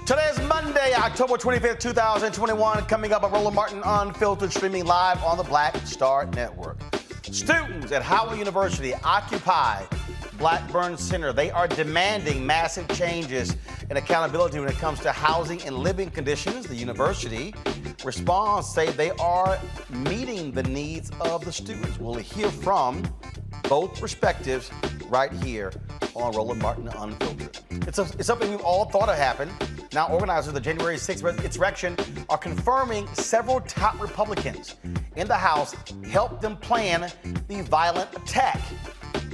Today is Monday, October 25th, 2021. Coming up, a Roland Martin Unfiltered, streaming live on the Black Star Network. Students at Howard University occupy Blackburn Center. They are demanding massive changes and accountability when it comes to housing and living conditions. The university responds, say they are meeting the needs of the students. We'll hear from both perspectives right here on Roland Martin Unfiltered. It's something we've all thought had happened. Now, organizers of the January 6th insurrection are confirming several top Republicans in the House helped them plan the violent attack.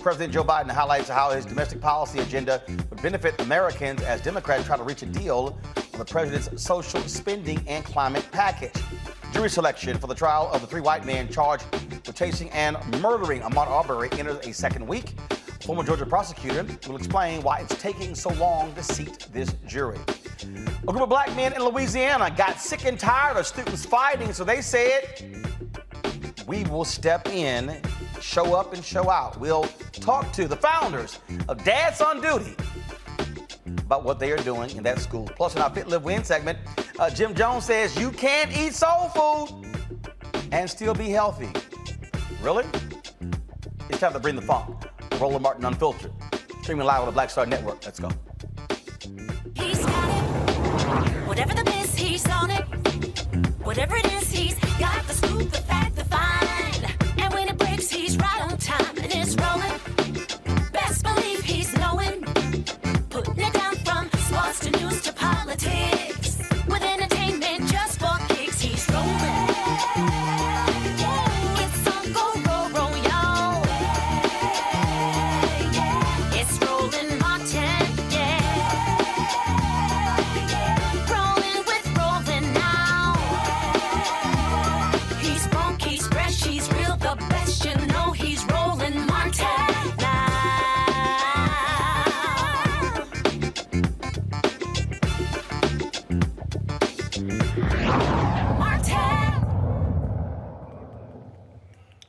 President Joe Biden highlights how his domestic policy agenda would benefit Americans as Democrats try to reach a deal on the president's social spending and climate package. Jury selection for the trial of the three white men charged with chasing and murdering Ahmaud Arbery enters a second week. Former Georgia prosecutor will explain why it's taking so long to seat this jury. A group of black men in Louisiana got sick and tired of students fighting, so they said, we will step in, show up and show out. We'll talk to the founders of Dads on Duty about what they are doing in that school. Plus, in our Fit, Live, Win segment, Jim Jonez says you can't eat soul food and still be healthy. Really? It's time to bring the funk. Roland Martin Unfiltered. Streaming live on the Black Star Network. Let's go. He's got it. Whatever the miss, he's on it. Whatever it is, he's got the scoop, the fact, the find. And when it breaks, he's right on time and it's rolling. Best believe he's knowing. Putting it down from sports to news to politics. With entertainment just for kicks, he's rolling. It's on Go Roll Roll, y'all. It's Roland Martin, yeah. Rolling with Roland now. He's funk, he's fresh, he's real, the best. You know he's Roland Martin now.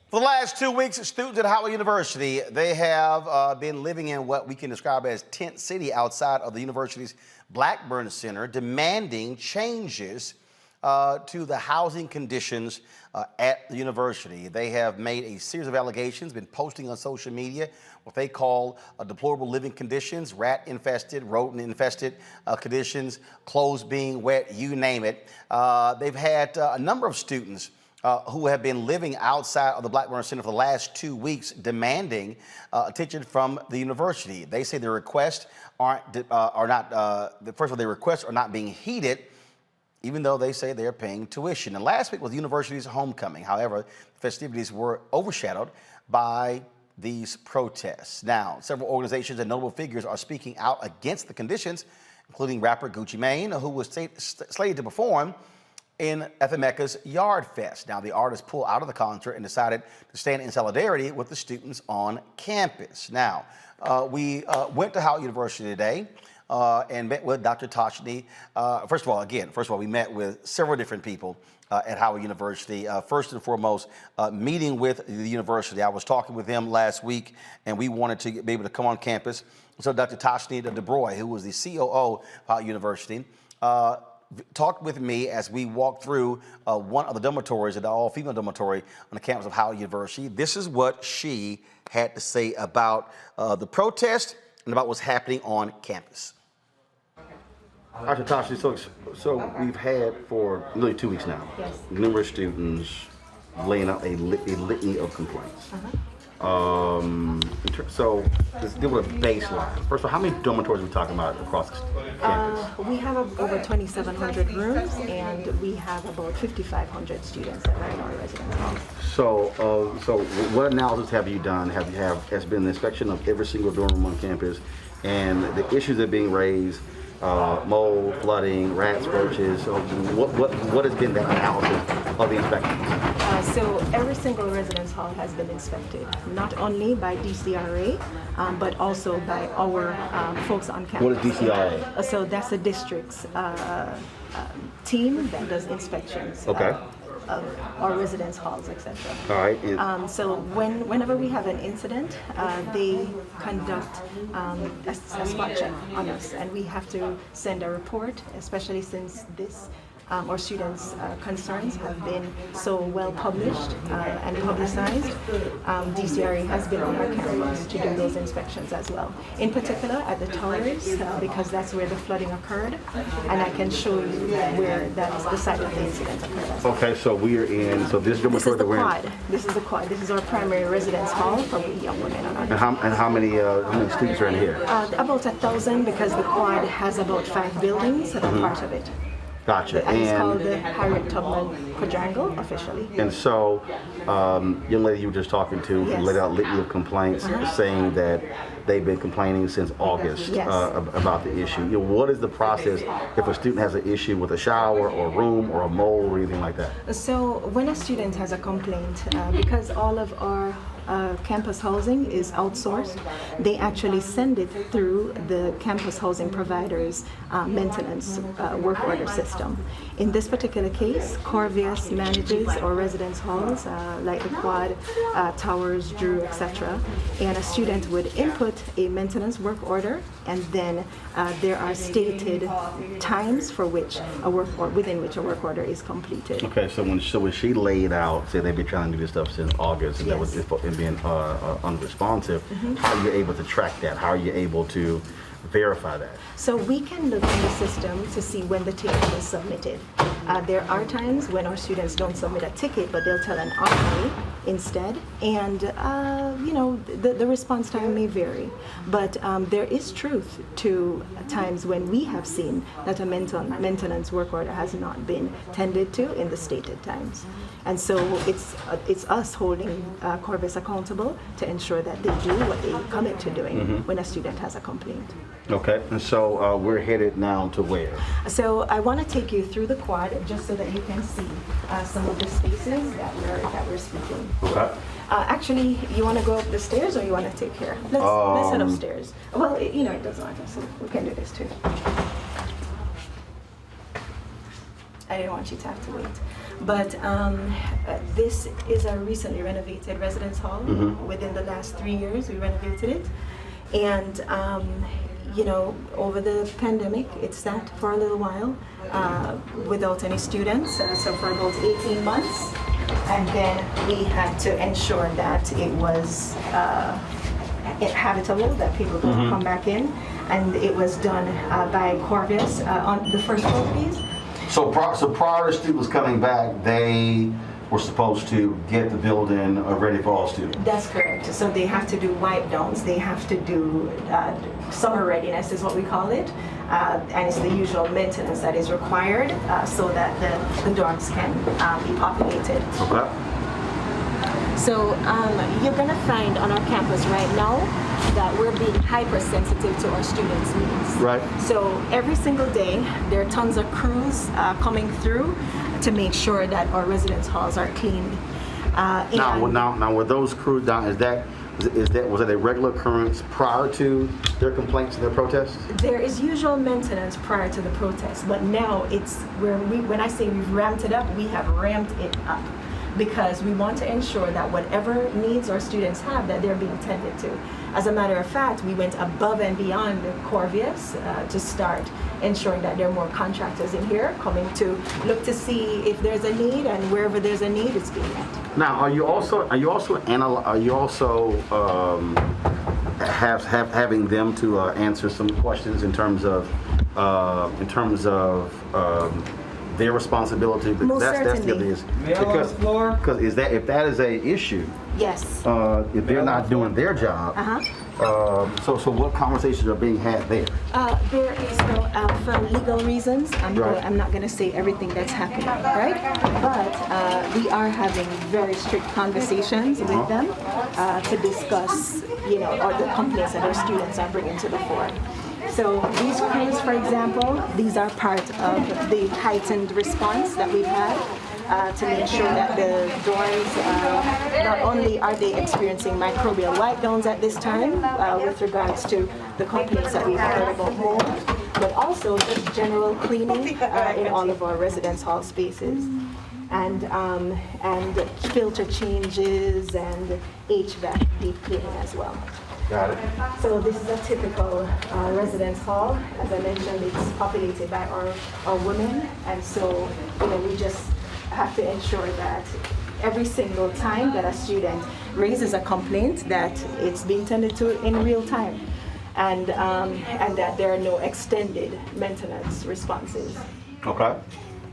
For the last 2 weeks, students at Howard University, they have been living in what we can describe as tent city outside of the university's Blackburn Center, demanding changes to the housing conditions at the university. They have made a series of allegations, been posting on social media what they call deplorable living conditions, rat-infested, rodent-infested conditions, clothes being wet, you name it. They've had a number of students who have been living outside of the Blackburn Center for the last 2 weeks, demanding attention from the university. They say their requests first of all, their requests are not being heeded, even though they say they're paying tuition. And last week was the university's homecoming. However, the festivities were overshadowed by these protests. Now, several organizations and notable figures are speaking out against the conditions, including rapper Gucci Mane, who was slated to perform at the Mecca's Yard Fest. Now, the artist pulled out of the concert and decided to stand in solidarity with the students on campus. Now, we went to Howard University today and met with Dr. Tashni. First of all, we met with several different people at Howard University. First and foremost, meeting with the university. I was talking with them last week, and we wanted to be able to come on campus. So Dr. Tashni DeBroy, who was the COO of Howard University, talked with me as we walked through one of the dormitories, an all-female dormitory on the campus of Howard University. This is what she had to say about the protest and about what's happening on campus. Dr. Tashi, so we've had for nearly 2 weeks now, numerous students laying out a litany of complaints. So let's deal with a baseline. First of all, how many dormitories are we talking about across the campus? We have over 2,700 rooms, and we have about 5,500 students that are in our residence hall. So what analysis have you done? Has been an inspection of every single dorm room on campus, and the issues that are being raised? Mold, flooding, rats, roaches. So what has been the analysis of the inspections? So every single residence hall has been inspected, not only by DCRA, but also by our folks on campus. What is DCRA? So that's the district's team that does inspections. Okay. Of our residence halls, etc. All right. So whenever we have an incident, they conduct a spot check on us, and we have to send a report, especially since this or students' concerns have been so well published and publicized, DCRA has been on our campus to do those inspections as well. In particular at the towers, because that's where the flooding occurred, and I can show you where that's the site of the incident occurred. Okay, so we are in, so this This is dormitory the that we're in. quad. This is the quad. This is our primary residence hall for young women on our And how many students are in here? about 1,000, because the quad has about 5 buildings that are part of it. Gotcha. And it's called the Harriet Tubman Quadrangle officially. And so, young lady you were just talking to, Yes. laid out litany of complaints, saying that they've been complaining since August Yes. about the issue. You know, what is the process if a student has an issue with a shower or a room or a mold or anything like that? So when a student has a complaint, because all of our campus housing is outsourced, they actually send it through the campus housing provider's maintenance work order system. In this particular case, Corvius manages our residence halls like the Quad, Towers, Drew, etc. And a student would input a maintenance work order, and then there are stated times for which within which a work order is completed. Okay, so when she laid out, say they've been trying to do this stuff since August, and that was Yes. it being unresponsive, how are you able to track that? How are you able to verify that? So we can look in the system to see when the ticket was submitted. There are times when our students don't submit a ticket, but they'll tell an RA instead, and the response time may vary. But there is truth to times when we have seen that a maintenance work order has not been tended to in the stated times. And so it's us holding Corvus accountable to ensure that they do what they commit to doing when a student has a complaint. Okay, and so we're headed now to where? So I want to take you through the quad just so that you can see some of the spaces that we're speaking. Okay. Actually, you want to go up the stairs or you want to take care? Let's head upstairs. Well, it doesn't matter, so we can do this too. I didn't want you to have to wait. But this is a recently renovated residence hall. Within the last 3 years, we renovated it. And over the pandemic, it sat for a little while without any students, so for about 18 months. And then we had to ensure that it was habitable, that people don't come back in. And it was done by Corvus on the first floor, please. So prior to students coming back, they were supposed to get the building ready for all students. That's correct. So they have to do wipe downs. They have to do summer readiness is what we call it. And it's the usual maintenance that is required so that the dorms can be populated. Okay. So you're going to find on our campus right now that we're being hypersensitive to our students' needs. Right. So every single day, there are tons of crews coming through to make sure that our residence halls are cleaned. Now, were those crews down? Was that a regular occurrence prior to their complaints and their protests? There is usual maintenance prior to the protest, but now it's when I say we've ramped it up, we have ramped it up because we want to ensure that whatever needs our students have, that they're being tended to. As a matter of fact, we went above and beyond Corvius to start ensuring that there are more contractors in here coming to look to see if there's a need, and wherever there's a need, it's being met. Now, are you also having them to answer some questions in terms of their responsibility? Most certainly. Because if that is a issue, yes. If they're not doing their job, so what conversations are being had there? There is for legal reasons. I'm not going to say everything that's happening, right? But we are having very strict conversations with them to discuss, or the complaints that our students are bringing to the fore. So these crews, for example, these are part of the heightened response that we've had to make sure that the dorms, not only are they experiencing microbial wipe downs at this time with regards to the complaints that we've heard about mold, but also just general cleaning in all of our residence hall spaces. And filter changes and HVAC deep cleaning as well. Got it. So this is a typical residence hall. As I mentioned, it's populated by our women, and so we just have to ensure that every single time that a student raises a complaint, that it's being tended to in real time, and that there are no extended maintenance responses. Okay.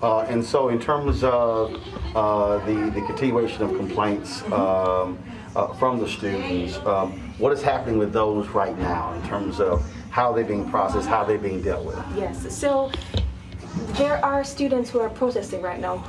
And so in terms of the continuation of complaints from the students, what is happening with those right now in terms of how they're being processed, how they're being dealt with? Yes, so there are students who are protesting right now,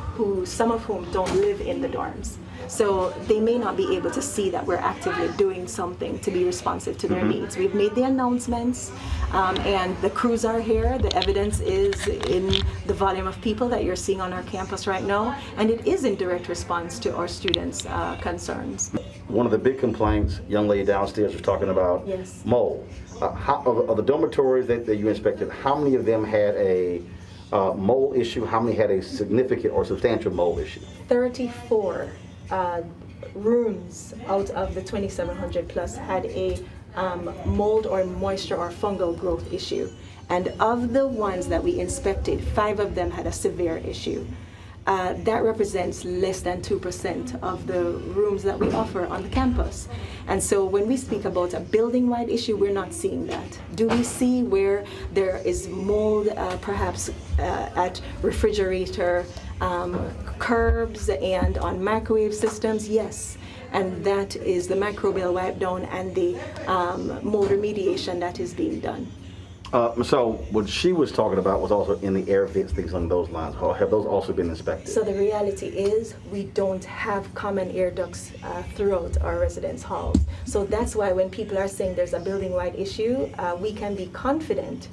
some of whom don't live in the dorms. So they may not be able to see that we're actively doing something to be responsive to their needs. We've made the announcements, and the crews are here. The evidence is in the volume of people that you're seeing on our campus right now, and it is in direct response to our students' concerns. One of the big complaints, young lady downstairs was talking about Yes. mold. Of the dormitories that you inspected, how many of them had a mold issue? How many had a significant or substantial mold issue? 34 rooms out of the 2,700 plus had a mold or moisture or fungal growth issue. And of the ones that we inspected, 5 of them had a severe issue. That represents less than 2% of the rooms that we offer on the campus. And so when we speak about a building-wide issue, we're not seeing that. Do we see where there is mold, perhaps at refrigerator curbs and on microwave systems? Yes. And that is the microbial wipe down and the mold remediation that is being done. So what she was talking about was also in the air vents, things along those lines. Have those also been inspected? So the reality is we don't have common air ducts throughout our residence halls. So that's why when people are saying there's a building-wide issue, we can be confident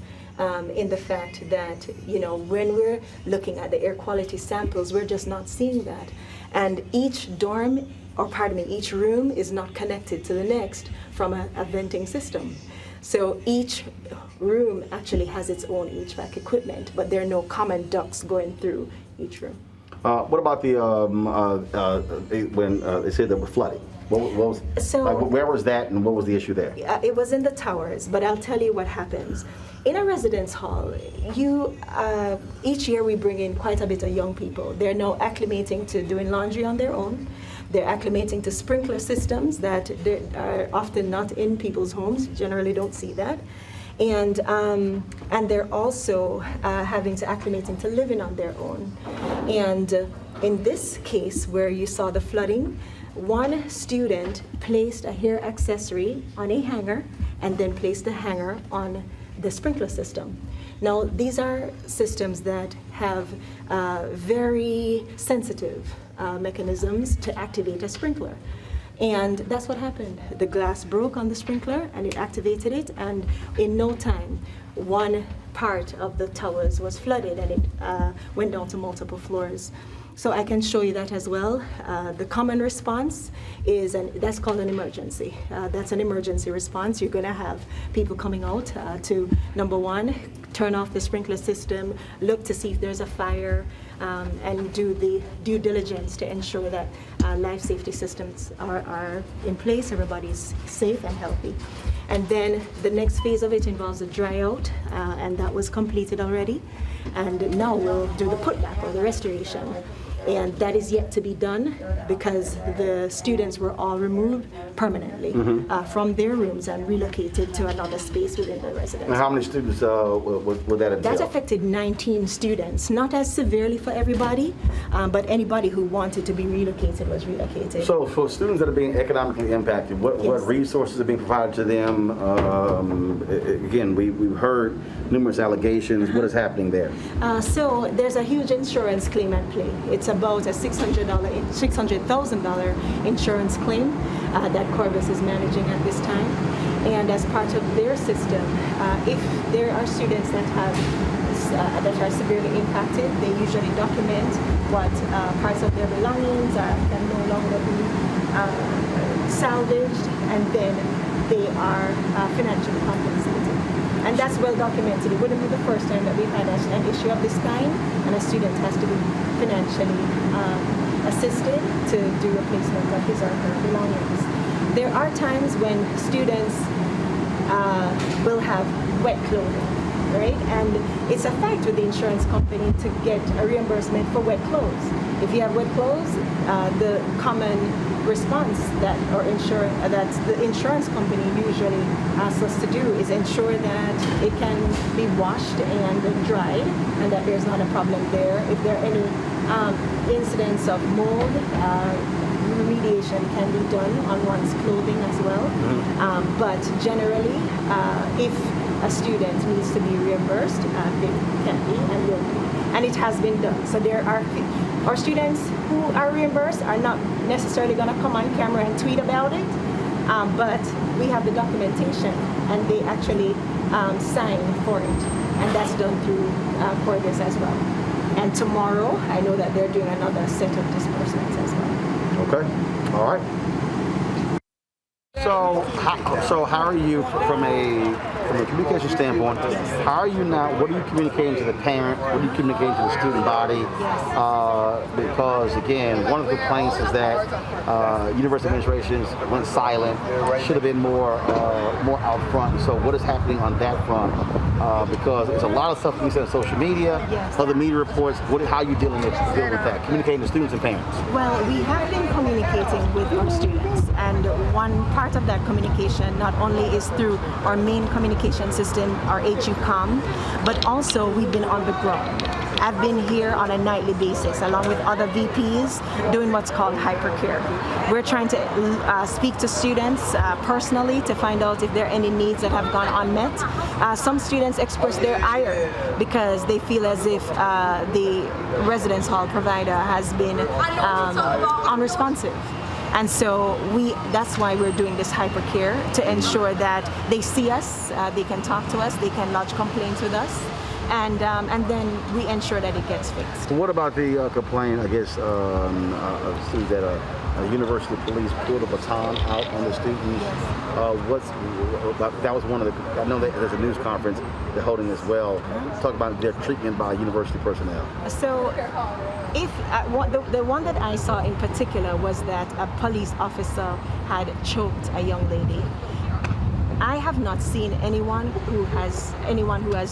in the fact that, when we're looking at the air quality samples, we're just not seeing that. And each each room is not connected to the next from a venting system. So each room actually has its own HVAC equipment, but there are no common ducts going through each room. What about when they said there were flooding? Where was that, and what was the issue there? It was in the towers, but I'll tell you what happens. In a residence hall, each year we bring in quite a bit of young people. They're now acclimating to doing laundry on their own. They're acclimating to sprinkler systems that are often not in people's homes. Generally don't see that. And they're also having to acclimating to living on their own. And in this case where you saw the flooding, one student placed a hair accessory on a hanger and then placed the hanger on the sprinkler system. Now, these are systems that have very sensitive mechanisms to activate a sprinkler. And that's what happened. The glass broke on the sprinkler and it activated it, and in no time, one part of the towers was flooded and it went down to multiple floors. So I can show you that as well. The common response is, that's called an emergency. That's an emergency response. You're going to have people coming out to, number one, turn off the sprinkler system, look to see if there's a fire, and do the due diligence to ensure that life safety systems are in place, everybody's safe and healthy. And then the next phase of it involves a dry out, and that was completed already. And now we'll do the putback or the restoration. And that is yet to be done because the students were all removed permanently from their rooms and relocated to another space within the residence. And how many students would that entail? That affected 19 students, not as severely for everybody, but anybody who wanted to be relocated was relocated. So for students that are being economically impacted, what resources are being provided to them? Again, we've heard numerous allegations. What is happening there? So there's a huge insurance claim at play. It's about a $600,000 insurance claim that Corvus is managing at this time. And as part of their system, if there are students that are severely impacted, they usually document what parts of their belongings can no longer be salvaged, and then they are financially compensated. And that's well documented. It wouldn't be the first time that we've had an issue of this kind, and a student has to be financially assisted to do replacement of his or her belongings. There are times when students will have wet clothing, right? And it's a fact with the insurance company to get a reimbursement for wet clothes. If you have wet clothes, the common response that the insurance company usually asks us to do is ensure that it can be washed and dried, and that there's not a problem there. If there are any incidents of mold, remediation can be done on one's clothing as well. But generally, if a student needs to be reimbursed, they can be and will be. And it has been done. So there are our students who are reimbursed are not necessarily going to come on camera and tweet about it, but we have the documentation and they actually sign for it. And that's done through Cordes as well. And tomorrow, I know that they're doing another set of disbursements as well. Okay, all right. So how are you from a communication standpoint? How are you now? What are you communicating to the parent? What are you communicating to the student body? Because again, one of the complaints is that university administrations went silent. Should have been more out front. So what is happening on that front? Because there's a lot of stuff being said on social media, other media reports. How are you dealing with that? Communicating to students and parents. Well, we have been communicating with our students, and one part of that communication not only is through our main communication system, our HUCOM, but also we've been on the ground. I've been here on a nightly basis along with other VPs doing what's called hypercare. We're trying to speak to students personally to find out if there are any needs that have gone unmet. Some students express their ire because they feel as if the residence hall provider has been unresponsive. And so that's why we're doing this hypercare, to ensure that they see us, they can talk to us, they can lodge complaints with us, and then we ensure that it gets fixed. What about the complaint, I guess, students that university police pulled a baton out on the students? That was one of the, I know that there's a news conference they're holding as well. Talk about their treatment by university personnel. So if the one that I saw in particular was that a police officer had choked a young lady. I have not seen anyone who has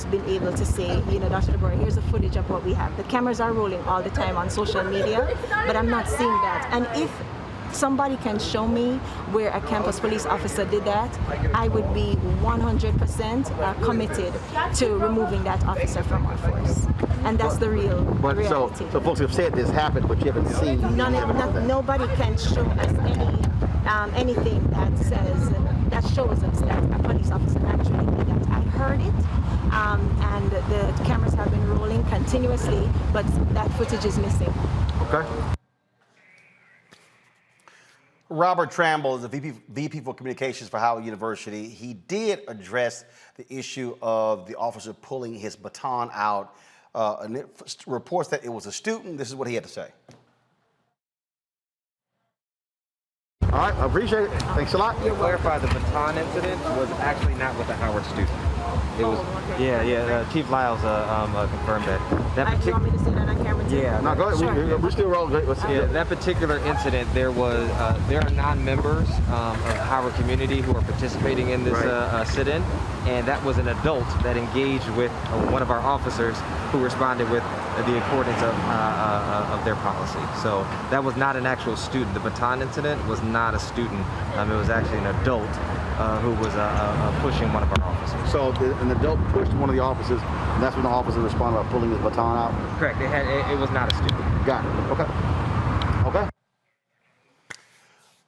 been able to say, Dr. DeBoer, here's the footage of what we have. The cameras are rolling all the time on social media, but I'm not seeing that. And if somebody can show me where a campus police officer did that, I would be 100% committed to removing that officer from our force. And that's the real reality. So folks have said this happened, but you haven't seen nobody can show us anything that shows us that a police officer actually did that. I heard it, and the cameras have been rolling continuously, but that footage is missing. Okay. Robert Tramble is the VP for Communications for Howard University. He did address the issue of the officer pulling his baton out. And it reports that it was a student. This is what he had to say. All right, I appreciate it. Thanks a lot. To clarify, the baton incident was actually not with the Howard student. It was, Chief Lyles confirmed that. Do you want me to say that on camera too? Yeah. No, go ahead. Sure. We're still rolling. That particular incident, there are non-members of Howard community who are participating in this sit-in, and that was an adult that engaged with one of our officers who responded with the accordance of their policy. So that was not an actual student. The baton incident was not a student. It was actually an adult who was pushing one of our officers. So an adult pushed one of the officers, and that's when the officer responded by pulling his baton out? Correct. It was not a student. Got it. Okay.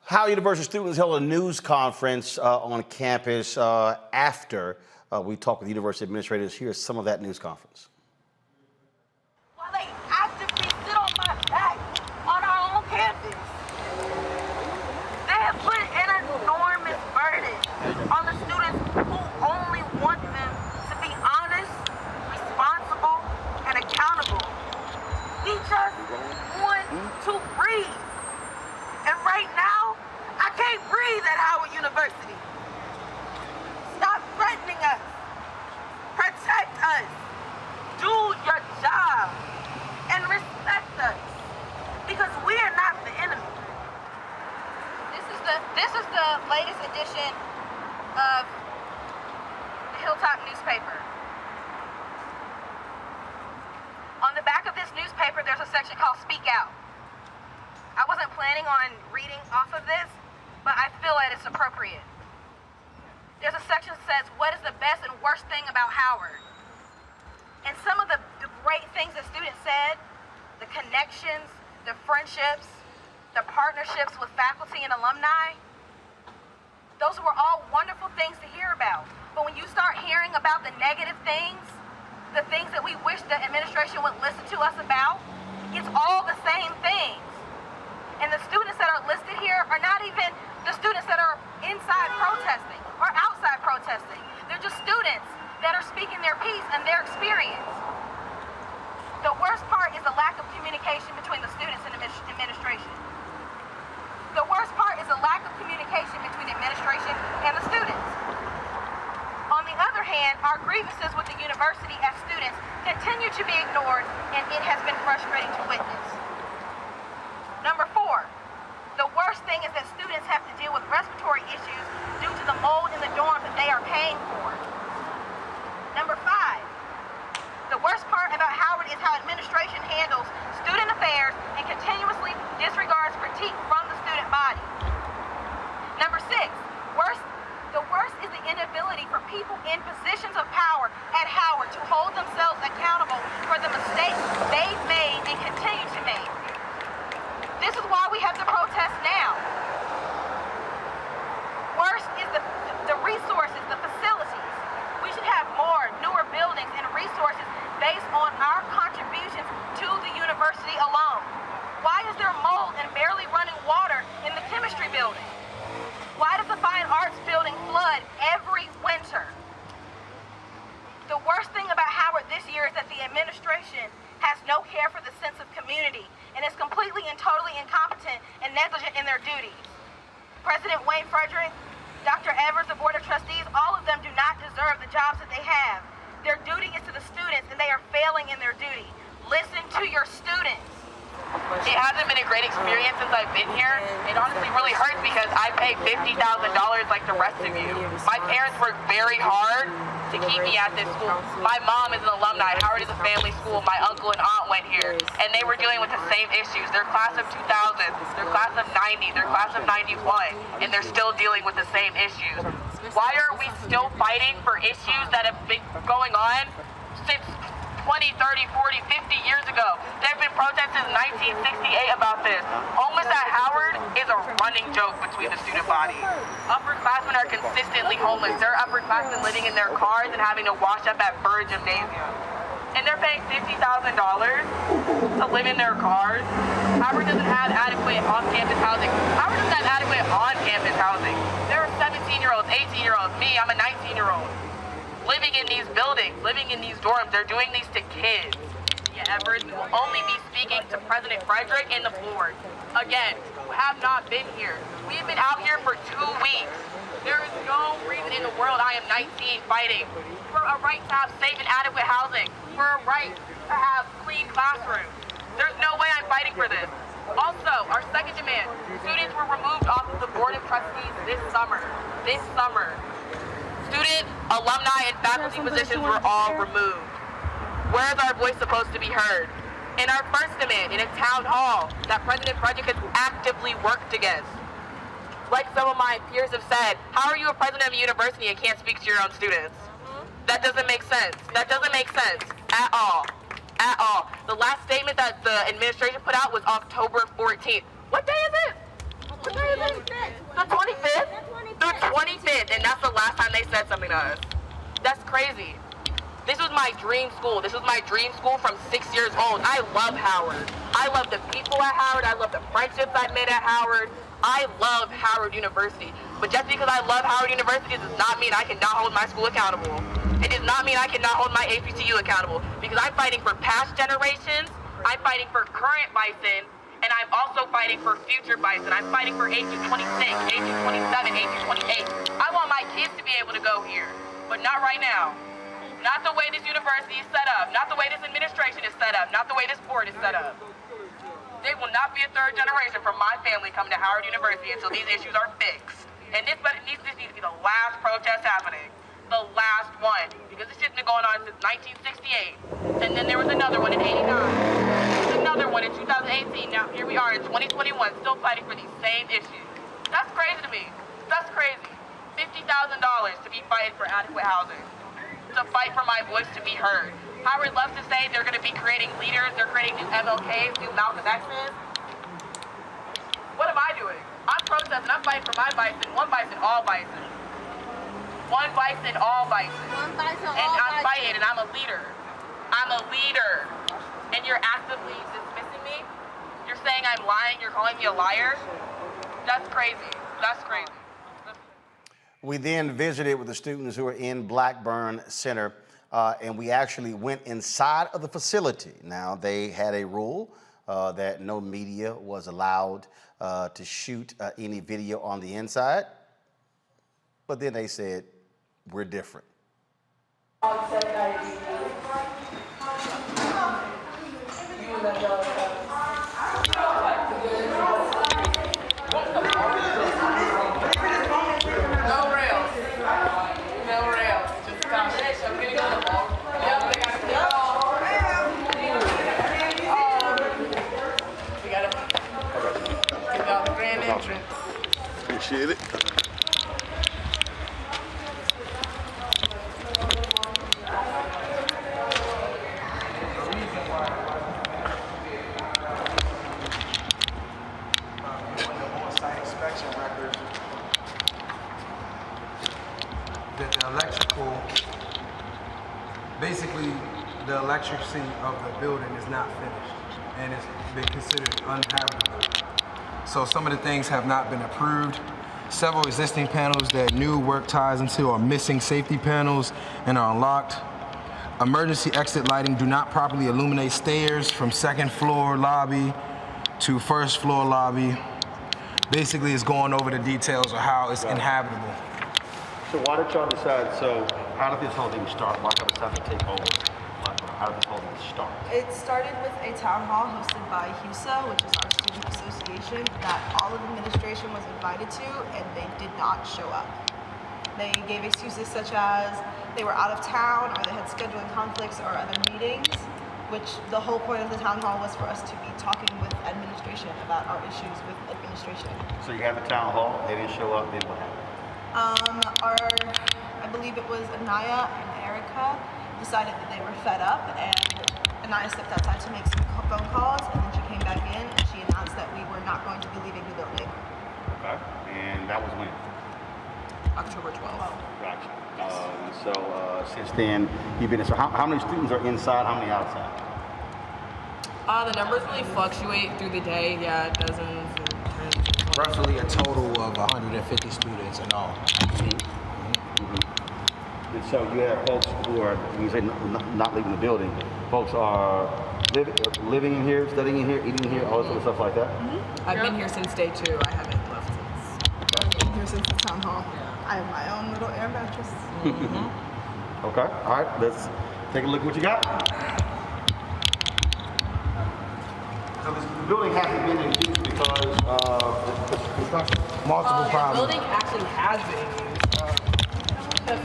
Howard University students held a news conference on campus after we talked with university administrators. Here's some of that news conference. While they actively sit on my back on our own campus, they have put an enormous burden on the students who only want them to be honest, responsible, and accountable. We just want to breathe. And right now, I can't breathe at Howard University. Stop threatening us. Protect us. Do your job. And respect us. Because we are not the enemy. This is the latest edition of paper, there's a section called Speak Out. I wasn't planning on reading off of this, but I feel that it's appropriate. There's a section that says, what is the best and worst thing about Howard? And some of the great things that students said, the connections, the friendships, the partnerships with faculty and alumni, those were all wonderful things to hear about. But when you start hearing about the negative things, the things that we wish the administration would listen to us about, it's all the same things. And the students that are listed here are not even the students that are inside protesting or outside protesting. They're just students that are speaking their piece and their experience. The worst part is the lack of communication between the students and administration. The worst part is the lack of communication between administration and the students. On the other hand, our grievances with the university as students continue to be ignored, and it has been frustrating to witness. Number 4, the worst thing is that students have to deal with respiratory issues due to the mold in the dorms that they are paying for. Number 5, the worst part about Howard is how administration handles student affairs and continuously disregards critique from the student body. Number 6, the worst is the inability for people in positions of power at Howard to hold themselves accountable for the mistakes they've made and continue to make. This is why we have to protest now. Worst is the resources, the facilities. We should have more, newer buildings and resources based on our contributions to the university alone. Why is there mold and barely running water in the chemistry building? Why does the Fine Arts building flood every winter? The worst thing about Howard this year is that the administration has no care for the sense of community and is completely and totally incompetent and negligent in their duties. President Wayne Frederick, Dr. Evers, the Board of Trustees, all of them do not deserve the jobs that they have. Their duty is to the students, and they are failing in their duty. Listen to your students. It hasn't been a great experience since I've been here. It honestly really hurts because I pay $50,000 like the rest of you. My parents worked very hard to keep me at this school. My mom is an alumni. Howard is a family school. My uncle and aunt went here, and they were dealing with the same issues. They're class of 2000, they're class of 90, they're class of 91, and they're still dealing with the same issues. Why are we still fighting for issues that have been going on since 20, 30, 40, 50 years ago? There have been protests since 1968 about this. Homeless at Howard is a running joke between the student body. Upperclassmen are consistently homeless. There are upperclassmen living in their cars and having to wash up at Burr Gymnasium. And they're paying $50,000 to live in their cars. Howard doesn't have adequate off-campus housing. Howard doesn't have adequate on-campus housing. There are 17-year-olds, 18-year-olds, me, I'm a 19-year-old. Living in these buildings, living in these dorms. They're doing these to kids. Yeah, Evers, we will only be speaking to President Frederick and the board. Again, who have not been here. We have been out here for 2 weeks. There is no reason in the world I am 19 fighting for a right to have safe and adequate housing, for a right to have clean classrooms. There's no way I'm fighting for this. Also, our second demand, students were removed off of the Board of Trustees this summer. Student, alumni, and faculty positions were all removed. Where is our voice supposed to be heard? And our first demand in a town hall that President Frederick has actively worked against. Like some of my peers have said, how are you a president of a university and can't speak to your own students? That doesn't make sense. That doesn't make sense at all. At all. The last statement that the administration put out was October 14th. What day is it? What day is it? The 25th? The 25th, and that's the last time they said something to us. That's crazy. This was my dream school. This was my dream school from 6 years old. I love Howard. I love the people at Howard. I love the friendships I've made at Howard. I love Howard University. But just because I love Howard University does not mean I cannot hold my school accountable. It does not mean I cannot hold my HBCU accountable, because I'm fighting for past generations, I'm fighting for current bison, and I'm also fighting for future bison. I'm fighting for 1826, 1827, 1828. I want my kids to be able to go here, but not right now. Not the way this university is set up, not the way this administration is set up, not the way this board is set up. There will not be a third generation from my family coming to Howard University until these issues are fixed. And this needs to be the last protest happening. The last one. Because this shit's been going on since 1968. And then there was another one in 89. another one in 2018. Now here we are in 2021, still fighting for these same issues. That's crazy to me. That's crazy. $50,000 to be fighting for adequate housing, to fight for my voice to be heard. Howard loves to say they're going to be creating leaders, they're creating new MLKs, new Malcolm X's. What am I doing? I'm protesting, I'm fighting for my bison, one bison, all bison. One bison, all bison. One bison, and all I'm bison. fighting, and I'm a leader. I'm a leader. And you're actively dismissing me? You're saying I'm lying, you're calling me a liar? That's crazy. That's crazy. We then visited with the students who are in Blackburn Center, and we actually went inside of the facility. Now, they had a rule that no media was allowed to shoot any video on the inside, but then they said, we're different. Appreciate it. Inspection records that the electrical, basically the electricity of the building is not finished and it's been considered uninhabitable. So some of the things have not been approved. Several existing panels that new work ties into are missing safety panels and are unlocked. Emergency exit lighting do not properly illuminate stairs from second floor lobby to first floor lobby. Basically, it's going over the details of how it's inhabitable. So why did y'all decide, so how did this whole thing start? Why did y'all decide to take over? How did this whole thing start? It started with a town hall hosted by HUSA, which is our student association, that all of administration was invited to, and they did not show up. They gave excuses such as they were out of town, or they had scheduling conflicts or other meetings, which the whole point of the town hall was for us to be talking with administration about our issues with administration. So you had the town hall, they didn't show up, then what happened? I believe it was Anaya and Erica decided that they were fed up, and Anaya stepped outside to make some phone calls, and then she came back in and she announced that we were not going to be leaving the building. Okay, and that was when? October 12th. Gotcha. So since then, you've been, so how many students are inside, how many outside? The numbers really fluctuate through the day. Yeah, dozens and tens. Roughly a total of 150 students in all. And so you have folks who are, when you say not leaving the building, folks are living in here, studying in here, eating in here, all this sort of stuff like that? Mm-hmm. I've been here since day 2. I haven't left since. I've been here since the town hall. I have my own little air mattress. Mm-hmm. Okay, all right, let's take a look at what you got. So the building hasn't been in use because of construction? Multiple The problems. building actually has been used,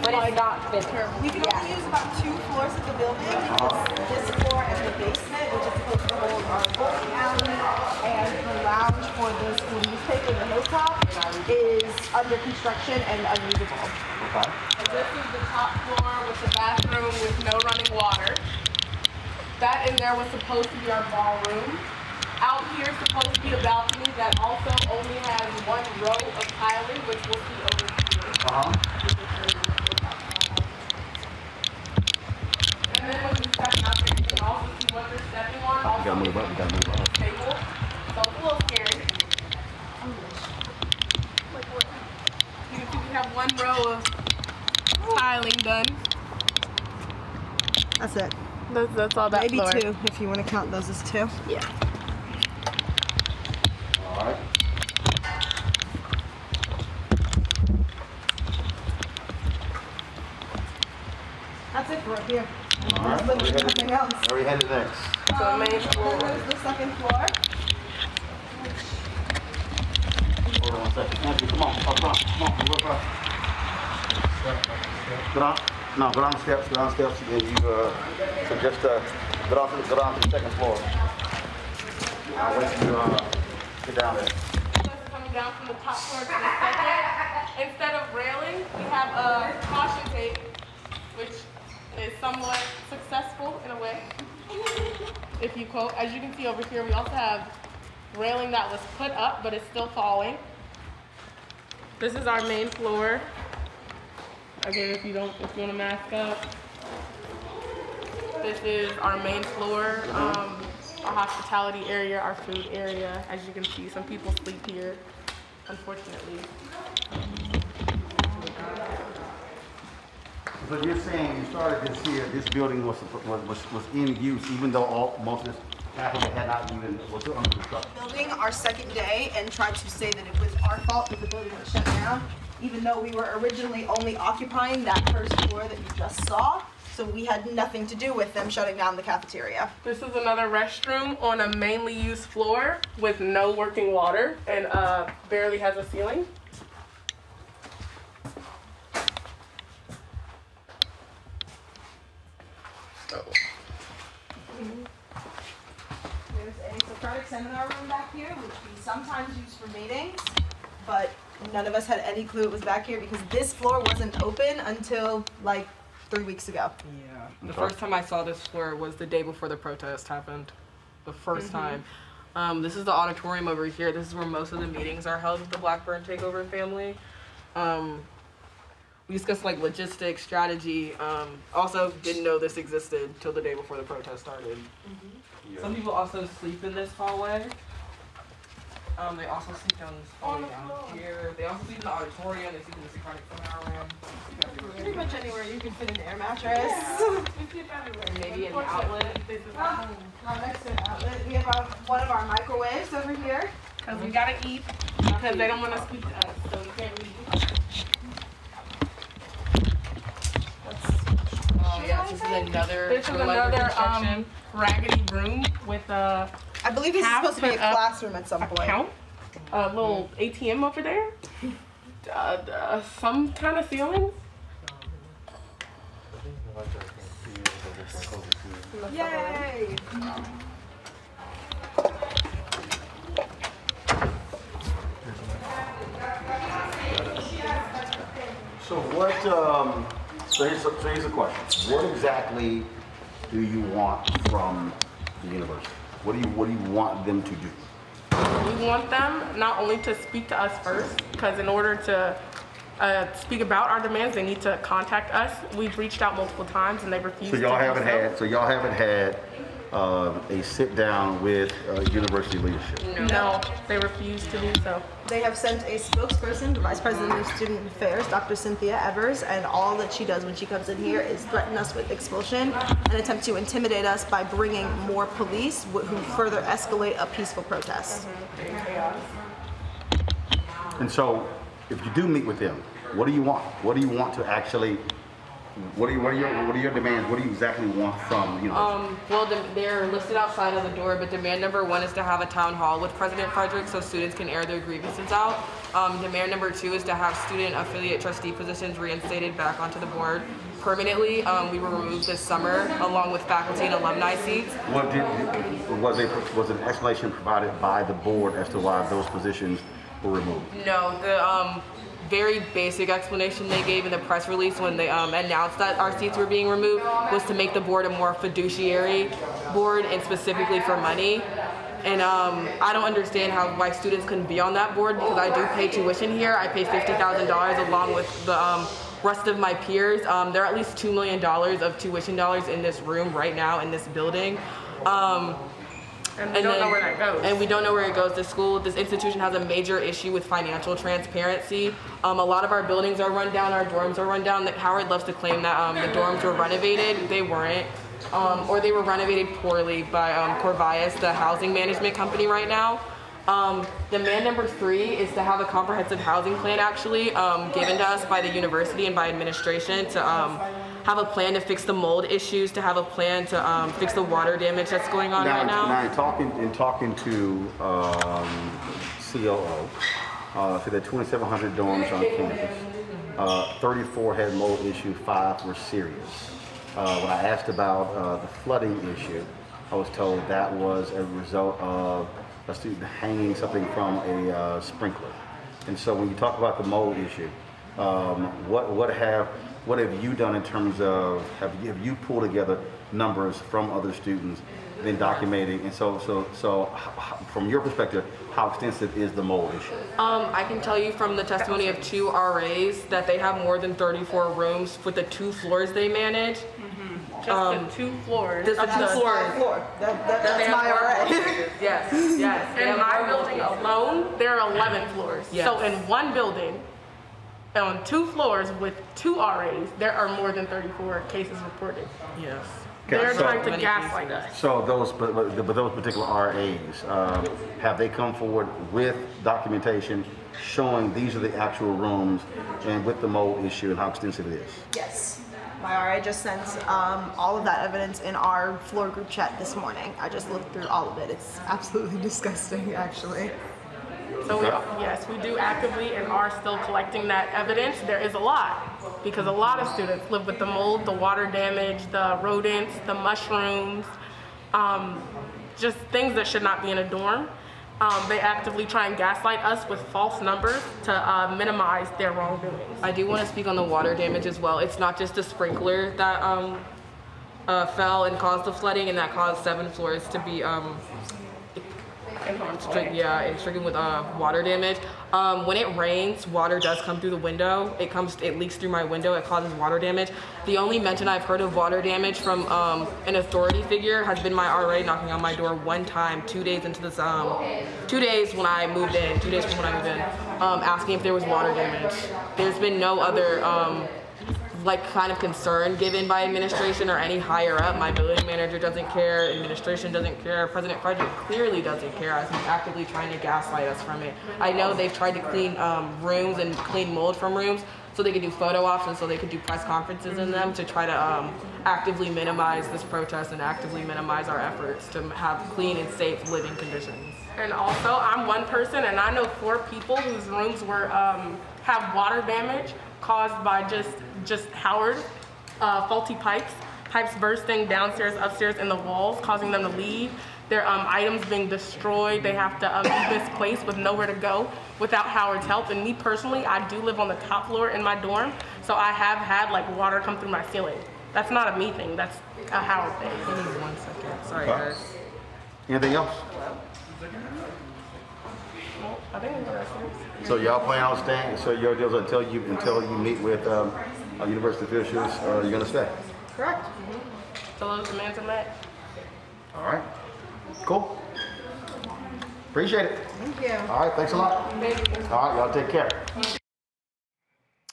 but it's not finished. We can only use about 2 floors of the building because this floor and the basement, which is supposed to hold our bowling alley and the lounge for the school newspaper, the Hilltop, is under construction and unusable. Okay. And this is the top floor with the bathroom with no running water. That in there was supposed to be our ballroom. Out here is supposed to be a balcony that also only has 1 row of tiling, which we'll see over here. And then when you step out there, you can also see what they're stepping on. Also, You gotta move up, you gotta move up. Table. So it's a little scary. You can see we have 1 row of tiling done. That's it. That's all that Maybe floor. 2 if you want to count those as 2. Yeah. All right. That's it for here. All right. There's literally nothing else. Where are we headed next? So the main floor. There's the second floor. Hold on 1 second. Andrew, come on, come on, go across. Go down. No, go down the steps, and then you, so just go down to the second floor. I'll wait till you get down there. Coming down from the top floor to the second, instead of railing, we have a caution tape, which is somewhat successful in a way. If you quote, as you can see over here, we also have railing that was put up, but it's still falling. This is our main floor. Again, if you want to mask up. This is our main floor, our hospitality area, our food area. As you can see, some people sleep here, unfortunately. So you're saying you started this here, this building was in use, even though most of this, half of it had not even, was still under construction? Building our second day and tried to say that it was our fault that the building was shut down, even though we were originally only occupying that first floor that you just saw. So we had nothing to do with them shutting down the cafeteria. This is another restroom on a mainly used floor with no working water and barely has a ceiling. There's a Socratic seminar room back here, which we sometimes use for meetings, but none of us had any clue it was back here because this floor wasn't open until like 3 weeks ago. Yeah. The first time I saw this floor was the day before the protest happened. The first time. This is the auditorium over here. This is where most of the meetings are held with the Blackburn Takeover family. We discussed like logistics, strategy. Also didn't know this existed till the day before the protest started. Some people also sleep in this hallway. They also sleep down this hallway down here. They also sleep in the auditorium. They sleep in the Socratic seminar room. Pretty much anywhere you can fit an air mattress. Maybe in the outlet. Right next to an outlet. We have one of our microwaves over here. Because we gotta eat. Because they don't want to speak to us, so we can't leave. Yeah, this is another raggedy room with a. I believe this is supposed to be a classroom at some point. Account, a little ATM over there. Some kind of ceilings. Yay! So what, so here's the question. What exactly do you want from the university? What do you want them to do? We want them not only to speak to us first, because in order to speak about our demands, they need to contact us. We've reached out multiple times and they refused. So y'all haven't had a sit down with university leadership? No, they refused to do so. They have sent a spokesperson, the Vice President of Student Affairs, Dr. Cynthia Evers, and all that she does when she comes in here is threaten us with expulsion and attempt to intimidate us by bringing more police who further escalate a peaceful protest. And so, if you do meet with them, what do you want? What do you want to actually? What are your demands? What do you exactly want from the university? Well, they're listed outside of the door, but demand number 1 is to have a town hall with President Frederick so students can air their grievances out. Demand number 2 is to have student affiliate trustee positions reinstated back onto the board permanently. We were removed this summer along with faculty and alumni seats. Was an explanation provided by the board as to why those positions were removed? No, the very basic explanation they gave in the press release when they announced that our seats were being removed was to make the board a more fiduciary board and specifically for money. And I don't understand why students couldn't be on that board because I do pay tuition here. I pay $50,000 along with the rest of my peers. There are at least $2 million of tuition dollars in this room right now in this building. And we don't know where that goes. And we don't know where it goes. This institution has a major issue with financial transparency. A lot of our buildings are run down, our dorms are run down. Howard loves to claim that the dorms were renovated. They weren't. Or they were renovated poorly by Corvias, the housing management company right now. Demand number 3 is to have a comprehensive housing plan actually given to us by the university and by administration to have a plan to fix the mold issues, to have a plan to fix the water damage that's going on right now. Now, in talking to COO, so there are 2,700 dorms on campus. 34 had mold issue, 5 were serious. When I asked about the flooding issue, I was told that was a result of a student hanging something from a sprinkler. And so when you talk about the mold issue, what have you done in terms of, have you pulled together numbers from other students, been documenting, and so from your perspective, how extensive is the mold issue? I can tell you from the testimony of 2 RAs that they have more than 34 rooms with the 2 floors they manage. Just the 2 floors. Just the 2 floors. That's my RA. Yes. In my building alone, there are 11 floors. Yes. So in one building, on 2 floors with 2 RAs, there are more than 34 cases reported. Yes. They're so- trying to gaslight us. So those, but those particular RAs, have they come forward with documentation showing these are the actual rooms and with the mold issue and how extensive it is? Yes. My RA just sent all of that evidence in our floor group chat this morning. I just looked through all of it. It's absolutely disgusting, actually. So yes, we do actively and are still collecting that evidence. There is a lot, because a lot of students live with the mold, the water damage, the rodents, the mushrooms, just things that should not be in a dorm. They actively try and gaslight us with false numbers to minimize their wrongdoings. I do want to speak on the water damage as well. It's not just the sprinkler that fell and caused the flooding, and that caused 7 floors to be stricken with water damage. When it rains, water does come through the window. It leaks through my window. It causes water damage. The only mention I've heard of water damage from an authority figure has been my RA knocking on my door one time, 2 days into this, 2 days when I moved in, 2 days from when I moved in, asking if there was water damage. There's been no other kind of concern given by administration or any higher up. My building manager doesn't care, administration doesn't care, President Frederick clearly doesn't care as he's actively trying to gaslight us from it. I know they've tried to clean rooms and clean mold from rooms so they could do photo ops and so they could do press conferences in them to try to actively minimize this protest and actively minimize our efforts to have clean and safe living conditions. And also, I'm one person, and I know 4 people whose rooms were have water damage caused by just Howard, faulty pipes bursting downstairs, upstairs in the walls, causing them to leave. Their items being destroyed. They have to leave this place with nowhere to go without Howard's help. And me personally, I do live on the top floor in my dorm, so I have had water come through my ceiling. That's not a me thing. That's a Howard thing. Give me 1 second. Sorry, guys. Anything else? Well, I think we're gonna So y'all plan on staying? So your deals until you meet with university officials, or you're gonna stay? correct. So those demands are met. All right. Cool. Appreciate it. Thank you. All right. Thanks a lot. Thank you. All right. Y'all take care.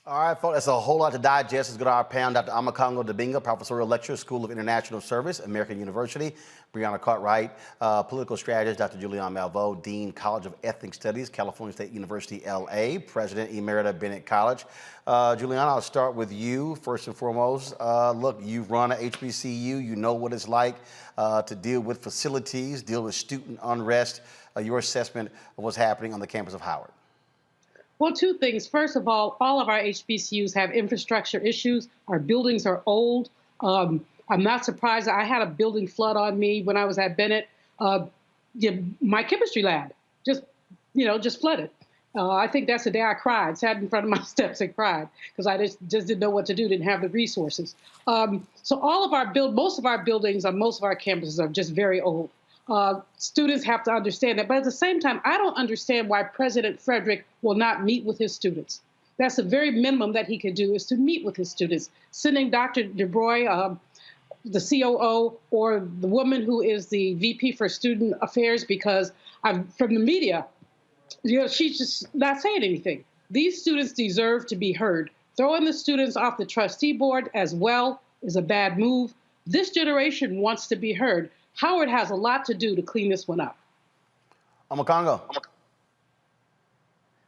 All right, folks, that's a whole lot to digest. Let's go to our panel. Dr. Ahmaud Arbery, professorial lecturer, School of International Service, American University. Brianna Cartwright, political strategist, Dr. Julianne Malveaux, Dean, College of Ethnic Studies, California State University, LA, President Emerita, Bennett College. Julianne, I'll start with you first and foremost. Look, you've run a HBCU. You know what it's like to deal with facilities, deal with student unrest. Your assessment of what's happening on the campus of Howard. Well, 2 things. First of all of our HBCUs have infrastructure issues. Our buildings are old. I'm not surprised. I had a building flood on me when I was at Bennett. My chemistry lab just flooded. I think that's the day I cried, sat in front of my steps and cried because I just didn't know what to do, didn't have the resources. So most of our buildings on most of our campuses are just very old. Students have to understand that. But at the same time, I don't understand why President Frederick will not meet with his students. That's the very minimum that he can do, is to meet with his students. Sending Dr. DeBroy, the COO, or the woman who is the VP for Student Affairs, because from the media, she's just not saying anything. These students deserve to be heard. Throwing the students off the trustee board as well is a bad move. This generation wants to be heard. Howard has a lot to do to clean this one up. Congo.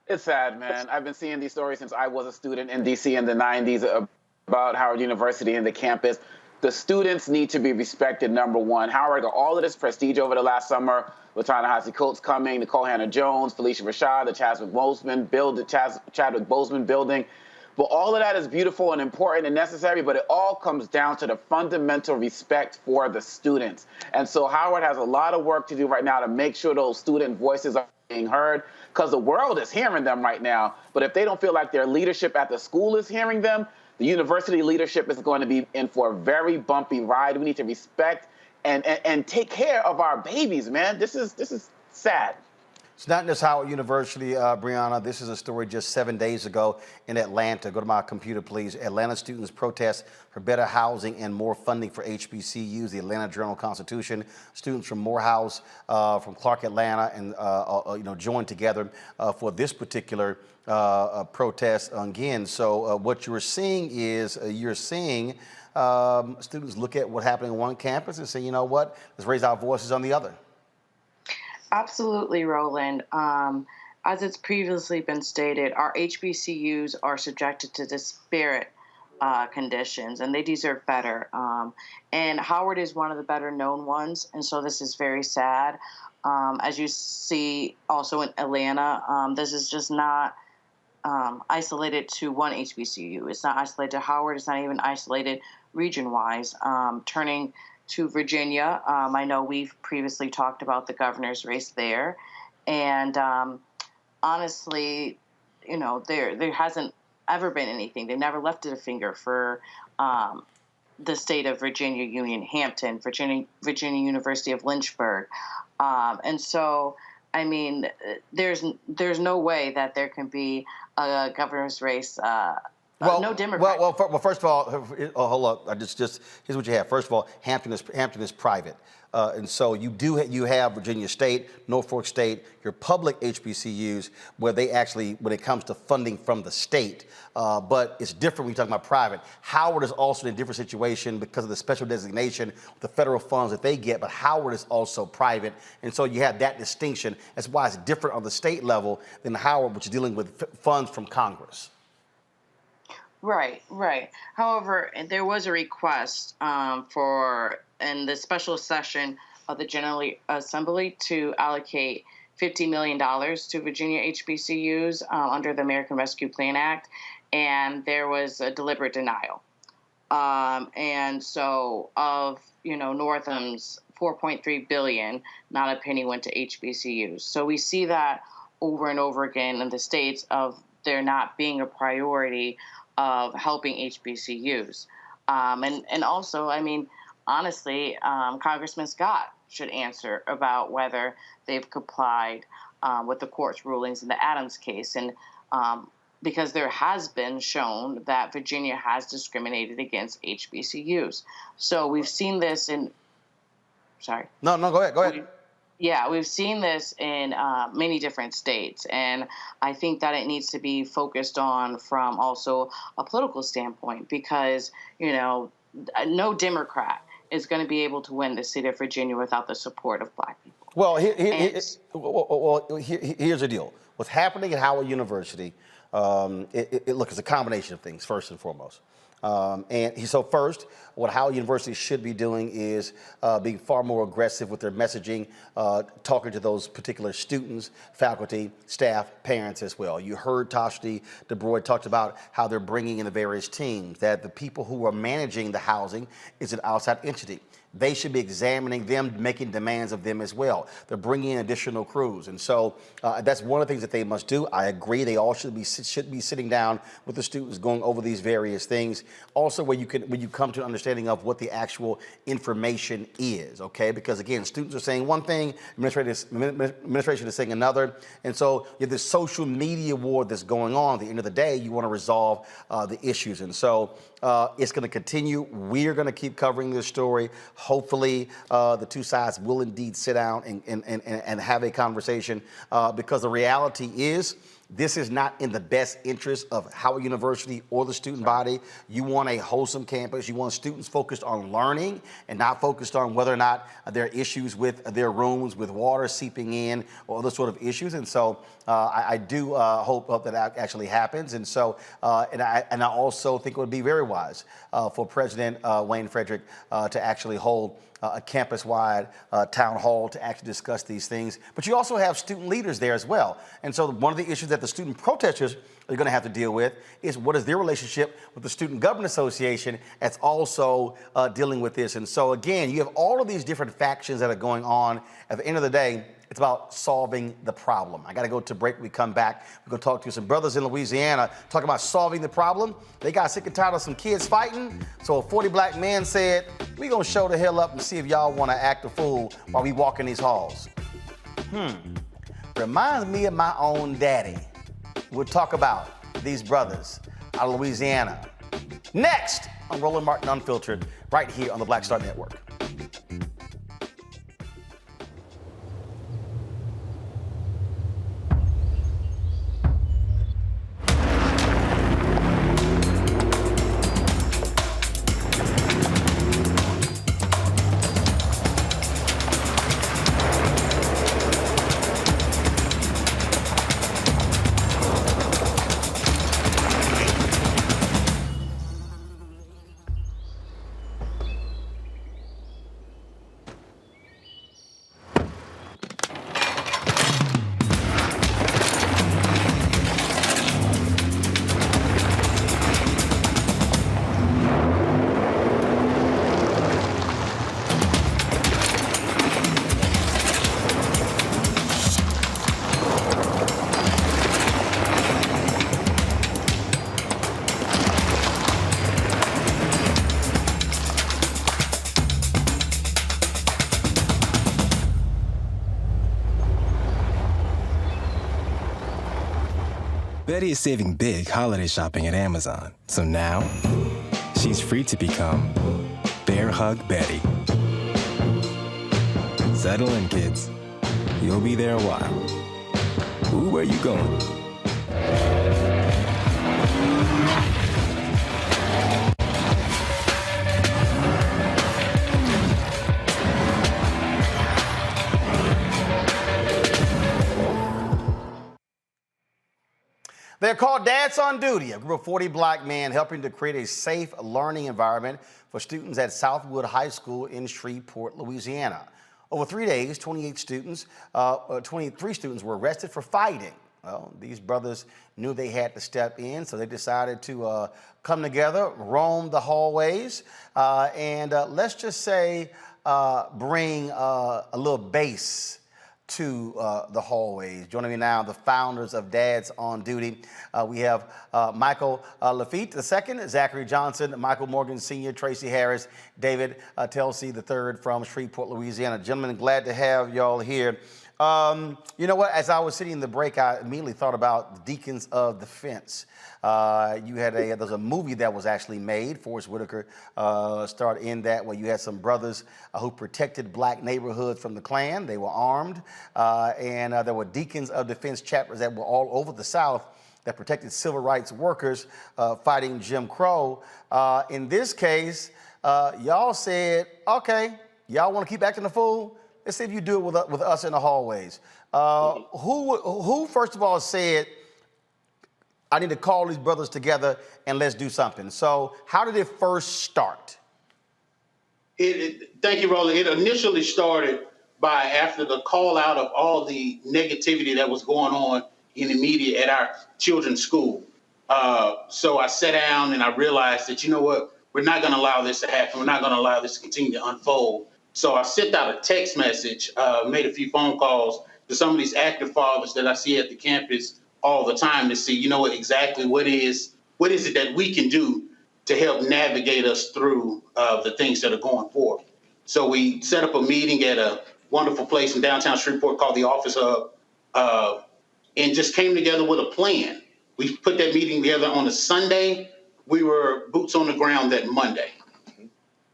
It's sad, man. I've been seeing these stories since I was a student in D.C. in the 90s about Howard University and the campus. The students need to be respected, number one. Howard got all of this prestige over the last summer. Ta-Nehisi Coates coming, Nicole Hannah-Jones, Felicia Rashad, the Chadwick Boseman building. But all of that is beautiful and important and necessary, but it all comes down to the fundamental respect for the students. And so Howard has a lot of work to do right now to make sure those student voices are being heard, because the world is hearing them right now. But if they don't feel like their leadership at the school is hearing them, the university leadership is going to be in for a very bumpy ride. We need to respect and take care of our babies, man. This is sad. It's not just Howard University, Brianna. This is a story just 7 days ago in Atlanta. Go to my computer, please. Atlanta students protest for better housing and more funding for HBCUs. The Atlanta Journal-Constitution. Students from Morehouse, from Clark, Atlanta, and joined together for this particular protest again. So what you're seeing is students look at what happened on one campus and say, you know what, let's raise our voices on the other. Absolutely, Roland. As it's previously been stated, our HBCUs are subjected to disparate conditions, and they deserve better. And Howard is one of the better known ones, and so this is very sad. As you see also in Atlanta, this is just not isolated to one HBCU. It's not isolated to Howard. It's not even isolated region-wise. Turning to Virginia, I know we've previously talked about the governor's race there, and honestly, there hasn't ever been anything. They never lifted a finger for the state of Virginia Union Hampton, Virginia University of Lynchburg, and so I mean, there's no way that there can be a governor's race. No Democrat. Well, first of all, hold up. Just here's what you have. First of all, Hampton is private, and so you have Virginia State, Norfolk State, your public HBCUs, where they actually, when it comes to funding from the state, but it's different when you're talking about private. Howard is also in a different situation because of the special designation, the federal funds that they get, but Howard is also private, and so you have that distinction. That's why it's different on the state level than Howard, which is dealing with funds from Congress. Right. However, there was a request in the special session of the General Assembly to allocate $50 million to Virginia HBCUs under the American Rescue Plan Act, and there was a deliberate denial. And so of, Northam's $4.3 billion, not a penny went to HBCUs. So we see that over and over again in the states of there not being a priority of helping HBCUs. And also, I mean, honestly, Congressman Scott should answer about whether they've complied with the court's rulings in the Adams case. And because there has been shown that Virginia has discriminated against HBCUs. So we've seen this in, sorry. No, go ahead. Yeah, we've seen this in many different states, and I think that it needs to be focused on from also a political standpoint because, no Democrat is going to be able to win the state of Virginia without the support of Black people. Well, here's the deal. What's happening at Howard University, it's a combination of things, first and foremost. So first, what Howard University should be doing is being far more aggressive with their messaging, talking to those particular students, faculty, staff, parents as well. You heard Tashti DeBroy talked about how they're bringing in the various teams, that the people who are managing the housing is an outside entity. They should be examining them, making demands of them as well. They're bringing in additional crews. And so that's one of the things that they must do. I agree. They all should be sitting down with the students going over these various things. Also, when you come to an understanding of what the actual information is, okay? Because again, students are saying one thing, administration is saying another. And so you have this social media war that's going on. At the end of the day, you want to resolve the issues. And so it's going to continue. We're going to keep covering this story. Hopefully, the two sides will indeed sit down and have a conversation because the reality is this is not in the best interest of Howard University or the student body. You want a wholesome campus. You want students focused on learning and not focused on whether or not there are issues with their rooms, with water seeping in, or other sort of issues. And so I do hope that actually happens. And so, and I also think it would be very wise for President Wayne Frederick to actually hold a campus-wide town hall to actually discuss these things. But you also have student leaders there as well. And so one of the issues that that the student protesters are going to have to deal with is what is their relationship with the Student Government Association that's also dealing with this. And so, again, you have all of these different factions that are going on. At the end of the day, it's about solving the problem. I got to go to break. We come back. We're going to talk to some brothers in Louisiana talking about solving the problem. They got sick and tired of some kids fighting. So a 40 black men said, we're going to show the hell up and see if y'all want to act a fool while we walk in these halls. Reminds me of my own daddy. We'll talk about these brothers out of Louisiana. Next on Roland Martin Unfiltered, right here on the Black Star Network. Betty is saving big holiday shopping at Amazon. So now, she's free to become Bear Hug Betty. Settle in, kids. You'll be there a while. Ooh, where you going? They're called Dads on Duty, a group of 40 black men helping to create a safe learning environment for students at Southwood High School in Shreveport, Louisiana. Over 3 days, 23 students were arrested for fighting. Well, these brothers knew they had to step in, so they decided to come together, roam the hallways, and let's just say bring a little bass to the hallways. Joining me now, the founders of Dads on Duty. We have Michael Lafitte II, Zachary Johnson, Michael Morgan Sr., Tracy Harris, David Telsey III from Shreveport, Louisiana. Gentlemen, glad to have y'all here. You know what? As I was sitting in the break, I immediately thought about the Deacons of Defense. There's a movie that was actually made. Forrest Whitaker starred in that, where you had some brothers who protected black neighborhoods from the Klan. They were armed, and there were Deacons of Defense chapters that were all over the South that protected civil rights workers fighting Jim Crow. In this case, y'all said, okay, y'all want to keep acting a fool? Let's see if you do it with us in the hallways. Who first of all said, I need to call these brothers together and let's do something? So how did it first start? Thank you, Roland. It initially started by after the call out of all the negativity that was going on in the media at our children's school. So I sat down and I realized that, you know what, we're not going to allow this to happen. We're not going to allow this to continue to unfold. So I sent out a text message, made a few phone calls to some of these active fathers that I see at the campus all the time to see, you know, exactly what is it that we can do to help navigate us through the things that are going forward. So we set up a meeting at a wonderful place in downtown Shreveport called the Office Hub, and just came together with a plan. We put that meeting together on a Sunday. We were boots on the ground that Monday.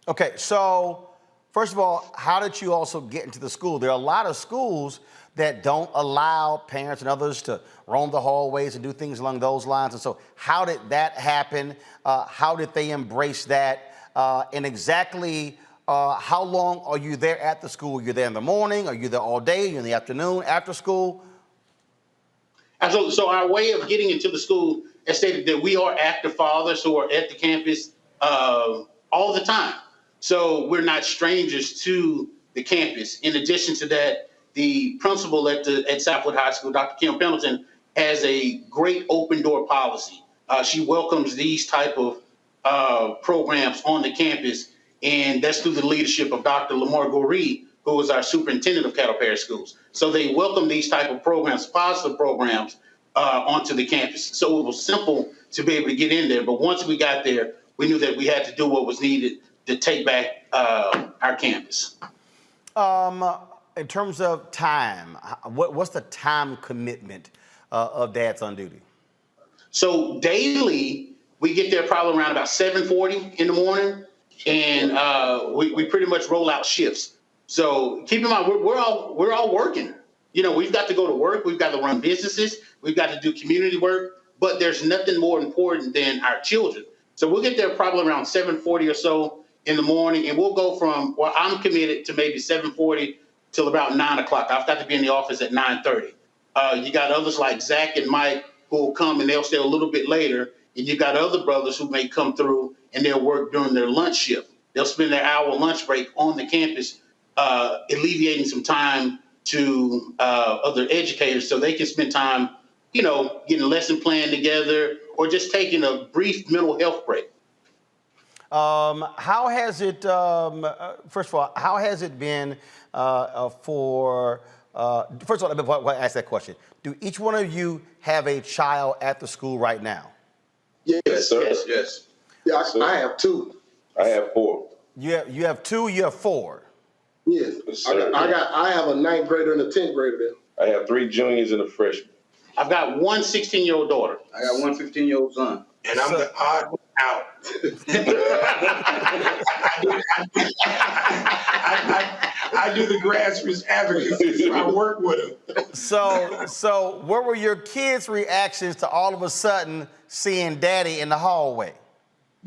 Okay, so first of all, how did you also get into the school? There are a lot of schools that don't allow parents and others to roam the hallways and do things along those lines. And so how did that happen? How did they embrace that? And exactly how long are you there at the school? You're there in the morning? Are you there all day? You're in the afternoon, after school? Absolutely. So our way of getting into the school has stated that we are active fathers who are at the campus all the time. So we're not strangers to the campus. In addition to that, the principal at Southwood High School, Dr. Kim Pendleton, has a great open door policy. She welcomes these type of programs on the campus, and that's through the leadership of Dr. Ahmaud Arbery, who is our superintendent of Cattle Parish Schools. So they welcome these type of programs, positive programs, onto the campus. So it was simple to be able to get in there. But once we got there, we knew that we had to do what was needed to take back our campus. In terms of time, what's the time commitment of dads on duty? So daily, we get there probably around about 7:40 in the morning, and we pretty much roll out shifts. So keep in mind, we're all working. You know, we've got to go to work, we've got to run businesses, we've got to do community work, but there's nothing more important than our children. So we'll get there probably around 7:40 or so in the morning, and we'll go from, well, I'm committed to maybe 7:40 till about 9 o'clock. I've got to be in the office at 9:30. You got others like Zach and Mike who will come and they'll stay a little bit later, and you got other brothers who may come through and they'll work during their lunch shift. They'll spend their hour lunch break on the campus, alleviating some time to other educators so they can spend time, you know, getting a lesson plan together or just taking a brief mental health break. How has it, first of all, how has it been for, first of all, before I ask that question, do each one of you have a child at the school right now? Yes, sir. Yes. Yeah, I have two. I have four. You have two, you have four. Yes. I have a 9th grader and a 10th grader there. I have 3 juniors and a freshman. I've got one 16-year-old daughter. I got one 15-year-old son. And I'm the odd one out. I do the grassroots advocacy, so I work with them. So what were your kids' reactions to all of a sudden seeing Daddy in the hallway?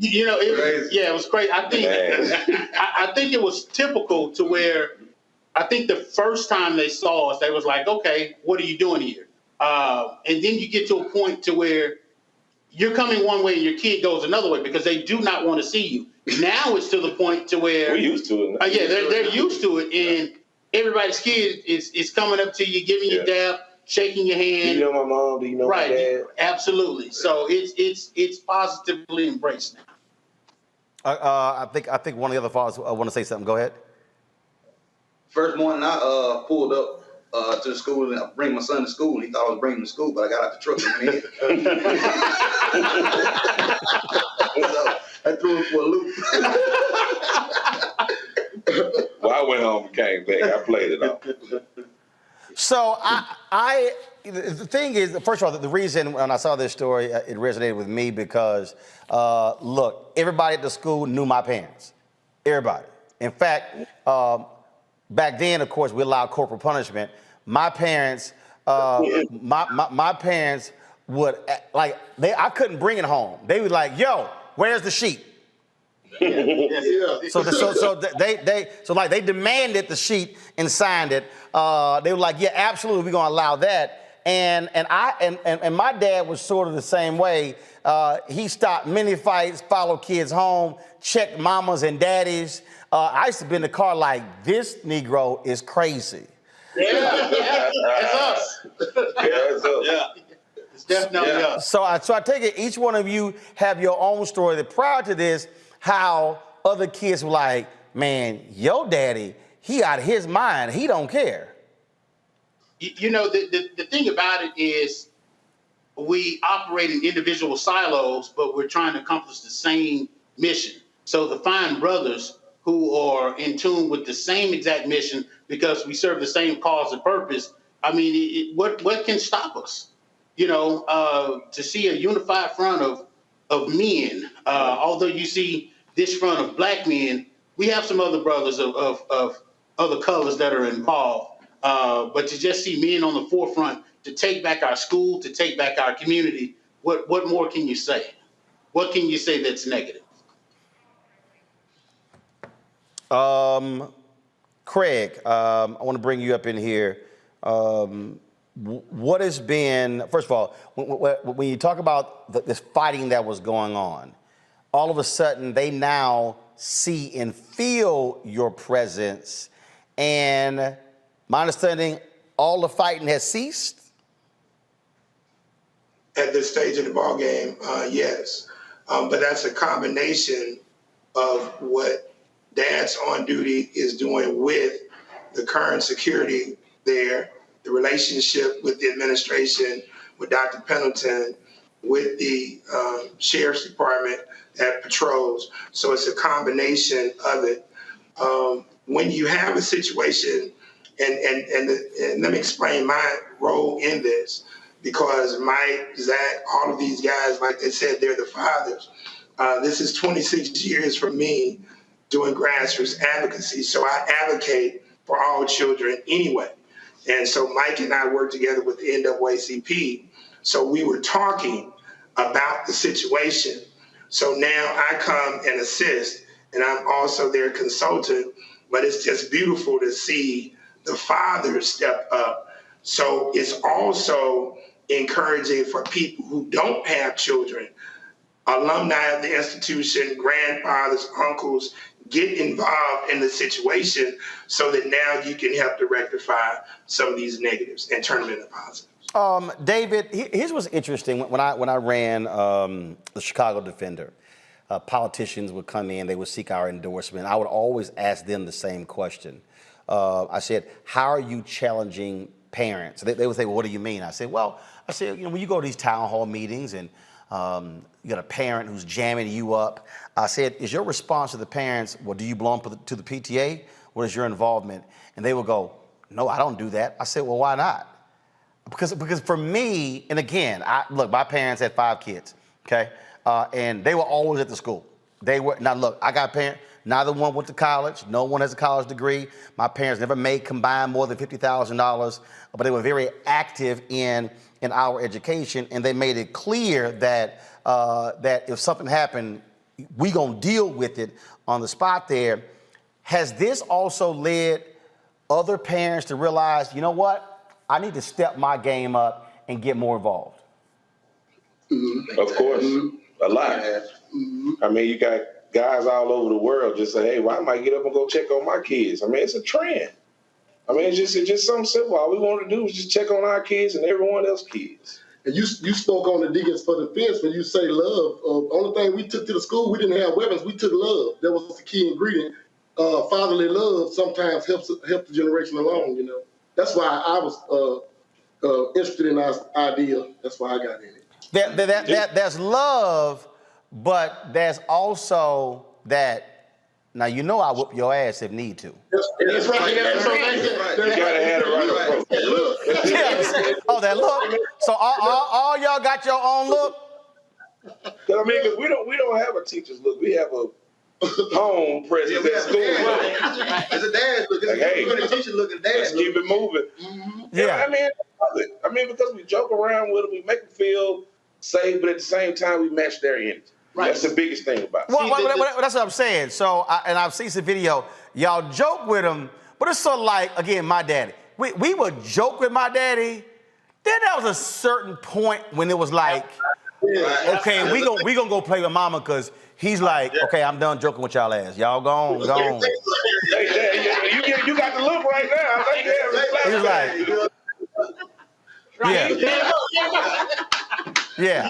You know, it was crazy. I think it was typical to where I think the first time they saw us, they was like, okay, what are you doing here? And then you get to a point to where you're coming one way and your kid goes another way because they do not want to see you. Now it's to the point to where we're used to it. Yeah, they're used to it, and everybody's kid is coming up to you, giving you a dap, shaking your hand. Do you know my mom? Do you know my dad? Absolutely. So it's positively embraced now. I think one of the other fathers want to say something. Go ahead. First morning, I pulled up to the school and I bring my son to school. And he thought I was bringing him to school, but I got out the truck and went in. So I threw him for a loop. Well, I went home and came back. I played it off. So the thing is, first of all, the reason when I saw this story, it resonated with me because, look, everybody at the school knew my parents. Everybody. In fact, back then, of course, we allowed corporal punishment. My parents, my parents would I couldn't bring it home. They would like, yo, where's the sheet? So they demanded the sheet and signed it. They were like, yeah, absolutely, we're gonna allow that. And my dad was sort of the same way. He stopped many fights, followed kids home, checked mamas and daddies. I used to be in the car like, this Negro is crazy. Yeah, that's us. That's us. Yeah. It's definitely us. So I take it each one of you have your own story that prior to this, how other kids were like, man, your daddy, he out of his mind. He don't care. You know, the thing about it is we operate in individual silos, but we're trying to accomplish the same mission. So to find brothers who are in tune with the same exact mission because we serve the same cause and purpose, I mean, what can stop us? You know, to see a unified front of men, although you see this front of black men, we have some other brothers of other colors that are involved. But to just see men on the forefront, to take back our school, to take back our community, what more can you say? What can you say that's negative? Craig, I want to bring you up in here. What has been, first of all, when you talk about this fighting that was going on, all of a sudden they now see and feel your presence, and my understanding, all the fighting has ceased? at this stage of the ball game, yes. But that's a combination of what Dad's on duty is doing with the current security there, the relationship with the administration, with Dr. Pendleton, with the Sheriff's Department that patrols. So it's a combination of it. When you have a situation, and let me explain my role in this, because Mike, Zach, all of these guys, like they said, they're the fathers. This is 26 years for me doing grassroots advocacy. So I advocate for all children anyway. And so Mike and I work together with the NAACP. So we were talking about the situation. So now I come and assist, and I'm also their consultant, but it's just beautiful to see the fathers step up. So it's also encouraging for people who don't have children, alumni of the institution, grandfathers, uncles, get involved in the situation so that now you can help to rectify some of these negatives and turn them into positives. David, here's what's interesting. When I ran the Chicago Defender, politicians would come in, they would seek our endorsement. I would always ask them the same question. I said, how are you challenging parents? They would say, well, what do you mean? I said, when you go to these town hall meetings and you got a parent who's jamming you up, I said, is your response to the parents, well, do you belong to the PTA? What is your involvement? And they would go, no, I don't do that. I said, well, why not? Because for me, and again, look, my parents had 5 kids, okay? And they were always at the school. Now look, I got parents, neither one went to college, no one has a college degree. My parents never made combined more than $50,000, but they were very active in our education, and they made it clear that if something happened, we gonna deal with it on the spot there. Has this also led other parents to realize, you know what, I need to step my game up and get more involved? Of course, a lot. I mean, you got guys all over the world just say, hey, well, I might get up and go check on my kids. I mean, it's a trend. I mean, it's just something simple. All we want to do is just check on our kids and everyone else's kids. And you spoke on the Deacons for Defense when you say love. Only thing we took to the school, we didn't have weapons. We took love. That was the key ingredient. Fatherly love sometimes helps the generation along. You know, that's why I was interested in our idea. That's why I got in it. There's love, but there's also that. Now, you know I whoop your ass if need to. That's right. You gotta have the right approach. Yes. Oh, that look. So all y'all got your own look? I mean, because we don't have a teacher's look. We have a home presence at school. It's a dad's look. Like, hey, a teacher look at dad's let's keep it moving. Mm-hmm. Yeah. I mean, because we joke around with them, we make them feel safe, but at the same time, we match their energy. Right. That's the biggest thing about it. Well, that's what I'm saying. So, and I've seen some video. Y'all joke with him, but it's sort of like, again, my daddy. We would joke with my daddy. Then there was a certain point when it was like, okay, we gonna go play with mama because he's like, okay, I'm done joking with y'all ass. Y'all go on. You got the look right now. He's like, yeah.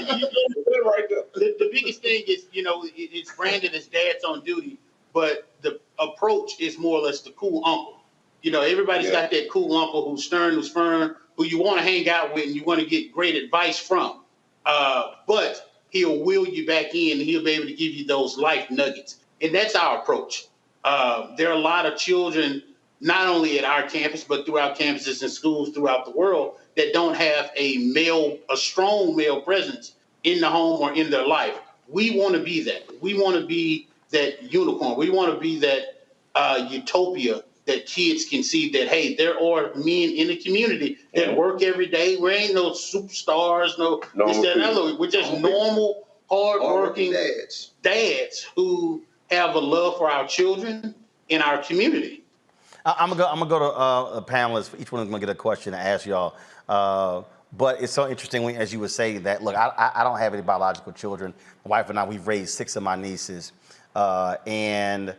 The biggest thing is, it's branded as dad's on duty, but the approach is more or less the cool uncle. Everybody's got that cool uncle who's stern, who's firm, who you want to hang out with and you want to get great advice from. But he'll wheel you back in and he'll be able to give you those life nuggets. And that's our approach. There are a lot of children, not only at our campus, but throughout campuses and schools throughout the world that don't have a strong male presence in the home or in their life. We want to be that. We want to be that unicorn. We want to be that utopia that kids can see that, hey, there are men in the community that work every day. We ain't no superstars, no this, that, and other. We're just normal, hardworking dads who have a love for our children in our community. I'm gonna go to the panelists. Each one is gonna get a question to ask y'all. But it's so interesting as you would say that. Look, I don't have any biological children. My wife and I, we've raised 6 of my nieces, and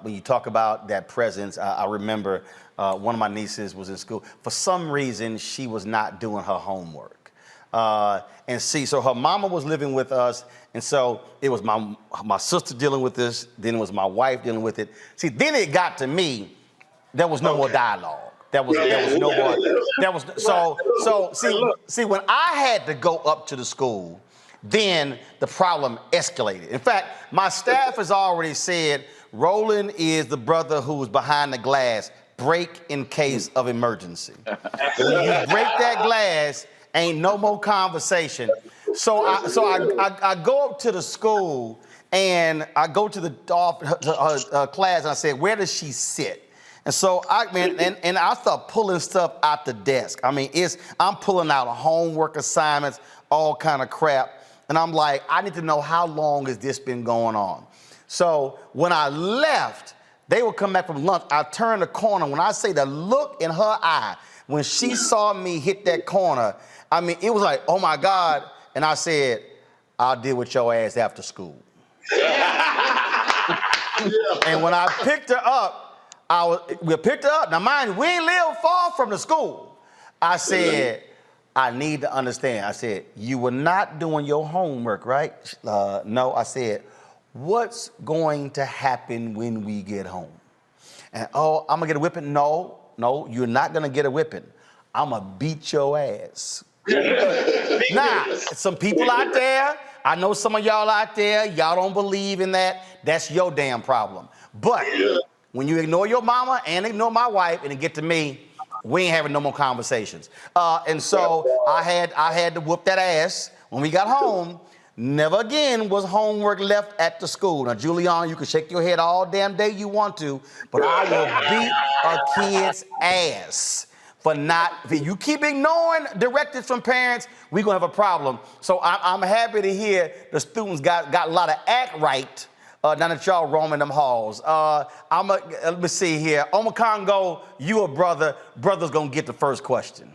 when you talk about that presence, I remember one of my nieces was in school. For some reason, she was not doing her homework. And see, so her mama was living with us, and so it was my sister dealing with this, then it was my wife dealing with it. See, then it got to me, there was no more dialogue. There was no more, see, when I had to go up to the school, then the problem escalated. In fact, my staff has already said, Roland is the brother who was behind the glass, break in case of emergency. When you break that glass, ain't no more conversation. So I go up to the school and I go to the class and I said, where does she sit? And so I start pulling stuff out the desk. I mean, I'm pulling out homework assignments, all kind of crap. And I'm like, I need to know how long has this been going on? So when I left, they would come back from lunch. I turned the corner. When I say the look in her eye, when she saw me hit that corner, I mean, it was like, oh my God. And I said, I'll deal with your ass after school. And when I picked her up, we picked her up. Now mind you, we ain't live far from the school. I said, I need to understand. I said, you were not doing your homework, right? No, I said, what's going to happen when we get home? And, oh, I'm gonna get a whipping? No, you're not gonna get a whipping. I'm gonna beat your ass. Now, some people out there, I know some of y'all out there, y'all don't believe in that. That's your damn problem. But when you ignore your mama and ignore my wife and it get to me, we ain't having no more conversations. And so I had to whoop that ass when we got home. Never again was homework left at the school. Now, Julian, you can shake your head all damn day you want to, but I will beat a kid's ass for not, if you keep ignoring directives from parents, we're gonna have a problem. So I'm happy to hear the students got a lot of act right now that y'all roaming them halls. Let me see here. Omakongo, you a brother. Brother's gonna get the first question.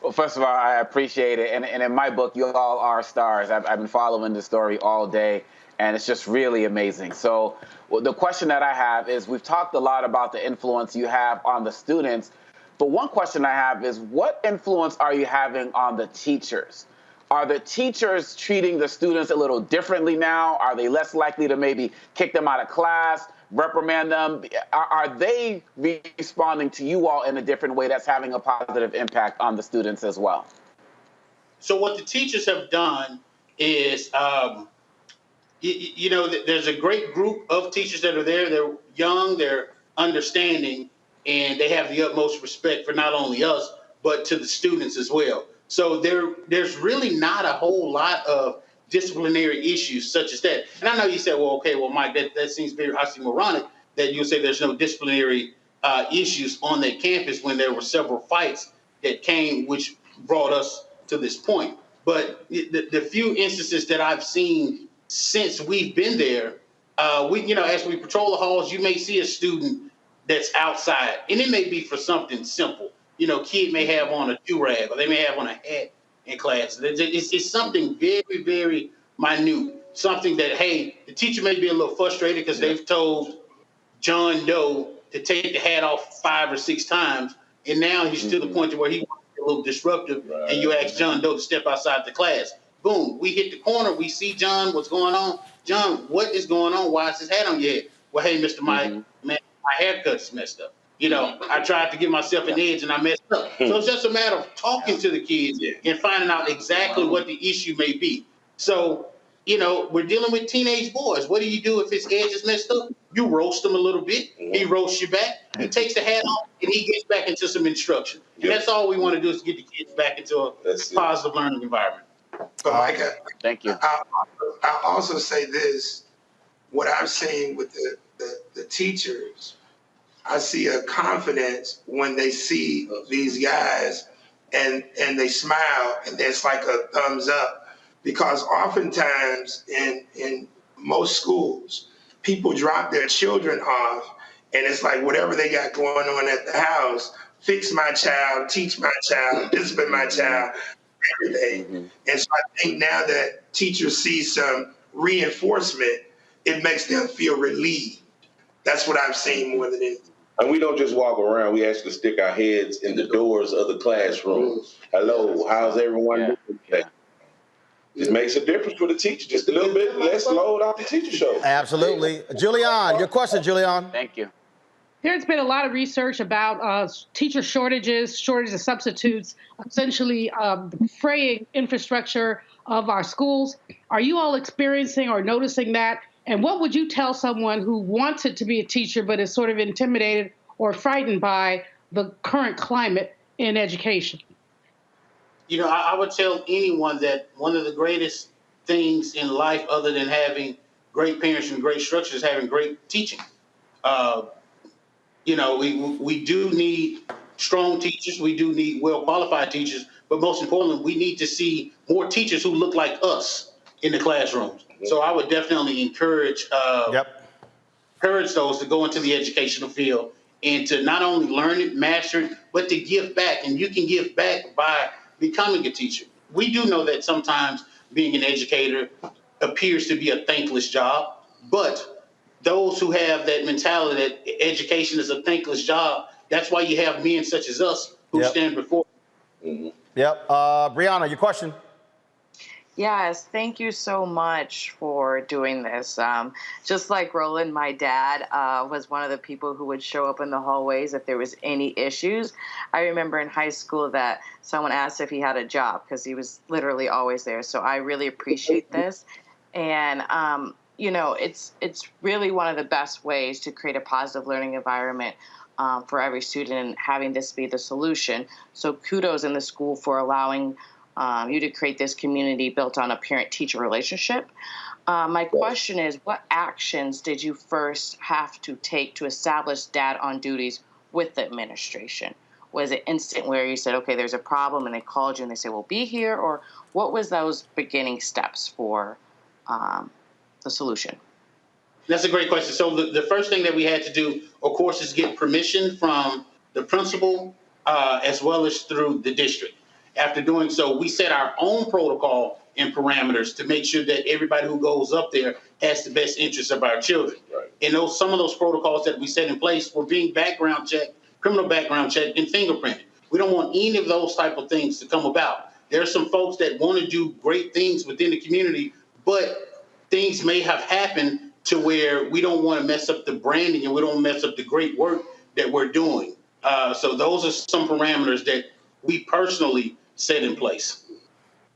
Well, first of all, I appreciate it. And in my book, you all are stars. I've been following this story all day, and it's just really amazing. So the question that I have is, we've talked a lot about the influence you have on the students, but one question I have is, what influence are you having on the teachers? Are the teachers treating the students a little differently now? Are they less likely to maybe kick them out of class, reprimand them? Are they responding to you all in a different way that's having a positive impact on the students as well? So what the teachers have done is, there's a great group of teachers that are there. They're young, they're understanding, and they have the utmost respect for not only us, but to the students as well. So there's really not a whole lot of disciplinary issues such as that. And I know you said, Mike, that seems very oxymoronic that you say there's no disciplinary issues on that campus when there were several fights that came, which brought us to this point. But the few instances that I've seen since we've been there, as we patrol the halls, you may see a student that's outside, and it may be for something simple. Kid may have on a do-rag, or they may have on a hat in class. It's something very, very minute. Something that, hey, the teacher may be a little frustrated because they've told John Doe to take the hat off 5 or 6 times, and now he's to the point to where he wants to be a little disruptive, and you ask John Doe to step outside the class. Boom, we hit the corner, we see John, what's going on? John, what is going on? Why is his hat on your head? Well, hey, Mr. Mike, man, my haircut's messed up. I tried to give myself an edge and I messed up. So it's just a matter of talking to the kids and finding out exactly what the issue may be. So, we're dealing with teenage boys. What do you do if his edge is messed up? You roast him a little bit. He roasts you back. He takes the hat off and he gets back into some instruction. And that's all we want to do is get the kids back into a positive learning environment. But Micah, thank you. I'll also say this, what I'm seeing with the teachers, I see a confidence when they see these guys and they smile and it's like a thumbs up, because oftentimes in most schools, people drop their children off and it's like whatever they got going on at the house, fix my child, teach my child, discipline my child, everything. And so I think now that teachers see some reinforcement, it makes them feel relieved. That's what I've seen more than anything. And we don't just walk around. We actually stick our heads in the doors of the classroom. Hello, how's everyone doing today? It makes a difference for the teacher. Just a little bit less load off the teacher show. Absolutely. Julian, your question, Julian. Thank you. There's been a lot of research about teacher shortages of substitutes, essentially fraying infrastructure of our schools. Are you all experiencing or noticing that? And what would you tell someone who wanted to be a teacher but is sort of intimidated or frightened by the current climate in education? You know, I would tell anyone that one of the greatest things in life, other than having great parents and great structure, is having great teaching. You know, we do need strong teachers. We do need well-qualified teachers. But most importantly, we need to see more teachers who look like us in the classrooms. So I would definitely encourage those to go into the educational field and to not only learn it, master it, but to give back. And you can give back by becoming a teacher. We do know that sometimes being an educator appears to be a thankless job, but those who have that mentality that education is a thankless job, that's why you have men such as us who stand before. Yep. Brianna, your question. Yes, thank you so much for doing this. Just like Roland, my dad was one of the people who would show up in the hallways if there was any issues. I remember in high school that someone asked if he had a job because he was literally always there. So I really appreciate this. And, you know, it's really one of the best ways to create a positive learning environment for every student and having this be the solution. So kudos in the school for allowing you to create this community built on a parent-teacher relationship. My question is, what actions did you first have to take to establish dad on duties with the administration? Was it instant where you said, okay, there's a problem, and they called you and they say, well, be here? Or what was those beginning steps for the solution? That's a great question. So the first thing that we had to do, of course, is get permission from the principal as well as through the district. After doing so, we set our own protocol and parameters to make sure that everybody who goes up there has the best interests of our children. Right. And some of those protocols that we set in place were being background checked, criminal background checked, and fingerprinted. We don't want any of those type of things to come about. There are some folks that want to do great things within the community, but things may have happened to where we don't want to mess up the branding and we don't mess up the great work that we're doing. So those are some parameters that we personally set in place.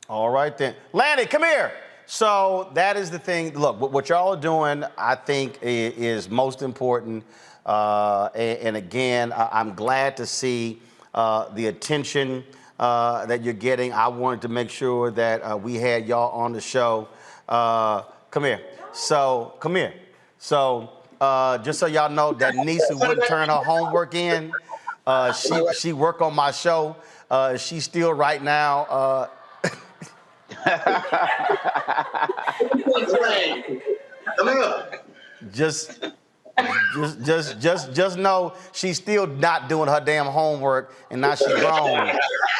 All right, then. Lanny, come here. So that is the thing. Look, what y'all are doing, I think, is most important. And again, I'm glad to see the attention that you're getting. I wanted to make sure that we had y'all on the show. Come here. So, come here. So, just so y'all know, that niece who wouldn't turn her homework in, she worked on my show. She's still right now. Just know she's still not doing her damn homework, and now she's grown.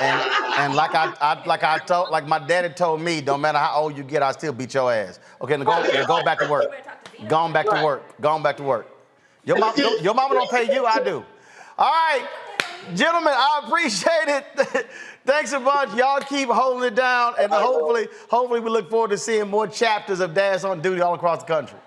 And like my daddy told me, don't matter how old you get, I still beat your ass. Okay, now go back to work. Go back to work. Go back to work. Your mama don't pay you, I do. All right, gentlemen, I appreciate it. Thanks a bunch. Y'all keep holding it down, and hopefully we look forward to seeing more chapters of Dads on Duty all across the country.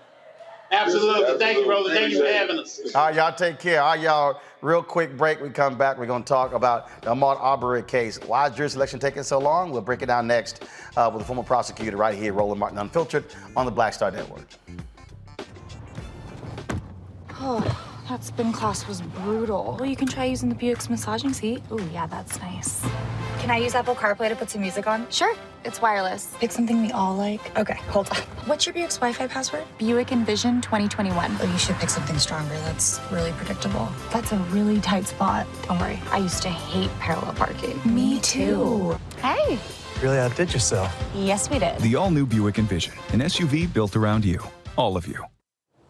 Absolutely. Thank you, Roland. Thank you for having us. All right, y'all take care. All right, y'all, real quick break. We come back. We're going to talk about the Ahmaud Arbery case. Why is jury selection taking so long? We'll break it down next with the former prosecutor right here, Roland Martin Unfiltered, on the Black Star Network. Oh, that spin class was brutal. Well, you can try using the Buick's massaging seat. Ooh, yeah, that's nice. Can I use Apple CarPlay to put some music on? Sure, it's wireless. Pick something we all like. Okay, hold on. What's your Buick's Wi-Fi password? Buick Envision 2021. Oh, you should pick something stronger. That's really predictable. That's a really tight spot. Don't worry, I used to hate parallel parking. Me too. Hey. Really outdid yourself. Yes, we did. The all-new Buick Envision, an SUV built around you, all of you.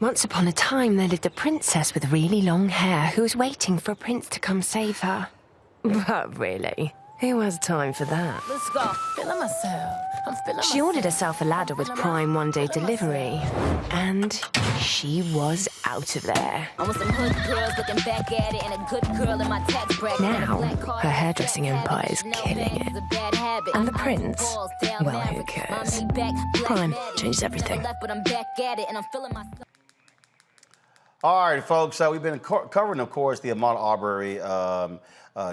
Once upon a time, there lived a princess with really long hair who was waiting for a prince to come save her. But really, Who has time for that? Let's go. Feeling myself. I'm feeling She ordered herself a ladder with Prime one-day delivery, and she was out of there. I want some hood girls looking back at it, and a good girl in my tax bracket. Now, her hairdressing empire is killing it. And the prince? Well, who cares? Prime changes everything. But I'm back at it, and I'm feeling myself. All right, folks, we've been covering, of course, the Ahmaud Arbery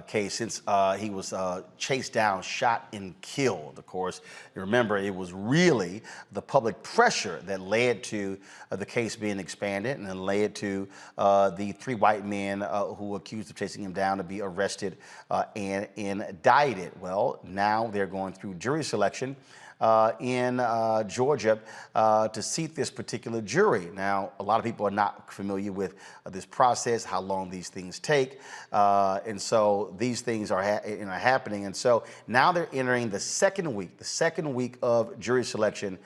case since he was chased down, shot, and killed, of course. You remember, it was really the public pressure that led to the case being expanded and then led to the 3 white men who were accused of chasing him down to be arrested and indicted. Well, now they're going through jury selection in Georgia to seat this particular jury. Now, a lot of people are not familiar with this process, how long these things take, and so these things are happening. And so now they're entering the second week of jury selection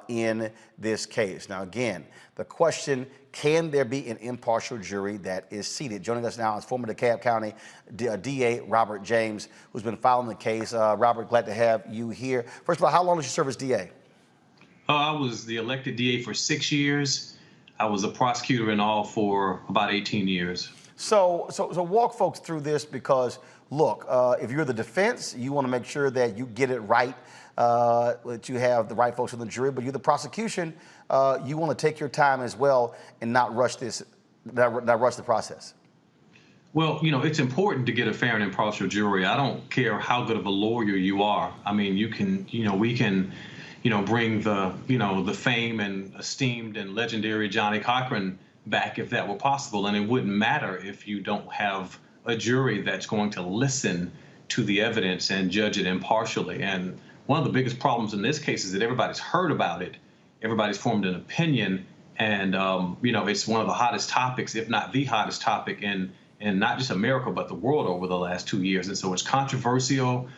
in this case. Now, again, the question: can there be an impartial jury that is seated? Joining us now is former DeKalb County DA Robert James, who's been following the case. Robert, glad to have you here. First of all, how long did you serve as DA? I was the elected DA for 6 years. I was a prosecutor in all for about 18 years. So walk folks through this, because look, if you're the defense, you want to make sure that you get it right, that you have the right folks on the jury. But you're the prosecution, you want to take your time as well and not rush the process. Well, you know, it's important to get a fair and impartial jury. I don't care how good of a lawyer you are. I mean, we can, bring the fame and esteemed and legendary Johnny Cochran back if that were possible. And it wouldn't matter if you don't have a jury that's going to listen to the evidence and judge it impartially. And one of the biggest problems in this case is that everybody's heard about it. Everybody's formed an opinion. And, it's one of the hottest topics, if not the hottest topic in not just America, but the world over the last 2 years. And so it's controversial.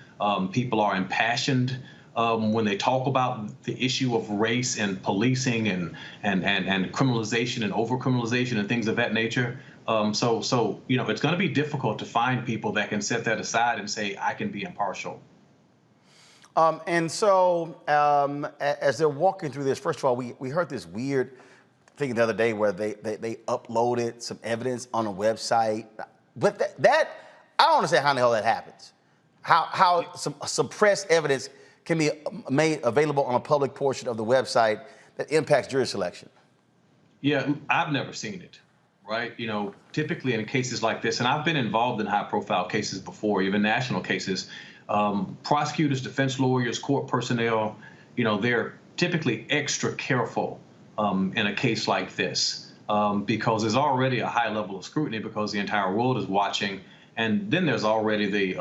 People are impassioned when they talk about the issue of race and policing and criminalization and over-criminalization and things of that nature. So it's going to be difficult to find people that can set that aside and say, I can be impartial. As they're walking through this, first of all, we heard this weird thing the other day where they uploaded some evidence on a website. But that I don't understand how in the hell that happens. How some suppressed evidence can be made available on a public portion of the website that impacts jury selection. Yeah, I've never seen it, right? Typically in cases like this, and I've been involved in high-profile cases before, even national cases, prosecutors, defense lawyers, court personnel, they're typically extra careful in a case like this because there's already a high level of scrutiny because the entire world is watching. And then there's already the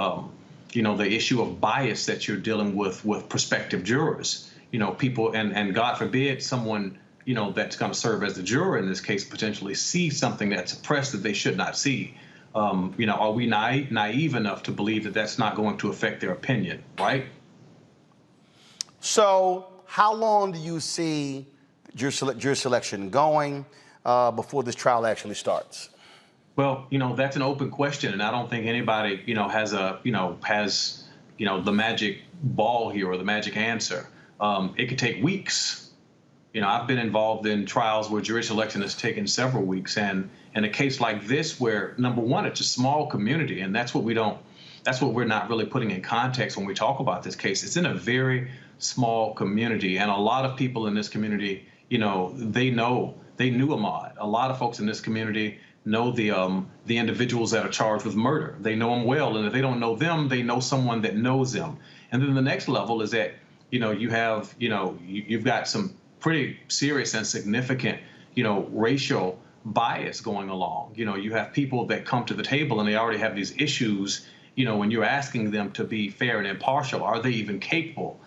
issue of bias that you're dealing with prospective jurors. People, and God forbid someone, that's going to serve as the juror in this case potentially see something that's suppressed that they should not see. Are we naive enough to believe that that's not going to affect their opinion, right? So how long do you see jury selection going before this trial actually starts? Well, that's an open question, and I don't think anybody, has the magic ball here or the magic answer. It could take weeks. I've been involved in trials where jury selection has taken several weeks, and in a case like this, where number one, it's a small community, and that's what we're not really putting in context when we talk about this case. It's in a very small community, and a lot of people in this community, they knew Ahmaud. A lot of folks in this community know the individuals that are charged with murder. They know them well, and if they don't know them, they know someone that knows them. And then the next level is that you've got some pretty serious and significant racial bias going along. You have people that come to the table and they already have these issues. When you're asking them to be fair and impartial, are they even capable?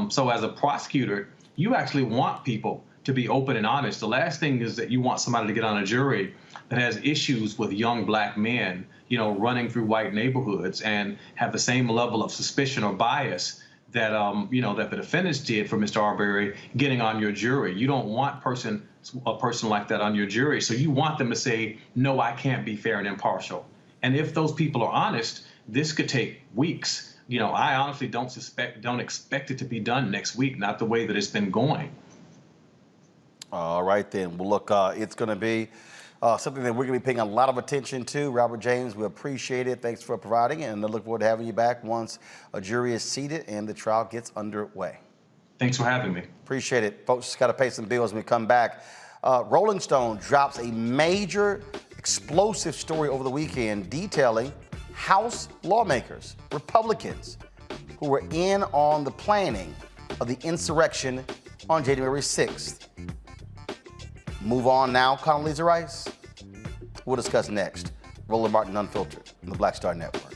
So as a prosecutor, you actually want people to be open and honest. The last thing is that you want somebody to get on a jury that has issues with young black men, running through white neighborhoods and have the same level of suspicion or bias that, that the defendants did for Mr. Arbery getting on your jury. You don't want a person like that on your jury. So you want them to say, no, I can't be fair and impartial. And if those people are honest, this could take weeks. I honestly don't expect it to be done next week, not the way that it's been going. All right, then. Well, look, it's going to be something that we're going to be paying a lot of attention to. Robert James, we appreciate it. Thanks for providing it, and I look forward to having you back once a jury is seated and the trial gets underway. Thanks for having me. Appreciate it. Folks, just got to pay some bills when we come back. Rolling Stone drops a major explosive story over the weekend detailing House lawmakers, Republicans, who were in on the planning of the insurrection on January 6th. Move on now, Condoleezza Rice. We'll discuss next. Roland Martin Unfiltered on the Black Star Network.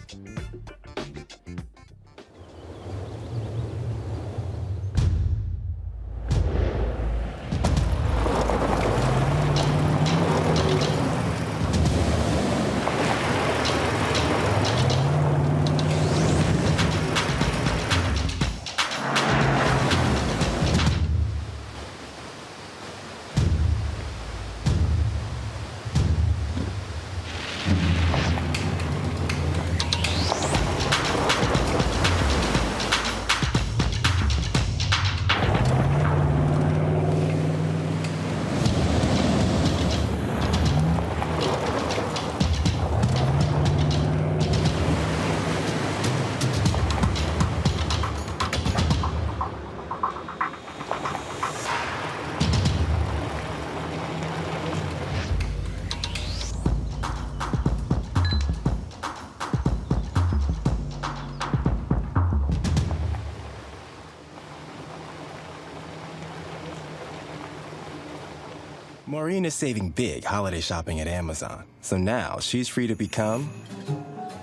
Maureen is saving big holiday shopping at Amazon, so now she's free to become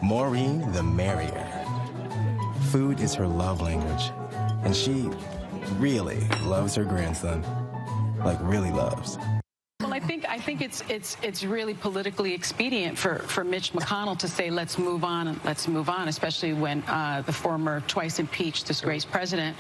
Maureen the Merrier. Food is her love language, and she really loves her grandson. Like, really loves. Well, I think it's really politically expedient for Mitch McConnell to say let's move on, especially when the former twice impeached disgraced president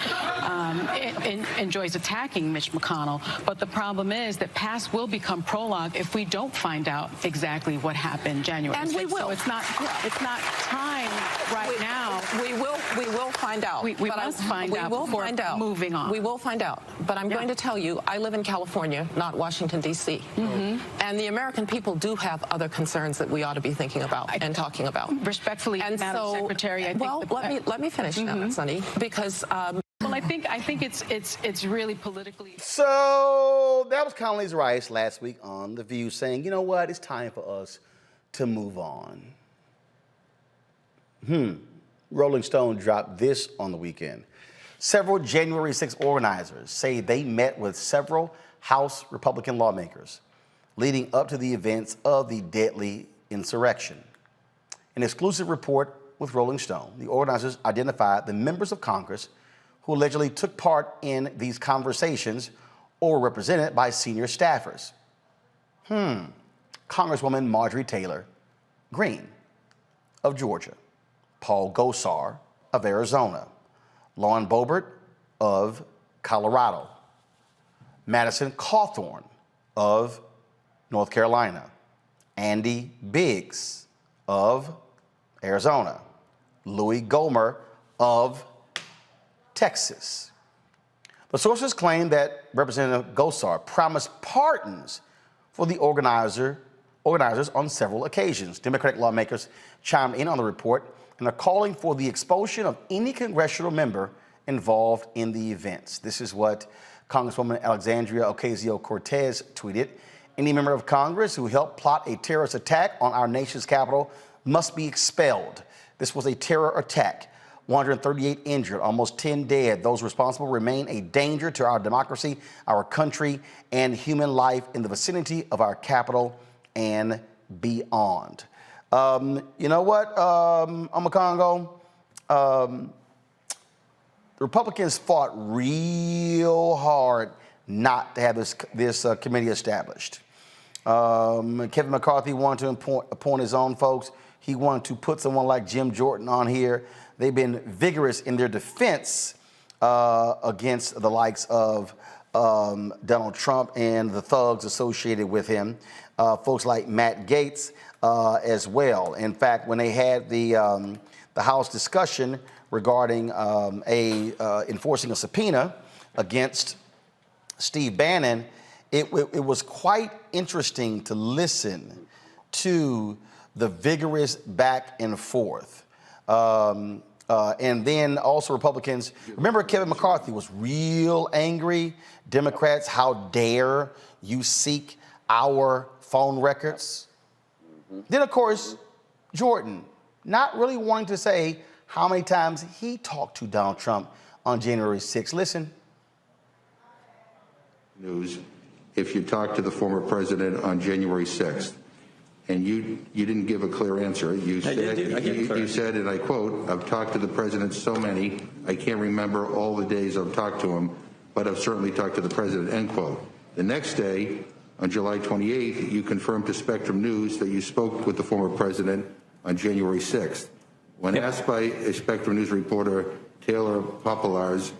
enjoys attacking Mitch McConnell. But the problem is that past will become prologue if we don't find out exactly what happened January 6th. And we will. So it's not time right now. We will find out. We must find out before moving on. We will find out. But I'm going to tell you, I live in California, not Washington, D.C. Mm-hmm. And the American people do have other concerns that we ought to be thinking about and talking about. Respectfully, and Madam Secretary, I think let me finish, Sunny, because. Well, I think it's really politically. So that was Condoleezza Rice last week on The View saying, you know what, it's time for us to move on. Rolling Stone dropped this on the weekend. Several January 6 organizers say they met with several House Republican lawmakers leading up to the events of the deadly insurrection. An exclusive report with Rolling Stone, the organizers identified the members of Congress who allegedly took part in these conversations or were represented by senior staffers. Congresswoman Marjorie Taylor Greene of Georgia, Paul Gosar of Arizona, Lauren Boebert of Colorado, Madison Cawthorn of North Carolina, Andy Biggs of Arizona, Louis Gohmert of Texas. The sources claim that Representative Gosar promised pardons for the organizers on several occasions. Democratic lawmakers chimed in on the report and are calling for the expulsion of any congressional member involved in the events. This is what Congresswoman Alexandria Ocasio-Cortez tweeted. Any member of Congress who helped plot a terrorist attack on our nation's capital must be expelled. This was a terror attack. 138 injured, almost 10 dead. Those responsible remain a danger to our democracy, our country, and human life in the vicinity of our capital and beyond. You know what, Omakongo? The Republicans fought real hard not to have this committee established. Kevin McCarthy wanted to appoint his own folks. He wanted to put someone like Jim Jordan on here. They've been vigorous in their defense against the likes of Donald Trump and the thugs associated with him. Folks like Matt Gaetz as well. In fact, when they had the House discussion regarding enforcing a subpoena against Steve Bannon, it was quite interesting to listen to the vigorous back and forth. And then also Republicans, remember Kevin McCarthy was real angry. Democrats, how dare you seek our phone records? Then, of course, Jordan, not really wanting to say how many times he talked to Donald Trump on January 6th. Listen. News, if you talked to the former president on January 6th, and you didn't give a clear answer. You said, and I quote, "I've talked to the president so many, I can't remember all the days I've talked to him, but I've certainly talked to the president," end quote. The next day, on July 28th, you confirmed to Spectrum News that you spoke with the former president on January 6th. When asked by a Spectrum News reporter, Taylor Popolars,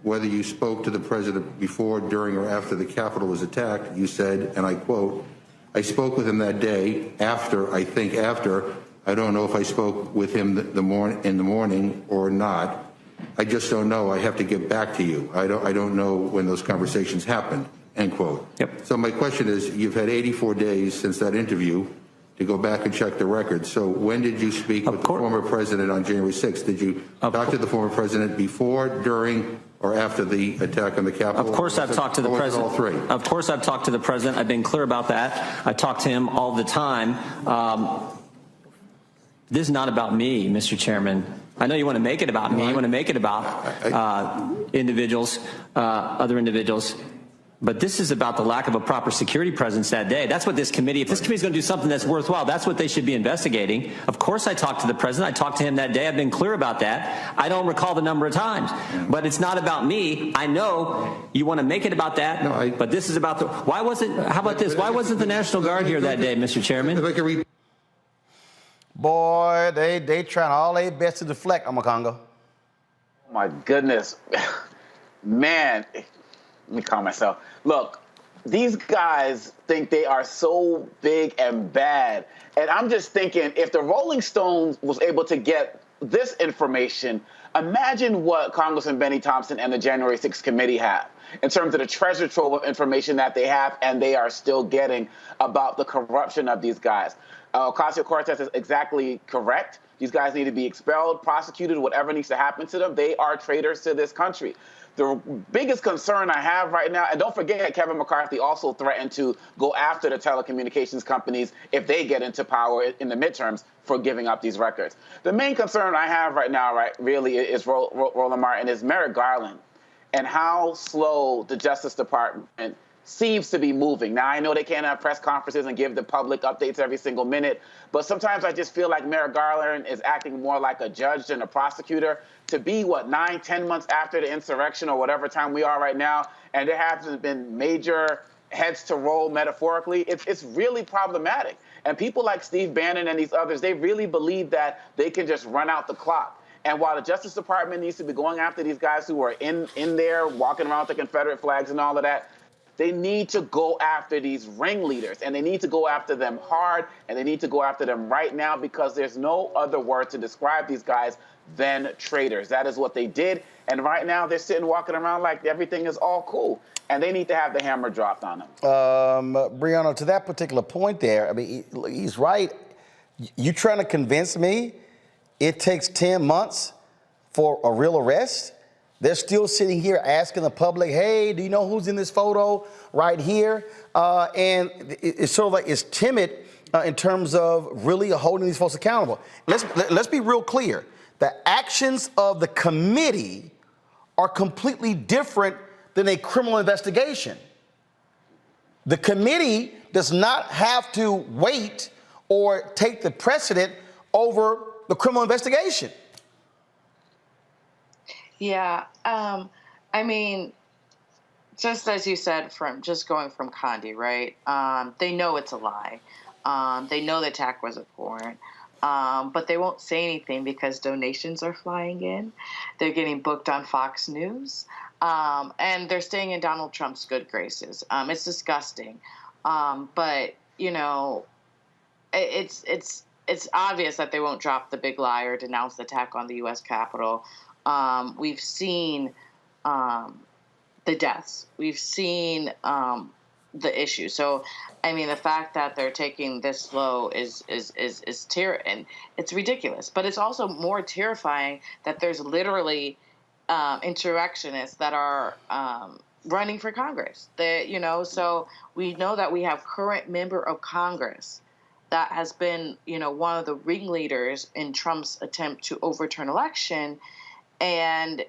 whether you spoke to the president before, during, or after the Capitol was attacked, you said, and I quote, "I spoke with him that day, after, I think after. I don't know if I spoke with him in the morning or not. I just don't know. I have to get back to you. I don't know when those conversations happened," end quote. So my question is, you've had 84 days since that interview to go back and check the records. So when did you speak with the former president on January 6th? Did you talk to the former president before, during, or after the attack on the Capitol? Of course I've talked to the president. All three? Of course I've talked to the president. I've been clear about that. I talk to him all the time. This is not about me, Mr. Chairman. I know you want to make it about me. You want to make it about individuals, other individuals. But this is about the lack of a proper security presence that day. That's what this committee, if this committee is going to do something that's worthwhile, that's what they should be investigating. Of course I talked to the president. I talked to him that day. I've been clear about that. I don't recall the number of times. But it's not about me. I know you want to make it about that, but this is about the, why wasn't, how about this? Why wasn't the National Guard here that day, Mr. Chairman? Boy, they trying all their best to deflect, Amakongo. Oh my goodness. Man, let me calm myself. Look, these guys think they are so big and bad. And I'm just thinking, if the Rolling Stones was able to get this information, imagine what Congressman Benny Thompson and the January 6th committee have in terms of the treasure trove of information that they have and they are still getting about the corruption of these guys. Ocasio-Cortez is exactly correct. These guys need to be expelled, prosecuted, whatever needs to happen to them. They are traitors to this country. The biggest concern I have right now, and don't forget, Kevin McCarthy also threatened to go after the telecommunications companies if they get into power in the midterms for giving up these records. The main concern I have right now, really is Roland Martin, is Merrick Garland and how slow the Justice Department seems to be moving. Now, I know they can't have press conferences and give the public updates every single minute, but sometimes I just feel like Merrick Garland is acting more like a judge than a prosecutor. To be, 9-10 months after the insurrection or whatever time we are right now, and there hasn't been major heads to roll metaphorically, it's really problematic. And people like Steve Bannon and these others, they really believe that they can just run out the clock. And while the Justice Department needs to be going after these guys who are in there walking around with the Confederate flags and all of that, they need to go after these ringleaders, and they need to go after them hard, and they need to go after them right now, because there's no other word to describe these guys than traitors. That is what they did, and right now they're sitting walking around like everything is all cool, and they need to have the hammer dropped on them. Brianna, to that particular point there, I mean, he's right. You trying to convince me it takes 10 months for a real arrest? They're still sitting here asking the public, hey, do you know who's in this photo right here? And it's sort of like it's timid in terms of really holding these folks accountable. Let's be real clear. The actions of the committee are completely different than a criminal investigation. The committee does not have to wait or take the precedent over the criminal investigation. Yeah, I mean, just as you said, from just going from Condi, right? They know it's a lie. They know the attack was abhorrent, but they won't say anything because donations are flying in. They're getting booked on Fox News, and they're staying in Donald Trump's good graces. It's disgusting, but you know, it's obvious that they won't drop the big lie or denounce the attack on the U.S. Capitol. We've seen the deaths. We've seen the issue. So, I mean, the fact that they're taking this slow is and it's ridiculous. But it's also more terrifying that there's literally insurrectionists that are running for Congress. So we know that we have current member of Congress that has been, one of the ringleaders in Trump's attempt to overturn election, and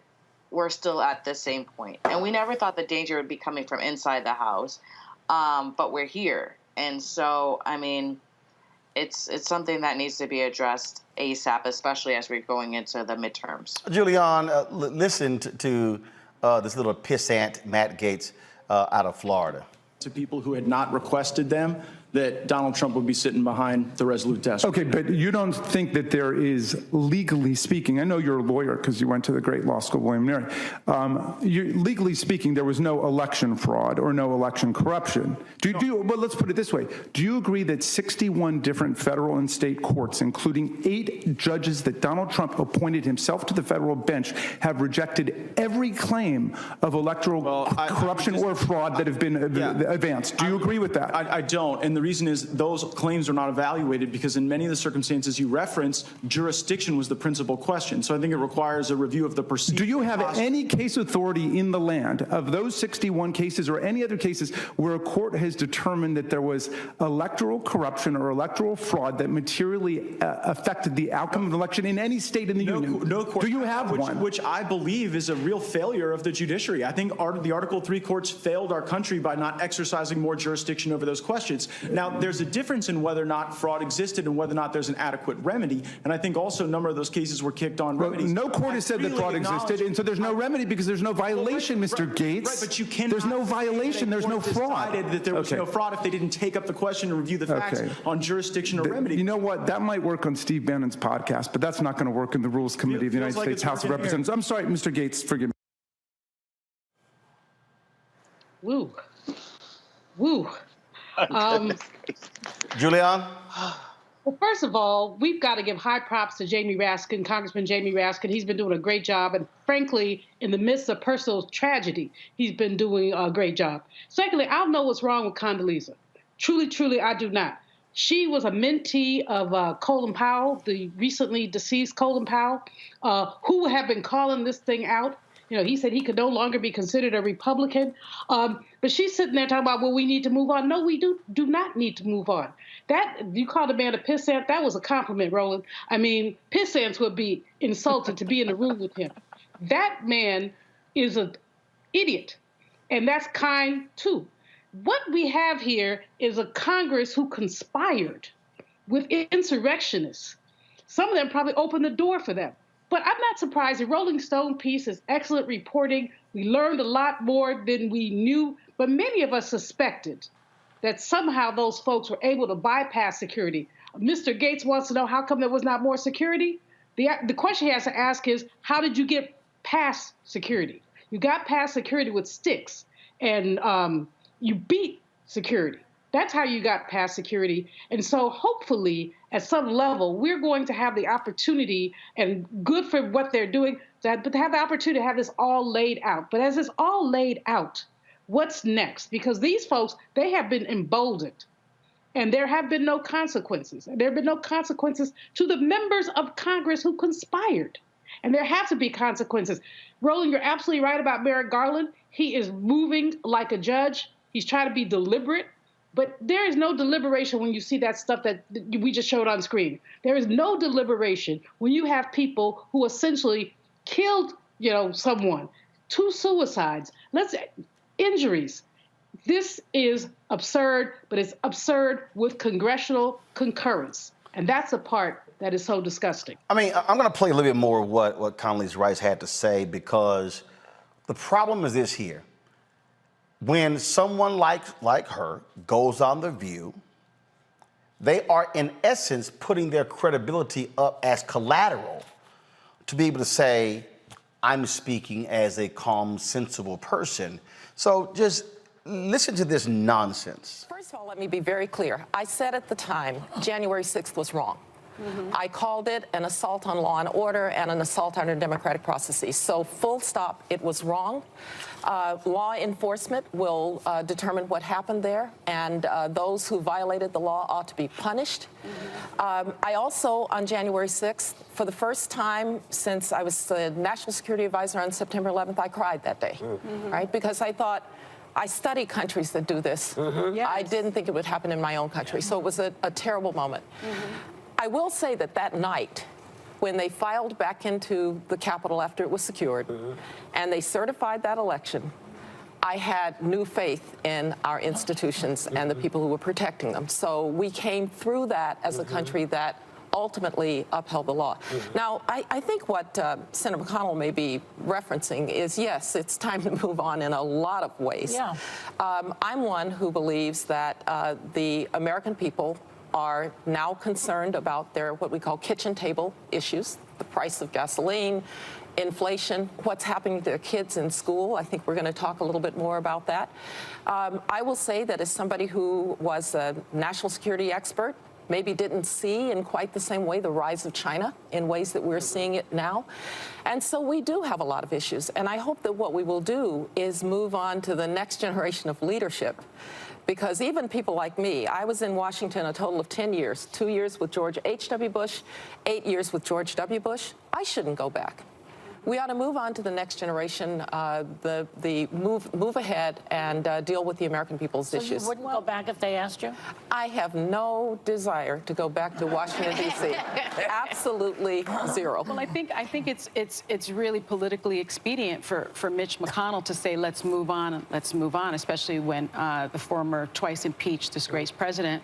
we're still at the same point. And we never thought the danger would be coming from inside the House, but we're here. And so, I mean, it's something that needs to be addressed ASAP, especially as we're going into the midterms. Julian, listen to this little pissant Matt Gaetz out of Florida. To people who had not requested them, that Donald Trump would be sitting behind the Resolute desk. Okay, but you don't think that there is, legally speaking, I know you're a lawyer because you went to the great law school, William & Mary. Legally speaking, there was no election fraud or no election corruption. Well, let's put it this way. Do you agree that 61 different federal and state courts, including 8 judges that Donald Trump appointed himself to the federal bench, have rejected every claim of electoral corruption or fraud that have been advanced? Do you agree with that? I don't. And the reason is those claims are not evaluated because in many of the circumstances you reference, jurisdiction was the principal question. So I think it requires a review of the procedure. Do you have any case authority in the land of those 61 cases or any other cases where a court has determined that there was electoral corruption or electoral fraud that materially affected the outcome of an election in any state in the union? No court. Do you have one? Which I believe is a real failure of the judiciary. I think the Article 3 courts failed our country by not exercising more jurisdiction over those questions. Now, there's a difference in whether or not fraud existed and whether or not there's an adequate remedy. And I think also a number of those cases were kicked on remedies. No court has said that fraud existed, and so there's no remedy because there's no violation, Mr. Gaetz. Right, but you cannot. There's no violation. There's no fraud. Decided that there was no fraud if they didn't take up the question and review the facts on jurisdiction or remedy. You know what? That might work on Steve Bannon's podcast, but that's not going to work in the Rules Committee of the United States House of Representatives. I'm sorry, Mr. Gaetz, forgive me. Woo. Woo. Julian? Well, first of all, we've got to give high props to Jamie Raskin, Congressman Jamie Raskin. He's been doing a great job. And frankly, in the midst of personal tragedy, he's been doing a great job. Secondly, I don't know what's wrong with Condoleezza. Truly, truly, I do not. She was a mentee of Colin Powell, the recently deceased Colin Powell, who have been calling this thing out. He said he could no longer be considered a Republican. But she's sitting there talking about, well, we need to move on. No, we do not need to move on. That, you called a man a pissant, that was a compliment, Roland. I mean, pissants would be insulted to be in the room with him. That man is an idiot, and that's kind, too. What we have here is a Congress who conspired with insurrectionists. Some of them probably opened the door for them. But I'm not surprised. The Rolling Stone piece is excellent reporting. We learned a lot more than we knew, but many of us suspected that somehow those folks were able to bypass security. Mr. Gaetz wants to know how come there was not more security. The question he has to ask is, how did you get past security? You got past security with sticks, and you beat security. That's how you got past security. And so hopefully, at some level, we're going to have the opportunity, and good for what they're doing, but to have the opportunity to have this all laid out. But as it's all laid out, what's next? Because these folks, they have been emboldened, and there have been no consequences. And there have been no consequences to the members of Congress who conspired. And there have to be consequences. Roland, you're absolutely right about Merrick Garland. He is moving like a judge. He's trying to be deliberate. But there is no deliberation when you see that stuff that we just showed on screen. There is no deliberation when you have people who essentially killed, someone, 2 suicides, injuries. This is absurd, but it's absurd with congressional concurrence. And that's the part that is so disgusting. I mean, I'm going to play a little bit more of what Condoleezza Rice had to say, because the problem is this here. When someone like her goes on The View, they are in essence putting their credibility up as collateral to be able to say, I'm speaking as a calm, sensible person. So just Listen to this nonsense. First of all, let me be very clear. I said at the time, January 6th was wrong. I called it an assault on law and order and an assault on our democratic processes. So full stop, it was wrong. Law enforcement will determine what happened there, and those who violated the law ought to be punished. I also, on January 6th, for the first time since I was the National Security Advisor on September 11th, I cried that day, right? Because I thought, I study countries that do this. Yes. I didn't think it would happen in my own country, so it was a terrible moment. I will say that that night, when they filed back into the Capitol after it was secured, and they certified that election, I had new faith in our institutions and the people who were protecting them. So we came through that as a country that ultimately upheld the law. Now, I think what Senator McConnell may be referencing is, yes, it's time to move on in a lot of ways. Yeah. I'm one who believes that the American people are now concerned about their what we call kitchen table issues, the price of gasoline, inflation, what's happening to their kids in school. I think we're going to talk a little bit more about that. I will say that as somebody who was a national security expert, maybe didn't see in quite the same way the rise of China in ways that we're seeing it now. And so we do have a lot of issues. And I hope that what we will do is move on to the next generation of leadership. Because even people like me, I was in Washington a total of 10 years, 2 years with George H.W. Bush, 8 years with George W. Bush. I shouldn't go back. We ought to move on to the next generation, move ahead and deal with the American people's issues. So you wouldn't go back if they asked you? I have no desire to go back to Washington, D.C. Absolutely zero. Well, I think it's really politically expedient for Mitch McConnell to say let's move on, especially when the former twice impeached disgraced president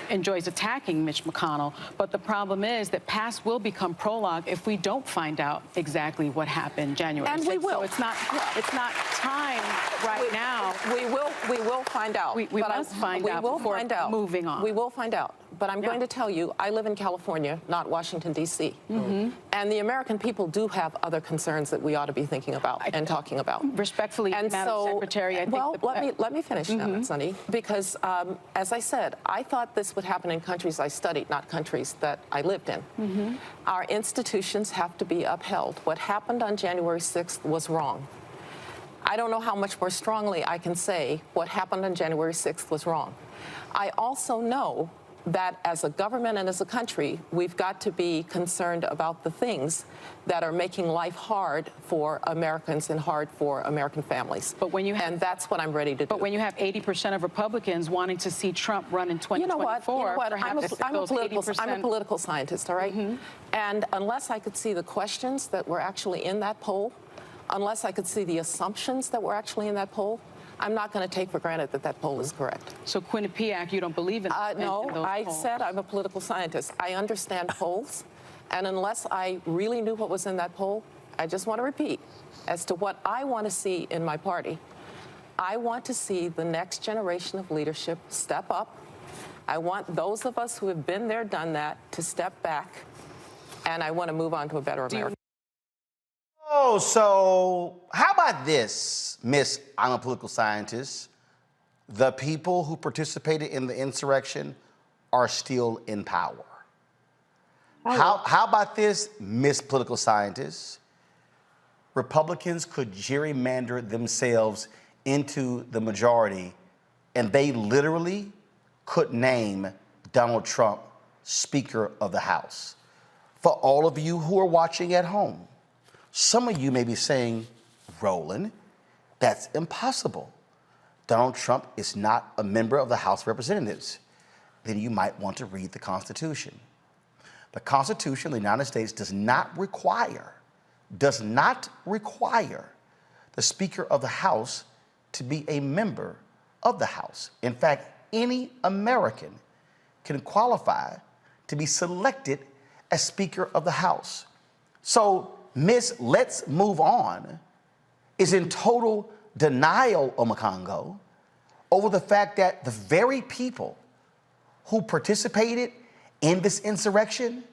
enjoys attacking Mitch McConnell. But the problem is that past will become prologue if we don't find out exactly what happened January 6th. And we will. So it's not time right now. We will find out. We must find out before moving on. We will find out. But I'm going to tell you, I live in California, not Washington, D.C. And the American people do have other concerns that we ought to be thinking about and talking about. Respectfully, and Madam so, Secretary, I think... Well, let me finish now, Sonny, because as I said, I thought this would happen in countries I studied, not countries that I lived in. Our institutions have to be upheld. What happened on January 6th was wrong. I don't know how much more strongly I can say what happened on January 6th was wrong. I also know that as a government and as a country, we've got to be concerned about the things that are making life hard for Americans and hard for American families. But when you have, and that's what I'm ready to do. But when you have 80% of Republicans wanting to see Trump run in 2024, I'm a political scientist, all right? And unless I could see the questions that were actually in that poll, unless I could see the assumptions that were actually in that poll, I'm not going to take for granted that that poll is correct. So Quinnipiac, you don't believe in no, I polls. said I'm a political scientist. I understand polls, and unless I really knew what was in that poll, I just want to repeat, as to what I want to see in my party, I want to see the next generation of leadership step up. I want those of us who have been there, done that, to step back, and I want to move on to a better America. Oh, so how about this, Miss I'm a political scientist? The people who participated in the insurrection are still in power. How about this, Miss Political Scientist? Republicans could gerrymander themselves into the majority, and they literally could name Donald Trump Speaker of the House. For all of you who are watching at home, some of you may be saying, Roland, that's impossible. Donald Trump is not a member of the House of Representatives. Then you might want to read the Constitution. The Constitution of the United States does not require the Speaker of the House to be a member of the House. In fact, any American can qualify to be selected as Speaker of the House. So Miss Let's Move On is in total denial, Omakongo, over the fact that the very people who participated in this insurrection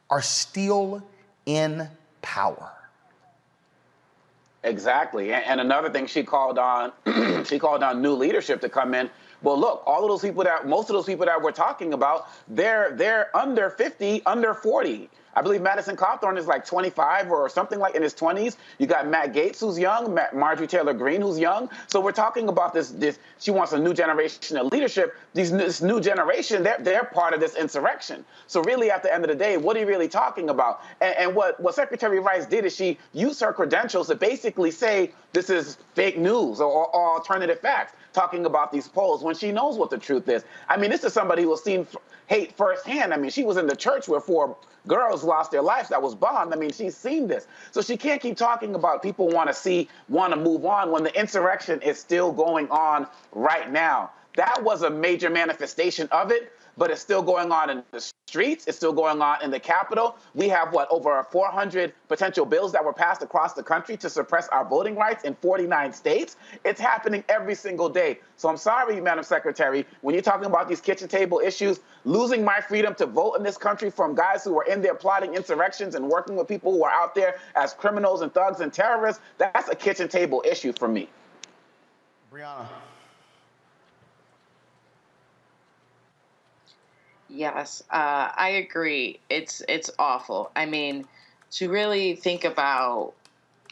are still in power. Exactly. And another thing, she called on she called on new leadership to come in. Well, look, most of those people that we're talking about, they're under 50, under 40. I believe Madison Cawthorn is like 25 or something like in his 20s. You got Matt Gaetz, who's young, Marjorie Taylor Greene, who's young. So we're talking about this. She wants a new generation of leadership. This new generation, they're part of this insurrection. So really, at the end of the day, what are you really talking about? And what Secretary Rice did is she used her credentials to basically say this is fake news or alternative facts, talking about these polls when she knows what the truth is. I mean, this is somebody who has seen hate firsthand. I mean, she was in the church where 4 girls lost their lives that was bombed. I mean, she's seen this. So she can't keep talking about people want to move on when the insurrection is still going on right now. That was a major manifestation of it, but it's still going on in the streets. It's still going on in the Capitol. We have, over 400 potential bills that were passed across the country to suppress our voting rights in 49 states. It's happening every single day. So I'm sorry, Madam Secretary, when you're talking about these kitchen table issues, losing my freedom to vote in this country from guys who are in there plotting insurrections and working with people who are out there as criminals and thugs and terrorists, that's a kitchen table issue for me. Brianna. Yes, I agree. It's awful. I mean, to really think about,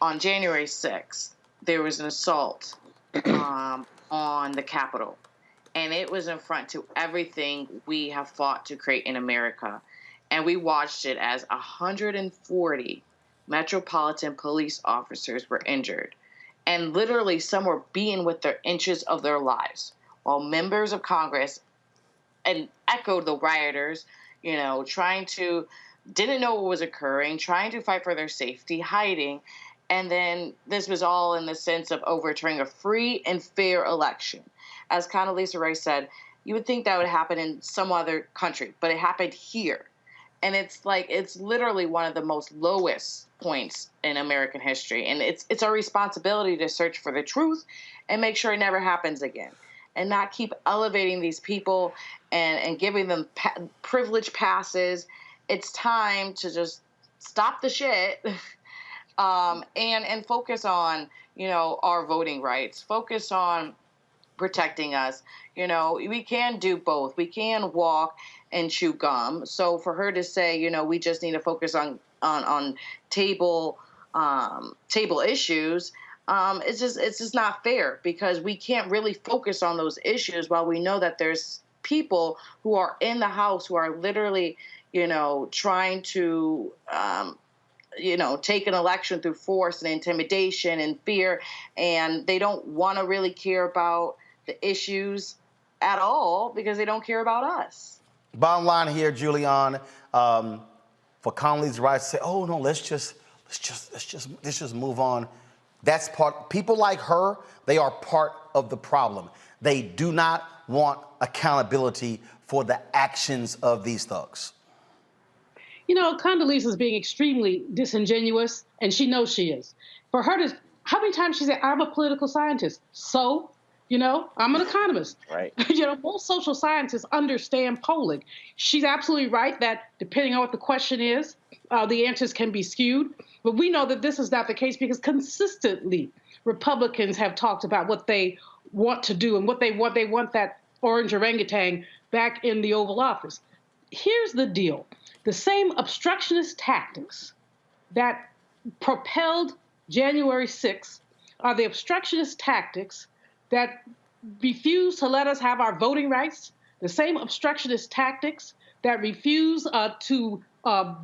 on January 6th, there was an assault on the Capitol, and it was in front to everything we have fought to create in America. And we watched it as 140 Metropolitan Police officers were injured, and literally some were beaten with their inches of their lives, while members of Congress and echoed the rioters, didn't know what was occurring, trying to fight for their safety, hiding. And then this was all in the sense of overturning a free and fair election. As Condoleezza Rice said, you would think that would happen in some other country, but it happened here. And it's literally one of the most lowest points in American history. And it's our responsibility to search for the truth and make sure it never happens again, and not keep elevating these people and giving them privilege passes. It's time to just stop the shit and focus on, our voting rights, focus on protecting us. We can do both. We can walk and chew gum. So for her to say, we just need to focus on table issues, it's just not fair, because we can't really focus on those issues while we know that there's people who are in the House who are literally, trying to, take an election through force and intimidation and fear, and they don't want to really care about the issues at all because they don't care about us. Bottom line here, Julianne, for Condoleezza Rice to say, "Oh no, let's just move on." That's people like her, they are part of the problem. They do not want accountability for the actions of these thugs. Condoleezza is being extremely disingenuous, and she knows she is. For her to, how many times she said, "I'm a political scientist." So, I'm an economist. Right. Most social scientists understand polling. She's absolutely right that depending on what the question is, the answers can be skewed. But we know that this is not the case, because consistently Republicans have talked about what they want to do and what they want. They want that orange orangutan back in the Oval Office. Here's the deal. The same obstructionist tactics that propelled January 6th are the obstructionist tactics that refuse to let us have our voting rights, the same obstructionist tactics that refuse to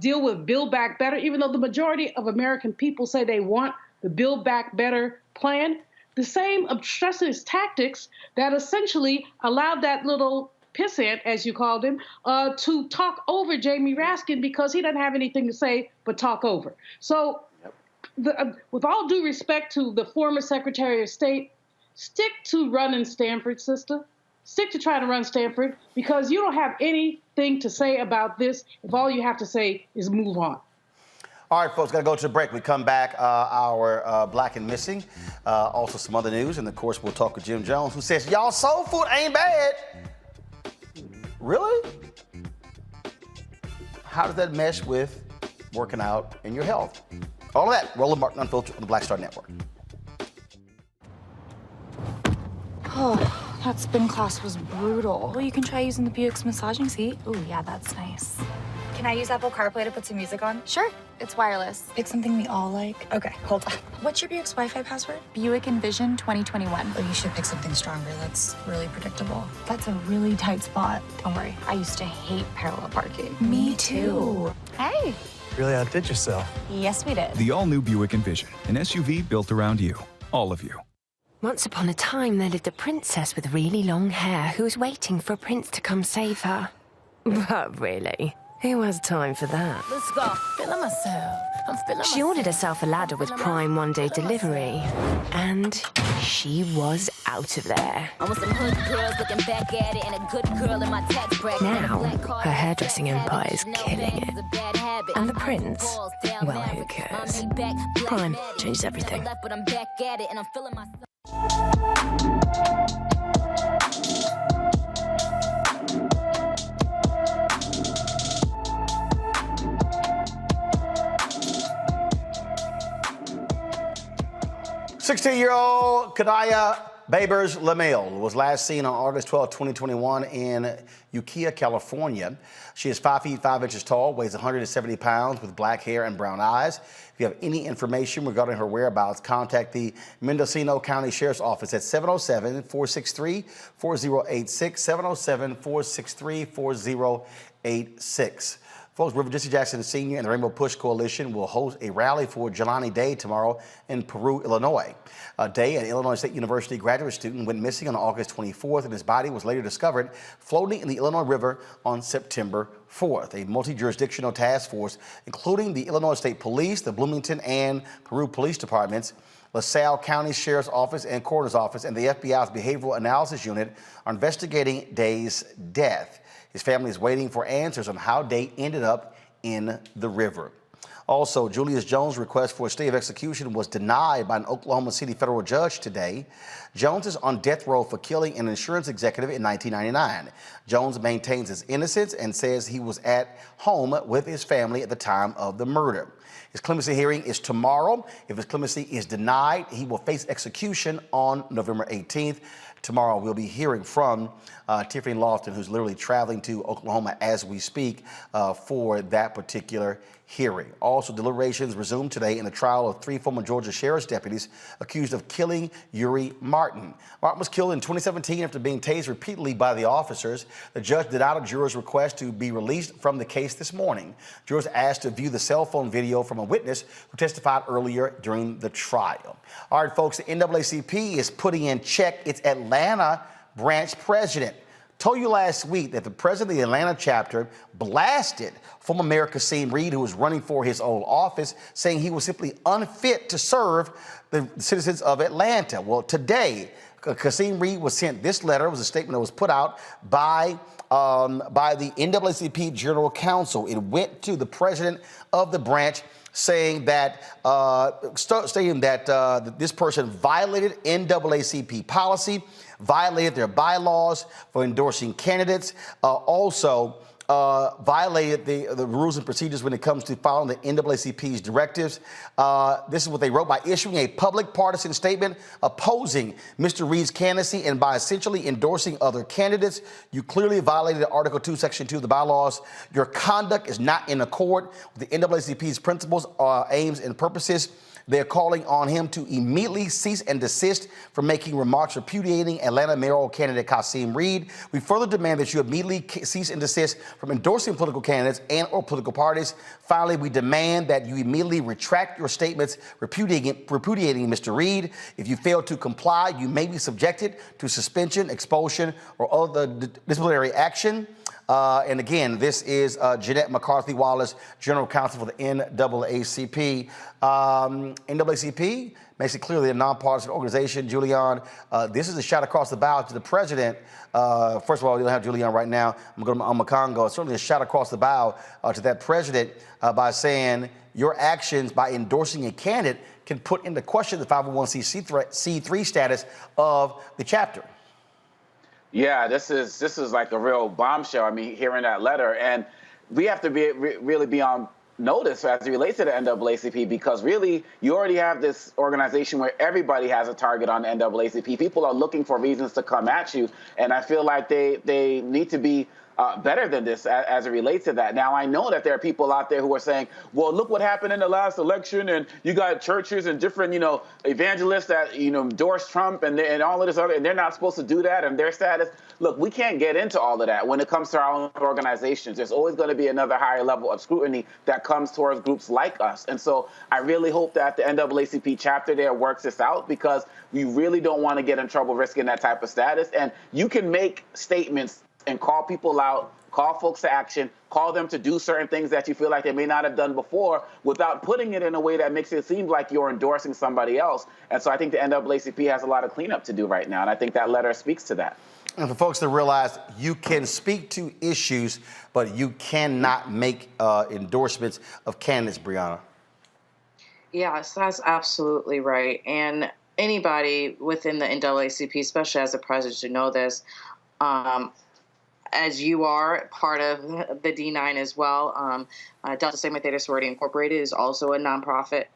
deal with Build Back Better, even though the majority of American people say they want the Build Back Better plan. The same obstructionist tactics that essentially allowed that little pissant, as you called him, to talk over Jamie Raskin because he doesn't have anything to say but talk over. So with all due respect to the former Secretary of State, stick to running Stanford, sister. Stick to trying to run Stanford, because you don't have anything to say about this if all you have to say is move on. All right, folks, got to go to the break. We come back, our Black and Missing, also some other news, and of course we'll talk with Jim Jonez, who says, y'all soul food ain't bad. Really? How does that mesh with working out and your health? All of that, Roland Martin Unfiltered on the Black Star Network. Oh, that spin class was brutal. Well, you can try using the Buick's massaging seat. Ooh, yeah, that's nice. Can I use Apple CarPlay to put some music on? Sure. It's wireless. Pick something we all like. Okay, hold on. What's your Buick's Wi-Fi password? Buick Envision 2021. Oh, you should pick something stronger. That's really predictable. That's a really tight spot. Don't worry. I used to hate parallel parking. Me too. Hey. Really outdid yourself. Yes, we did. The all-new Buick Envision, an SUV built around you, all of you. Once upon a time, there lived a princess with really long hair who was waiting for a prince to come save her. But really, who has time for that? Let's go. Feeling myself. I'm feeling She ordered herself a ladder with Prime one-day delivery, and she was out of there. I want some hood girls looking back at it and a good girl in my tax bracket. Now, her hairdressing empire is killing it. And the prince, well, who cares? Prime changes everything. But I'm back at it and I'm feeling myself. 16-year-old Kanaya Babers-Lamel was last seen on August 12, 2021 in Ukiah, California. She is 5 feet 5 inches tall, weighs 170 pounds, with black hair and brown eyes. If you have any information regarding her whereabouts, contact the Mendocino County Sheriff's Office at 707-463-4086, 707-463-4086. Folks, River Jesse Jackson Sr. and the Rainbow Push Coalition will host a rally for Jelani Day tomorrow in Peru, Illinois. Day, an Illinois State University graduate student, went missing on August 24th, and his body was later discovered floating in the Illinois River on September 4th. A multi-jurisdictional task force, including the Illinois State Police, the Bloomington and Peru Police Departments, LaSalle County Sheriff's Office and Coroner's Office, and the FBI's Behavioral Analysis Unit are investigating Day's death. His family is waiting for answers on how Day ended up in the river. Also, Julius Jones' request for a stay of execution was denied by an Oklahoma City federal judge today. Jones is on death row for killing an insurance executive in 1999. Jones maintains his innocence and says he was at home with his family at the time of the murder. His clemency hearing is tomorrow. If his clemency is denied, he will face execution on November 18th. Tomorrow, we'll be hearing from Tiffany Lofton, who's literally traveling to Oklahoma as we speak for that particular hearing. Also, deliberations resumed today in the trial of 3 former Georgia sheriff's deputies accused of killing Uri Martin. Martin was killed in 2017 after being tased repeatedly by the officers. The judge denied a juror's request to be released from the case this morning. Jurors asked to view the cell phone video from a witness who testified earlier during the trial. All right, folks, the NAACP is putting in check its Atlanta branch president. Told you last week that the president of the Atlanta chapter blasted former Mayor Kasim Reed, who was running for his old office, saying he was simply unfit to serve the citizens of Atlanta. Well, today, Kasim Reed was sent this letter. It was a statement that was put out by the NAACP General Counsel. It went to the president of the branch, saying that this person violated NAACP policy, violated their bylaws for endorsing candidates, also violated the rules and procedures when it comes to following the NAACP's directives. This is what they wrote: by issuing a public partisan statement opposing Mr. Reed's candidacy and by essentially endorsing other candidates, you clearly violated Article 2, Section 2 of the bylaws. Your conduct is not in accord with the NAACP's principles, aims, and purposes. They're calling on him to immediately cease and desist from making remarks repudiating Atlanta mayoral candidate Kasim Reed. We further demand that you immediately cease and desist from endorsing political candidates and or political parties. Finally, we demand that you immediately retract your statements repudiating Mr. Reed. If you fail to comply, you may be subjected to suspension, expulsion, or other disciplinary action. And again, this is Jeanette McCarthy Wallace, General Counsel for the NAACP. NAACP makes it clearly a nonpartisan organization. Julian, this is a shot across the bow to the president. First of all, we don't have Julian right now. I'm going to Congo. It's certainly a shot across the bow to that president by saying your actions by endorsing a candidate can put into question the 501c3 status of the chapter. Yeah, this is like a real bombshell. I mean, hearing that letter, and we have to really be on notice as it relates to the NAACP, because really you already have this organization where everybody has a target on the NAACP. People are looking for reasons to come at you, and I feel like they need to be better than this as it relates to that. Now, I know that there are people out there who are saying, well, look what happened in the last election, and you got churches and different, evangelists that, endorse Trump and all of this other, and they're not supposed to do that, and their status. Look, we can't get into all of that when it comes to our own organizations. There's always going to be another higher level of scrutiny that comes towards groups like us. And so I really hope that the NAACP chapter there works this out, because we really don't want to get in trouble risking that type of status. And you can make statements and call people out, call folks to action, call them to do certain things that you feel like they may not have done before, without putting it in a way that makes it seem like you're endorsing somebody else. And so I think the NAACP has a lot of cleanup to do right now, and I think that letter speaks to that. And for folks to realize, you can speak to issues, but you cannot make endorsements of candidates, Brianna. Yes, that's absolutely right. And anybody within the NAACP, especially as a president, should know this. As you are part of the D9 as well, Delta Sigma Theta Sorority Incorporated is also a nonprofit,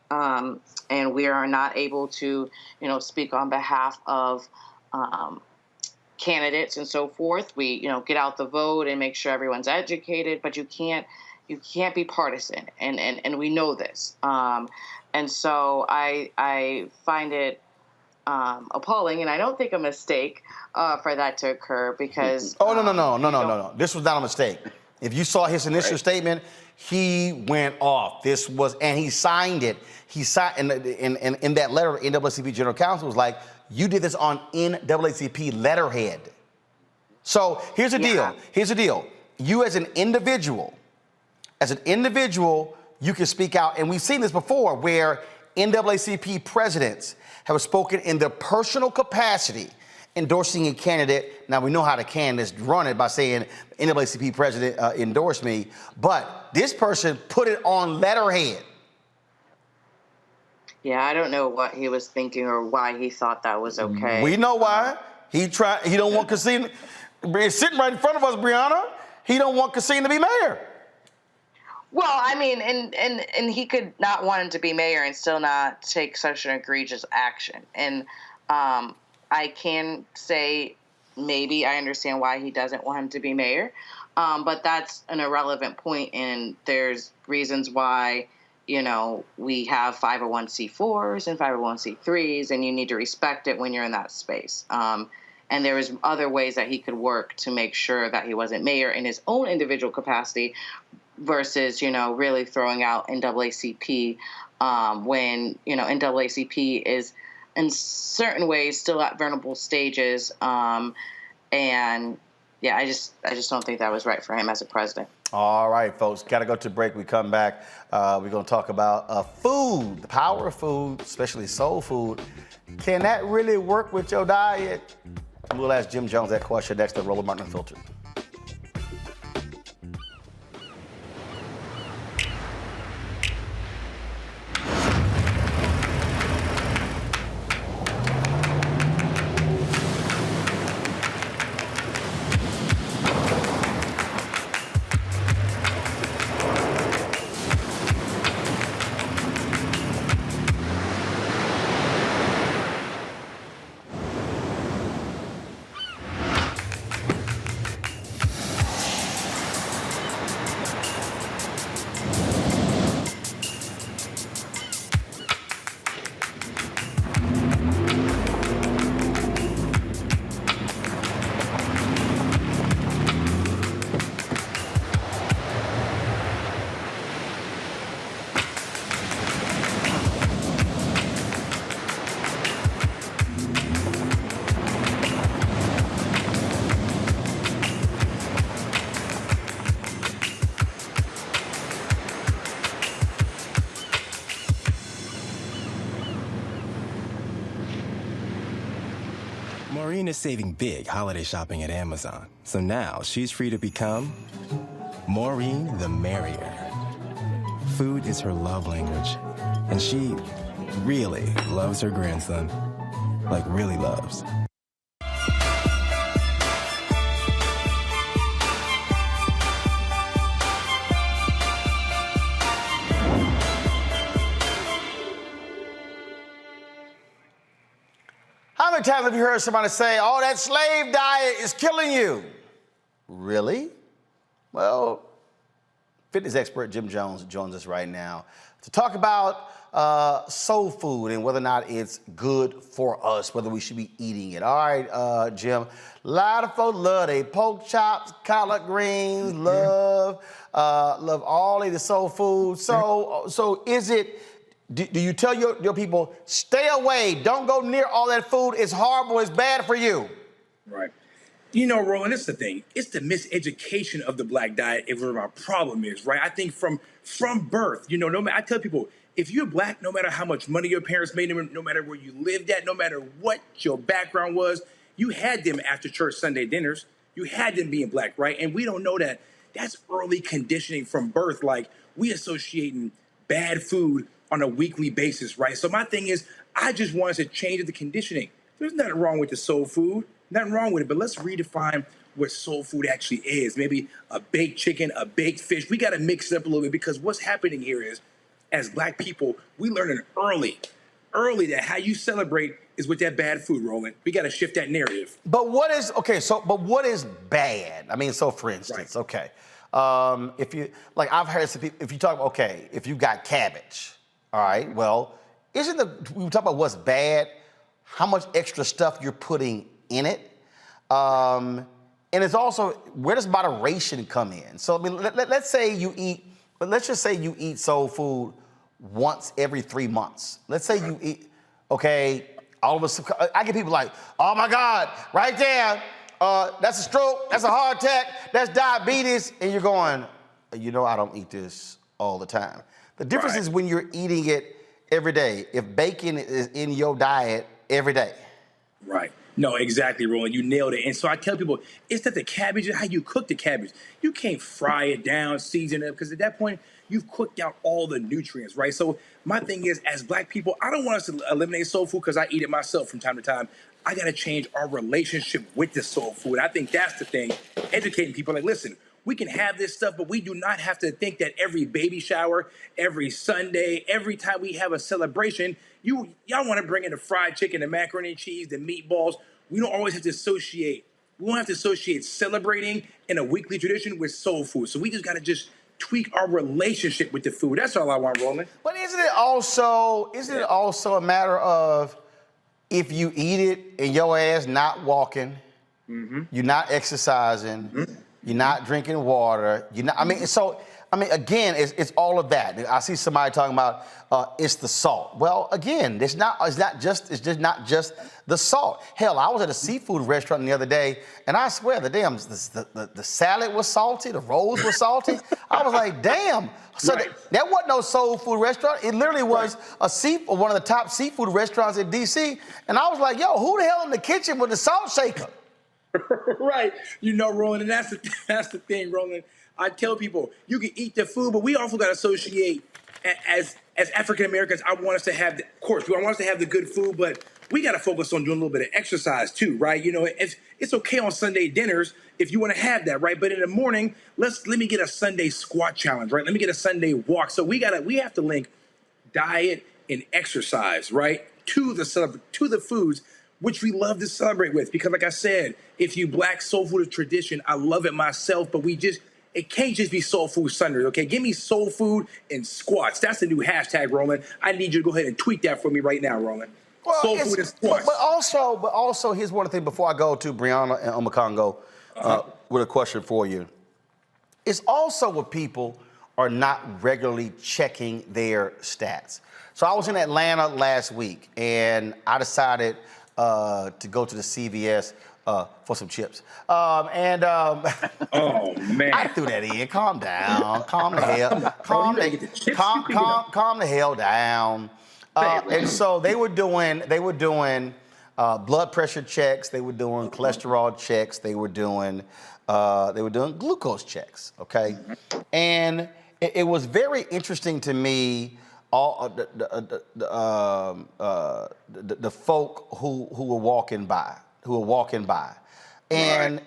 and we are not able to, speak on behalf of candidates and so forth. We, get out the vote and make sure everyone's educated, but you can't be partisan, and we know this. And so I find it appalling, and I don't think a mistake for that to occur, because no. This was not a mistake. If you saw his initial statement, he went off. And he signed it. He signed in that letter, NAACP General Counsel was like, you did this on NAACP letterhead. So here's the deal. Here's the deal. You as an individual, you can speak out, and we've seen this before, where NAACP presidents have spoken in their personal capacity, endorsing a candidate. Now, we know how the candidates run it by saying, NAACP president endorsed me, but this person put it on letterhead. Yeah, I don't know what he was thinking or why he thought that was okay. We know why. He don't want Casino. It's sitting right in front of us, Brianna. He don't want Casino to be mayor. Well, I mean, and he could not want him to be mayor and still not take such an egregious action. And I can say maybe I understand why he doesn't want him to be mayor, but that's an irrelevant point, and there's reasons why, we have 501c4s and 501c3s, and you need to respect it when you're in that space. And there was other ways that he could work to make sure that he wasn't mayor in his own individual capacity, versus, really throwing out NAACP when, NAACP is in certain ways still at vulnerable stages. And yeah, I just don't think that was right for him as a president. All right, folks, got to go to break. We come back. We're going to talk about food, the power of food, especially soul food. Can that really work with your diet? We'll ask Jim Jones that question next to Roland Martin Unfiltered. Maureen is saving big holiday shopping at Amazon. So now she's free to become Maureen the Merrier. Food is her love language, and she really loves her grandson. Like, really loves. How many times have you heard somebody say, oh, that slave diet is killing you? Really? Well, fitness expert Jim Jonez joins us right now to talk about soul food and whether or not it's good for us, whether we should be eating it. All right, Jim, a lot of folks love they pork chops, collard greens, love all of the soul food. So is it, do you tell your people, stay away, don't go near all that food, it's horrible, it's bad for you? Right. You know, Roland, this is the thing. It's the miseducation of the black diet is where our problem is, right? I think from birth, you know, I tell people, if you're black, no matter how much money your parents made, no matter where you lived at, no matter what your background was, you had them after church Sunday dinners. You had them being black, right? And we don't know that. That's early conditioning from birth. Like, we associating bad food on a weekly basis, right? So my thing is, I just want us to change the conditioning. There's nothing wrong with the soul food. Nothing wrong with it, but let's redefine what soul food actually is. Maybe a baked chicken, a baked fish. We got to mix it up a little bit because what's happening here is, as black people, we learning early that how you celebrate is with that bad food, Roland. We got to shift that narrative. But what is, but what is bad? I mean, so for instance, right. If you, like I've heard some people, if you talk, if you got cabbage, all right, well, we talk about what's bad, how much extra stuff you're putting in it. And it's also, where does moderation come in? So, I mean, let's just say you eat soul food once every 3 months. Let's say you eat, all of a sudden, I get people like, oh my God, right there, that's a stroke, that's a heart attack, that's diabetes. And you're going, you know, I don't eat this all the time. The difference is when you're eating it every day. If bacon is in your diet every day. Right. No, exactly, Roland. You nailed it. And so I tell people, it's that the cabbage is how you cook the cabbage. You can't fry it down, season it, because at that point, you've cooked out all the nutrients, right? So my thing is, as black people, I don't want us to eliminate soul food because I eat it myself from time to time. I got to change our relationship with the soul food. I think that's the thing. Educating people like, listen, we can have this stuff, but we do not have to think that every baby shower, every Sunday, every time we have a celebration, y'all want to bring in the fried chicken, the macaroni and cheese, the meatballs. We don't always have to associate. We don't have to associate celebrating in a weekly tradition with soul food. So we just got to just tweak our relationship with the food. That's all I want, Roland. But isn't it also a matter of if you eat it and your ass not walking, you're not exercising, you're not drinking water, again, it's all of that. I see somebody talking about it's the salt. Well, again, it's just not just the salt. Hell, I was at a seafood restaurant the other day, and I swear the salad was salty, the rolls were salty. I was like, damn. So that wasn't no soul food restaurant. It literally was one of the top seafood restaurants in D.C. And I was like, yo, who the hell in the kitchen with the salt shaker? Right. You know, Roland, and that's the thing, Roland. I tell people, you can eat the food, but we also got to associate, as African Americans, I want us to have, of course, we want us to have the good food, but we got to focus on doing a little bit of exercise too, right? You know, it's okay on Sunday dinners if you want to have that, right? But in the morning, let me get a Sunday squat challenge, right? Let me get a Sunday walk. So we have to link diet and exercise, right, to the foods which we love to celebrate with. Because like I said, if you black soul food is tradition, I love it myself, but it can't just be soul food Sundays, okay? Give me soul food and squats. That's the new hashtag, Roland. I need you to go ahead and tweet that for me right now, Roland. Well, soul food and squats. But also, here's one thing before I go to Brianna and Omakongo with a question for you. It's also where people are not regularly checking their stats. So I was in Atlanta last week, and I decided to go to the CVS for some chips. Oh, man. I threw that in. Calm down. Calm the hell down. And so they were doing blood pressure checks. They were doing cholesterol checks. They were doing glucose checks. Okay, and it was very interesting to me. All the folk who were walking by. And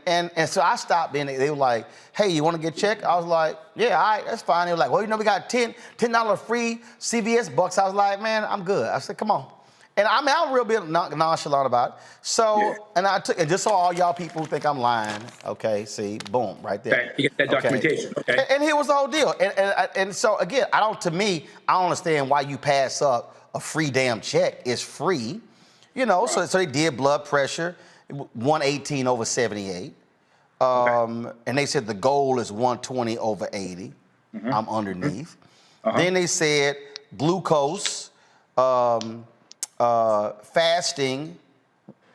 so I stopped in. They were like, hey, you want to get checked? I was like, yeah, all right, that's fine. They were like, well, we got $10 free CVS bucks. I was like, man, I'm good. I said, come on. And I mean, I'm real bit nonchalant about it. So, and I took, and just so all y'all people who think I'm lying, okay, see, boom, right there. Okay, you get that documentation, okay. And here was the whole deal. And so, again, to me, I don't understand why you pass up a free damn check. It's free, you know, so they did blood pressure, 118 over 78. And they said the goal is 120 over 80. I'm underneath. Then they said glucose, fasting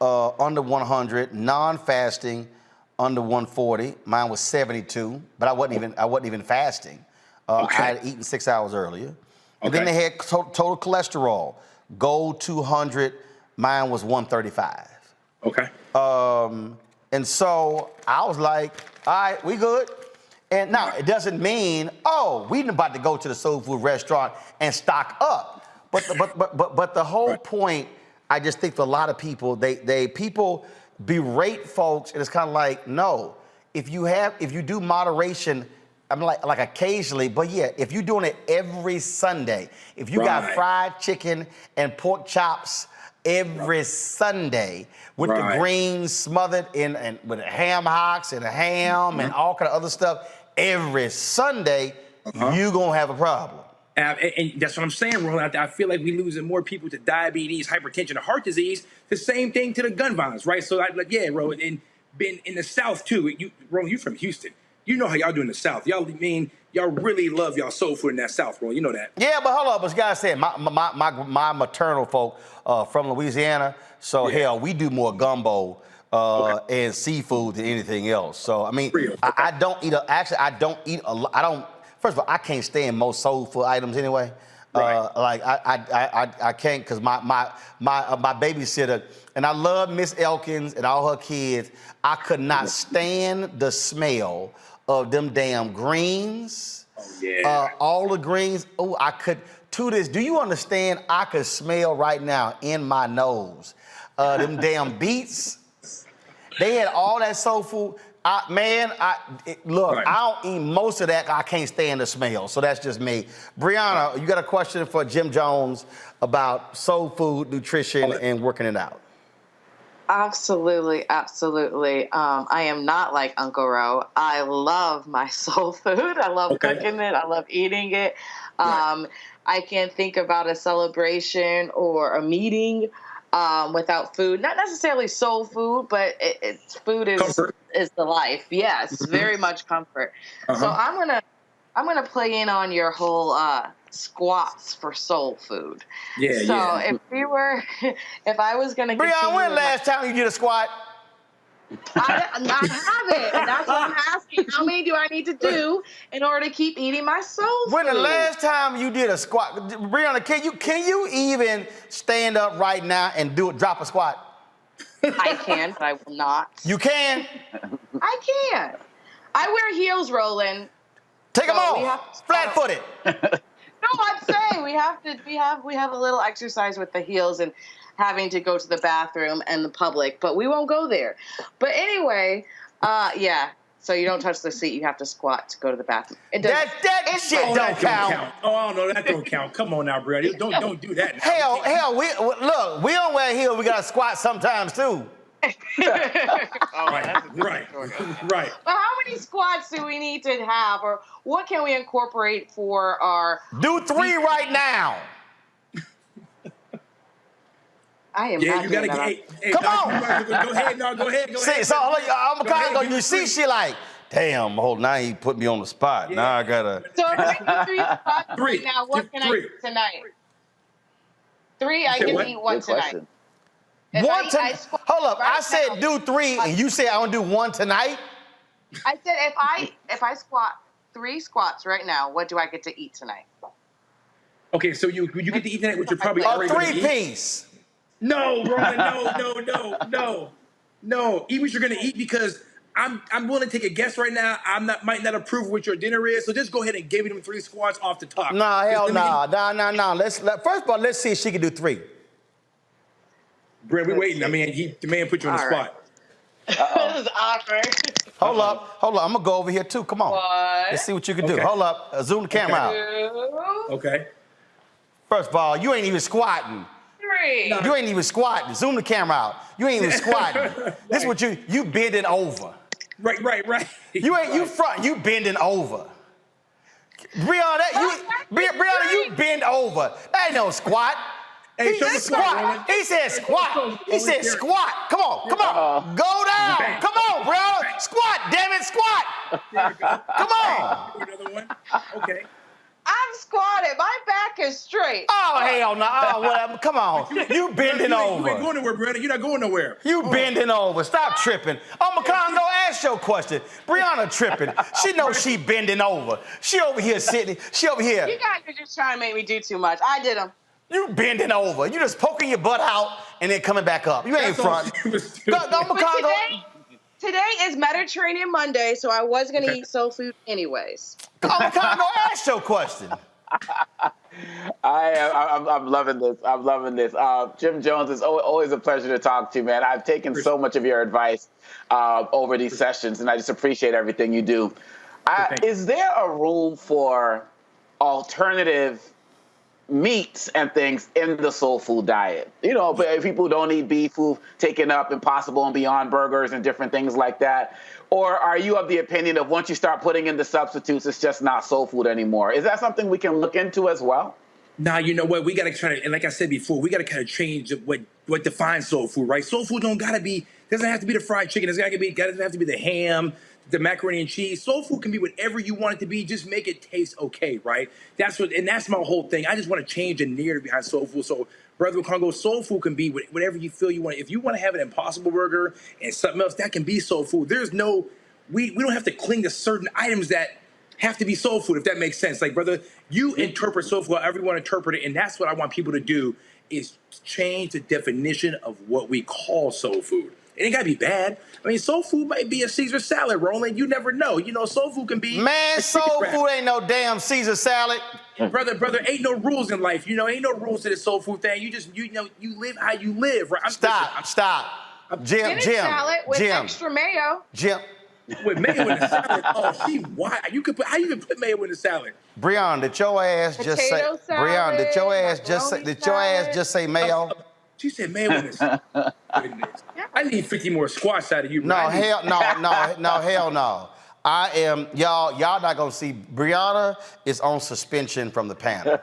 under 100, non-fasting under 140. Mine was 72, but I wasn't even fasting. I had eaten 6 hours earlier. And then they had total cholesterol. Gold 200, mine was 135. Okay. And so I was like, all right, we good. And now it doesn't mean, we about to go to the soul food restaurant and stock up. But the whole point, I just think for a lot of people, people berate folks, and it's kind of like, no, if you do moderation, I'm like occasionally, but yeah, if you're doing it every Sunday, if you got fried chicken and pork chops every Sunday with the greens smothered in with ham hocks and a ham and all kind of other stuff every Sunday, you're gonna have a problem. And that's what I'm saying, Roland. I feel like we're losing more people to diabetes, hypertension, and heart disease. The same thing to the gun violence, right? So, Roland, and been in the South too. Roland, you from Houston. You know how y'all do in the South. Y'all really love y'all soul food in that South, Roland. You know that. Yeah, but hold on. But you gotta say, my maternal folk from Louisiana. So hell, we do more gumbo and seafood than anything else. So I mean, I don't eat. I don't eat a lot. I don't. First of all, I can't stand most soul food items anyway. Like I can't, because my babysitter, and I love Miss Elkins and all her kids. I could not stand the smell of them damn greens. All the greens. Oh, I could. To this, do you understand? I could smell right now in my nose them damn beets. They had all that soul food. Look, I don't eat most of that. I can't stand the smell, so that's just me. Brianna, you got a question for Jim Jones about soul food, nutrition, and working it out? Absolutely. I am not like Uncle Ro. I love my soul food. I love cooking it. I love eating it. I can't think about a celebration or a meeting without food. Not necessarily soul food, but food is the life. Yes, very much comfort. So I'm gonna play in on your whole squats for soul food. If I was gonna, Brianna, when last time you did a squat? I haven't, and that's what I'm asking. How many do I need to do in order to keep eating my soul food? When the last time you did a squat, Brianna, can you even stand up right now and drop a squat? I can, but I will not. You can? I can. I wear heels, Roland. Take them off. Flat-footed. No, I'm saying we have a little exercise with the heels and having to go to the bathroom and the public, but we won't go there. But anyway, so you don't touch the seat. You have to squat to go to the bathroom. That shit don't count. Oh no, that don't count. Come on now, bro. Don't do that. Now. Hell, we don't wear heels. We got to squat sometimes too. Right. But how many squats do we need to have, or what can we incorporate for our? Do 3 right now. I am not. You gotta get. Come on. Go ahead. See, so I'm kind of go. You see, she like, damn, now he put me on the spot. Yeah. Now I gotta. So if I do 3 squats right now, what can I eat tonight? 3, I can eat 1 tonight. Hold up, I said do 3, and you said I want to do 1 tonight? I said if I squat 3 squats right now, what do I get to eat tonight? Okay, so you get to eat tonight, which you're probably already going to eat? 3-piece. No, Roman, no. Eat what you're going to eat, because I'm willing to take a guess right now. Might not approve of what your dinner is, so just go ahead and give me them 3 squats off the top. Nah, hell no. First of all, let's see if she can do 3. Brent, we're waiting. I mean, the man put you on the spot. This is awkward. Hold up. I'm going to go over here, too. Come on. Let's see what you can do. Hold up. Zoom the camera out. Okay. First of all, you ain't even squatting. Arbery. You ain't even squatting. Zoom the camera out. You ain't even squatting. This is what you bending over. Right. You front. You bending over. Brianna, you bend over. That ain't no squat. Hey, He said squat. He said squat. He said squat. Come on. Go down. Come on, Brianna. Squat, damn it, squat. Come on. Another one. Okay. I'm squatted. My back is straight. Oh, hell no. Oh, whatever. Come on. You bending over. You ain't going nowhere, Brianna. You're not going nowhere. You bending over. Stop tripping. Oh, McCon, go ask your question. Brianna tripping. She knows she bending over. She over here sitting. She over here. You guys are just trying to make me do too much. I did them. You bending over. You just poking your butt out and then coming back up. You ain't front. Go, McCon, go. Today is Mediterranean Monday, so I was going to eat soul food anyways. McCon, go ask your question. I'm loving this. I'm loving this. Jim Jonez, is always a pleasure to talk to you, man. I've taken so much of your advice over these sessions, and I just appreciate everything you do. Is there a room for alternative meats and things in the soul food diet? You know, but people who don't eat beef, who've taken up Impossible and Beyond burgers and different things like that. Or are you of the opinion of once you start putting in the substitutes, it's just not soul food anymore? Is that something we can look into as well? Nah, you know what? We got to try to, and like I said before, we got to kind of change what defines soul food, right? Soul food doesn't have to be the fried chicken. It doesn't have to be the ham, the macaroni and cheese. Soul food can be whatever you want it to be. Just make it taste okay, right? That's my whole thing. I just want to change the narrative behind soul food. So, Brother Congo, soul food can be whatever you feel you want. If you want to have an Impossible burger and something else, that can be soul food. There's no, we don't have to cling to certain items that have to be soul food, if that makes sense. Like, brother, you interpret soul food however you want to interpret it, and that's what I want people to do, is change the definition of what we call soul food. It ain't got to be bad. I mean, soul food might be a Caesar salad, Roland. You never know. You know, soul food can be... Man, soul food ain't no damn Caesar salad. Brother, ain't no rules in life. You know, ain't no rules to this soul food thing. You just, you live how you live, right? Stop. Jim. Salad with extra mayo. Jim. With mayo in the salad? Oh, why? How you can put mayo in the salad? Brianna, did your ass just say... Brianna, did your ass just say mayo? She said mayo in the salad. I need 50 more squats out of you. No, hell no. I am, y'all not gonna see, Brianna is on suspension from the panel.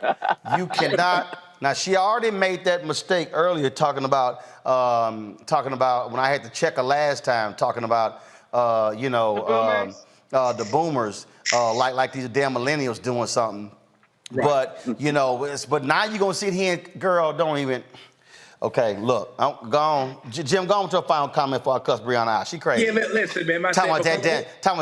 You cannot, now she already made that mistake earlier talking about when I had to check her last time, talking about, the boomers, like these damn millennials doing something. Right. But, but now you're gonna sit here and, girl, don't even, okay, look, I'm gone. Jim, go on to a final comment before I cuss Brianna out. She crazy. Yeah, listen, man. Talking about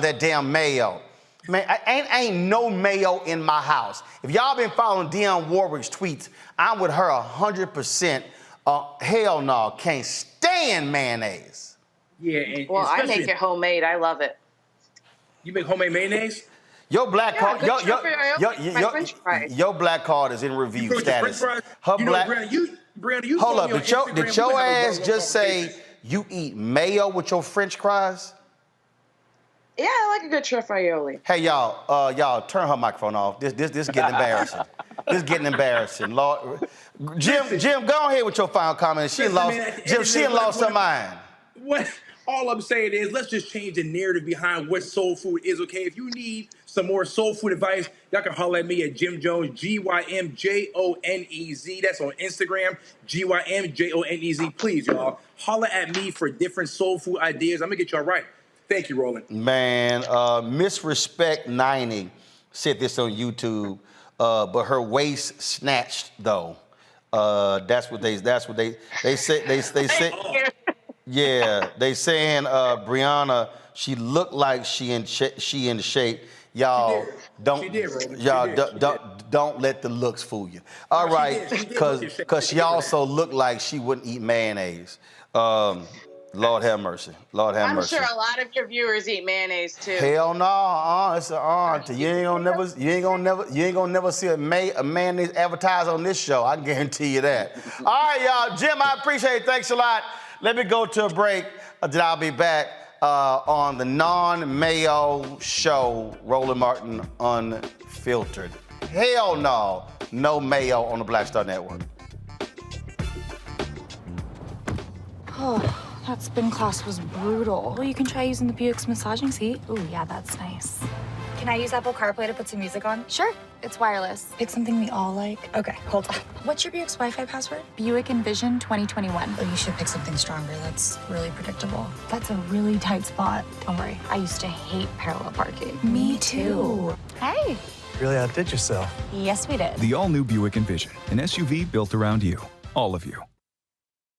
that damn mayo. Man, ain't no mayo in my house. If y'all been following Dionne Warwick's tweets, I'm with her 100%. Hell no, can't stand mayonnaise. Yeah, and well, I make it homemade. I love it. You make homemade mayonnaise? Your black card, your black card is in review status. Her black. Brandon, you hold up, did your ass just say you eat mayo with your French fries? Yeah, I like a good truffaglioli. Hey, y'all, turn her microphone off. This getting embarrassing. This getting embarrassing. Lord, Jim, go ahead with your final comment. She lost her mind. What? All I'm saying is, let's just change the narrative behind what soul food is, okay? If you need some more soul food advice, y'all can holler at me at Jim Jonez, GYMJONEZ. That's on Instagram, GYMJONEZ. Please, y'all, holler at me for different soul food ideas. I'm gonna get y'all right. Thank you, Roland. Man, Misrespect 90 said this on YouTube, but her waist snatched though. That's what they said. Yeah, they saying Brianna, she looked like she in shape. Y'all don't let the looks fool you. All right, because she also looked like she wouldn't eat mayonnaise. Lord have mercy. Lord have mercy. I'm sure a lot of your viewers eat mayonnaise too. Hell no, it's an You ain't gonna never see a mayonnaise advertised on this show. I can guarantee you that. All right, y'all. Jim, I appreciate it. Thanks a lot. Let me go to a break. Then I'll be back on the non-mayo show, Roland Martin Unfiltered. Hell no, no mayo on the Black Star Network. Oh, that spin class was brutal. You can try using the Buick's massaging seat. Ooh, yeah, that's nice. Can I use Apple CarPlay to put some music on? Sure, it's wireless. Pick something we all like. Okay, hold on. What's your Buick's Wi-Fi password? Buick Envision 2021. Oh, you should pick something stronger. That's really predictable. That's a really tight spot. Don't worry, I used to hate parallel parking. Me too. Hey. Really outdid yourself. Yes, we did. The all-new Buick Envision, an SUV built around you, all of you.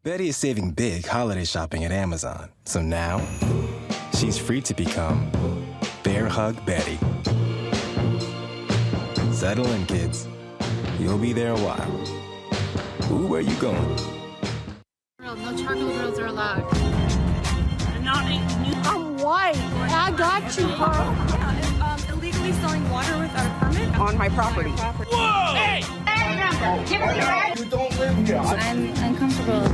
Betty is saving big holiday shopping at Amazon. So now, she's free to become Bear Hug Betty. Settle in, kids. You'll be there a while. Ooh, where you going? No charcoal grills are allowed. I'm white. I got you, Pearl. Yeah, illegally selling water without a permit on my property. Whoa! Hey! You don't live here. I'm uncomfortable.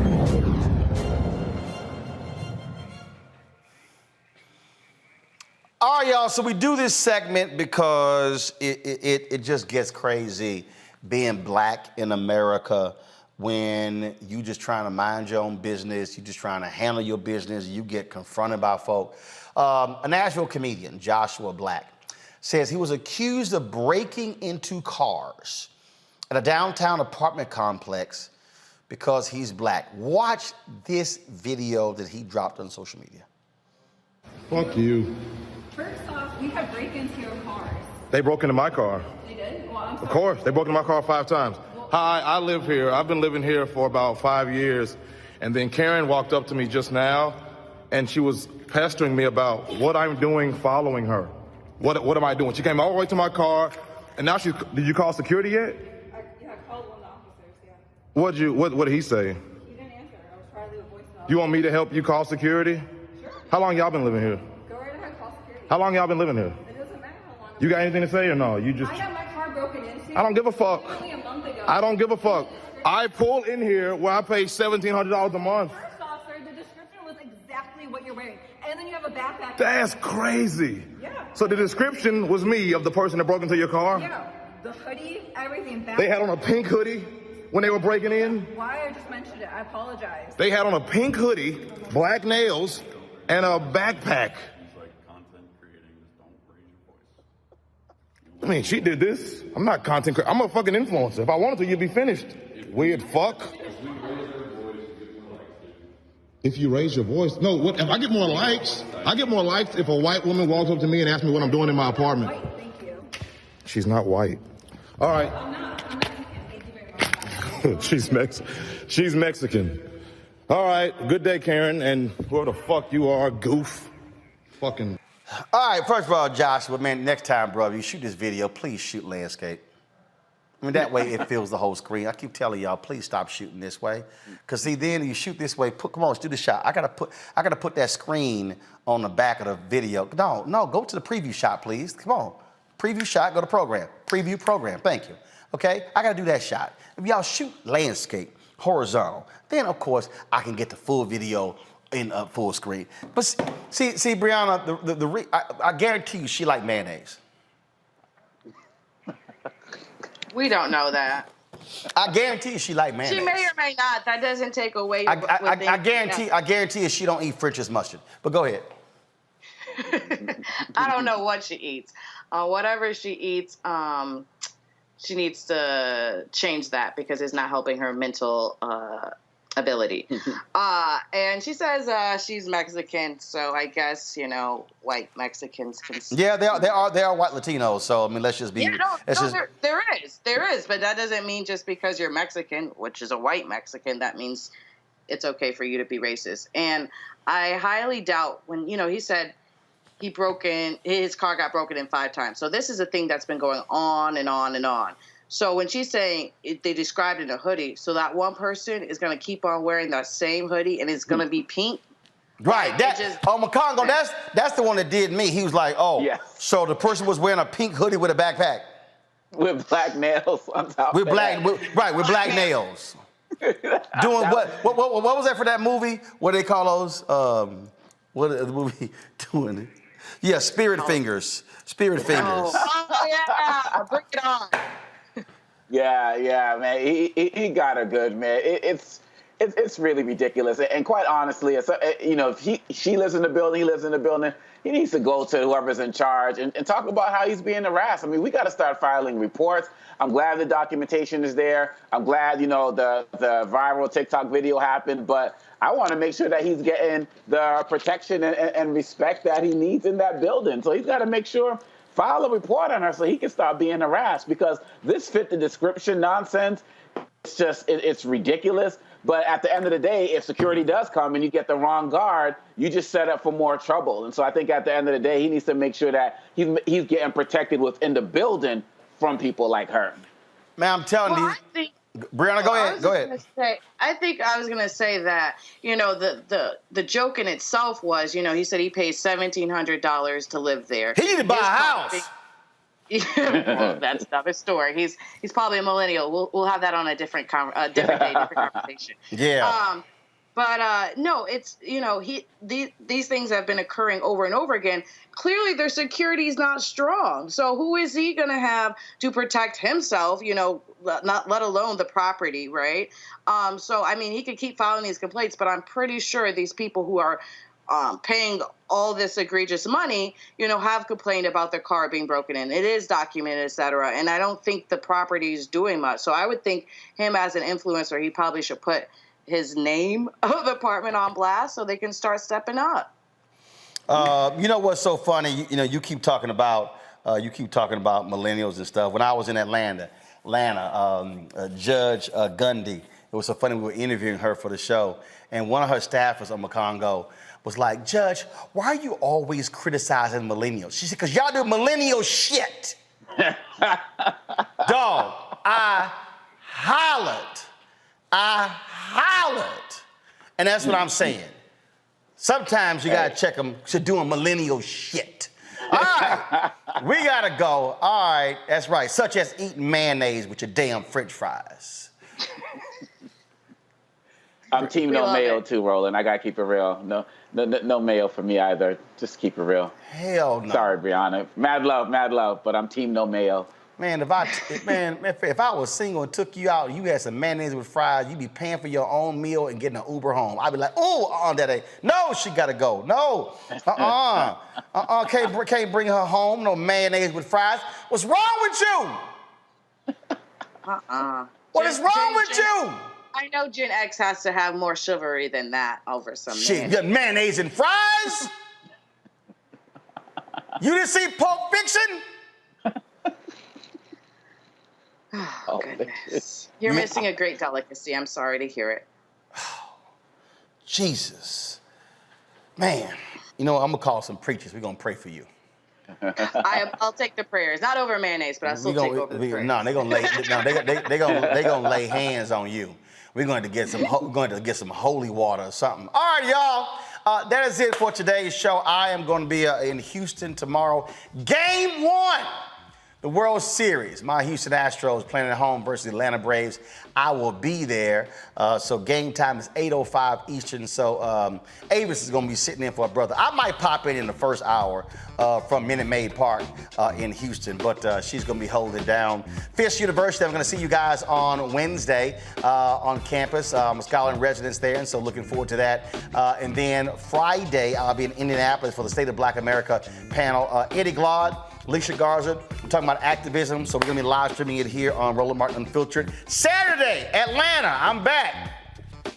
All right, y'all, so we do this segment because it just gets crazy being black in America when you just trying to mind your own business, you just trying to handle your business, you get confronted by folk. A Nashville comedian, Joshua Black, says he was accused of breaking into cars at a downtown apartment complex because he's black. Watch this video that he dropped on social media. Fuck you. First off, we have break-ins to your cars. They broke into my car. They did? Well, I'm sorry. Of course, they broke into my car 5 times. Hi, I live here. I've been living here for about 5 years. And then Karen walked up to me just now, and she was pestering me about what I'm doing following her. What am I doing? She came all the way to my car, and now did you call security yet? Yeah, I called one of the officers, yeah. What did he say? He didn't answer. I was trying to leave a voicemail. You want me to help you call security? Sure. How long y'all been living here? Go right ahead, call security. How long y'all been living here? It doesn't matter how long. You got anything to say or no? You just. I got my car broken into. I don't give a fuck. Literally a month ago. I don't give a fuck. I pull in here where I pay $1,700 a month. First off, sir, the description was exactly what you're wearing. And then you have a backpack. That's crazy. Yeah. So the description was me of the person that broke into your car? Yeah. The hoodie, everything. They had on a pink hoodie when they were breaking in? Why I just mentioned it, I apologize. They had on a pink hoodie, black nails, and a backpack. I mean, she did this. I'm not content creator. I'm a fucking influencer. If I wanted to, you'd be finished. Weird fuck. If you raise your voice. No, what, if I get more likes, I get more likes if a white woman walks up to me and asks me what I'm doing in my apartment. White, thank you. She's not white. All right. I'm Mexican. Thank you very much. She's Mexican. All right. Good day, Karen. And whoever the fuck you are, goof. Fucking. All right, first of all, Joshua, man, next time, brother, you shoot this video, please shoot landscape. I mean, that way it fills the whole screen. I keep telling y'all, please stop shooting this way. Because see, then you shoot this way, come on, let's do the shot. I gotta put that screen on the back of the video. No, go to the preview shot, please. Come on. Preview shot, go to program. Preview program, thank you. Okay, I gotta do that shot. If y'all shoot landscape, horizontal, then of course I can get the full video in full screen. But see, Brianna, I guarantee you she like mayonnaise. We don't know that. I guarantee you she like mayonnaise. She may or may not. That doesn't take away. I guarantee you she don't eat French's mustard. But go ahead. I don't know what she eats. Whatever she eats, she needs to change that because it's not helping her mental ability. And she says she's Mexican, so I guess, white Mexicans can. Yeah, they are white Latinos. So I mean, let's just be. Yeah, there is, but that doesn't mean just because you're Mexican, which is a white Mexican, that means it's okay for you to be racist. And I highly doubt when he said his car got broken in 5 times. So this is a thing that's been going on and on and on. So when she's saying they described it in a hoodie, so that one person is going to keep on wearing that same hoodie and it's going to be pink. Right. McConaughey, that's the one that did me. He was like, so the person was wearing a pink hoodie with a backpack. With black nails on top with black nails. Doing what was that for that movie? What do they call those? What the movie doing? Yeah, Spirit Fingers. Spirit Fingers. Oh yeah, bring it on. Yeah, man. He got her good, man. It's It's really ridiculous. And quite honestly, if she lives in the building, he lives in the building, he needs to go to whoever's in charge and talk about how he's being harassed. I mean, we got to start filing reports. I'm glad the documentation is there. I'm glad, the viral TikTok video happened, but I want to make sure that he's getting the protection and respect that he needs in that building. So he's got to make sure, file a report on her so he can stop being harassed, because this fit the description nonsense. It's ridiculous. But at the end of the day, if security does come and you get the wrong guard, you just set up for more trouble. And so I think at the end of the day, he needs to make sure that he's getting protected within the building from people like her. Man, I'm telling you. Brianna, go ahead. I think I was going to say that, the joke in itself was, he said he pays $1,700 to live there. He need to buy a house. Well, that's another story. He's probably a millennial. We'll have that on a different day, different conversation. Yeah. But no, it's these things have been occurring over and over again. Clearly, their security is not strong. So who is he going to have to protect himself? Not let alone the property, right? So I mean, he could keep filing these complaints, but I'm pretty sure these people who are paying all this egregious money, have complained about their car being broken in. It is documented, et cetera. And I don't think the property is doing much. So I would think him as an influencer, he probably should put his name of the apartment on blast so they can start stepping up. You know what's so funny? You keep talking about millennials and stuff. When I was in Atlanta, Judge Gundy, it was so funny. We were interviewing her for the show, and one of her staffers on Mocongo was like, "Judge, why are you always criticizing millennials?" She said, "Because y'all do millennial shit." Dog, I hollered. And that's what I'm saying. Sometimes you gotta check them to doing millennial shit. All right, we gotta go. All right, that's right. Such as eating mayonnaise with your damn French fries. I'm team no mayo too, Roland. I gotta keep it real. No mayo for me either. Just keep it real. Hell no. Sorry, Brianna. Mad love, but I'm team no mayo. Man, if I was single and took you out and you had some mayonnaise with fries, you'd be paying for your own meal and getting an Uber home. I'd be like, no, she gotta go. No, can't bring her home, no mayonnaise with fries. What's wrong with you? What is wrong with you? I know Gen X has to have more chivalry than that over some shit. You mayonnaise and fries? You didn't see Pulp Fiction? Oh, goodness. You're missing a great delicacy. I'm sorry to hear it. Jesus. Man, I'm going to call some preachers. We're going to pray for you. I'll take the prayers. Not over mayonnaise, but I'll still take over the prayers. No, they're going to lay hands on you. We're going to get some holy water or something. All right, y'all. That is it for today's show. I am going to be in Houston tomorrow. Game 1. The World Series, my Houston Astros playing at home versus the Atlanta Braves. I will be there. So game time is 8:05 Eastern. So Avis is going to be sitting in for a brother. I might pop in the first hour from Minute Maid Park in Houston, but she's going to be holding it down. Fisk University, I'm going to see you guys on Wednesday on campus. I'm a scholar in residence there, and so looking forward to that. And then Friday, I'll be in Indianapolis for the State of Black America panel. Eddie Glaude, Alicia Garza, we're talking about activism, so we're going to be live streaming it here on Roland Martin Unfiltered. Saturday, Atlanta, I'm back.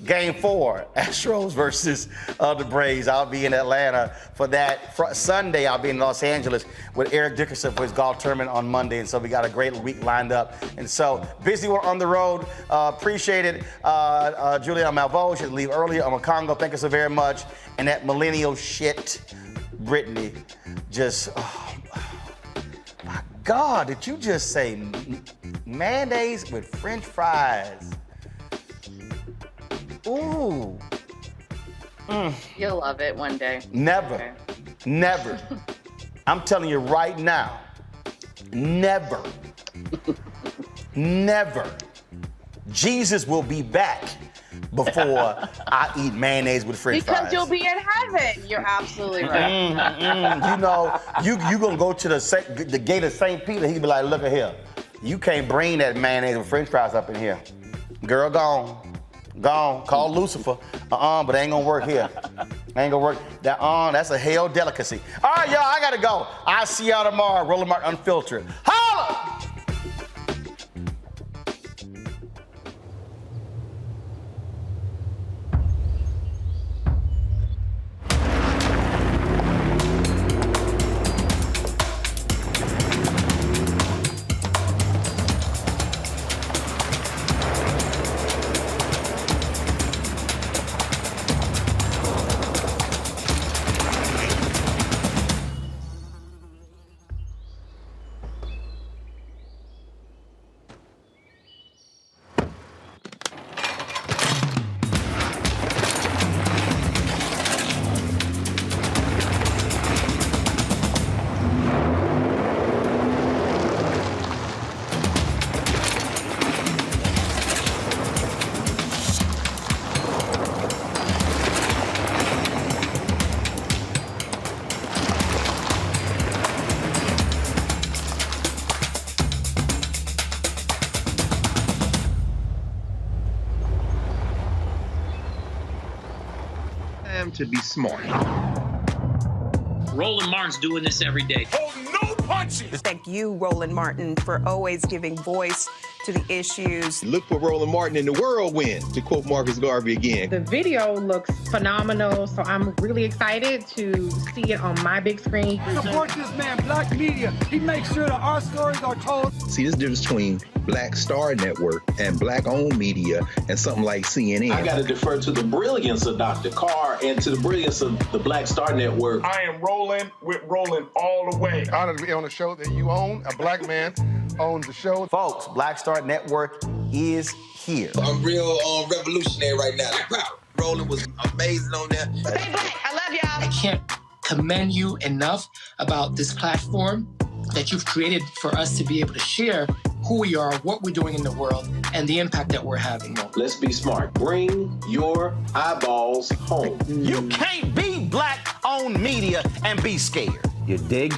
Game 4, Astros versus the Braves. I'll be in Atlanta for that. Sunday, I'll be in Los Angeles with Eric Dickerson for his golf tournament on Monday, and so we got a great week lined up. And so, busy on the road. Appreciate it. Juliana Malvo, she had to leave earlier. I'm a Congo, thank you so very much. And that millennial shit, Brittany, just... my God, did you just say mayonnaise with French fries? Ooh. You'll love it one day. Never. Okay. Never. I'm telling you right now, never. Never. Jesus will be back before I eat mayonnaise with French fries. Because you'll be in heaven. You're absolutely right. You gonna go to the gate of St. Peter. He'll be like, look at here. You can't bring that mayonnaise with French fries up in here. Girl, gone. Gone. Call Lucifer. But it ain't gonna work here. Ain't gonna work. That's a hell delicacy. All right, y'all, I gotta go. I'll see y'all tomorrow. Roland Martin Unfiltered. Holla! To be smart. Roland Martin's doing this every day. Oh, no punches! Thank you, Roland Martin, for always giving voice to the issues. Look for Roland Martin in the whirlwind, to quote Marcus Garvey again. The video looks phenomenal, so I'm really excited to see it on my big screen. Support this man, Black Media. He makes sure that our stories are told. See, this difference between Black Star Network and Black-owned media and something like CNN. I got to defer to the brilliance of Dr. Carr and to the brilliance of the Black Star Network. I am rolling with Roland all the way. Honored to be on a show that you own. A black man owns the show. Folks, Black Star Network is here. I'm real revolutionary right now. Roland was amazing on there. Stay black. I love y'all. I can't commend you enough about this platform that you've created for us to be able to share who we are, what we're doing in the world, and the impact that we're having. Let's be smart. Bring your eyeballs home. You can't be Black-owned media and be scared. You dig?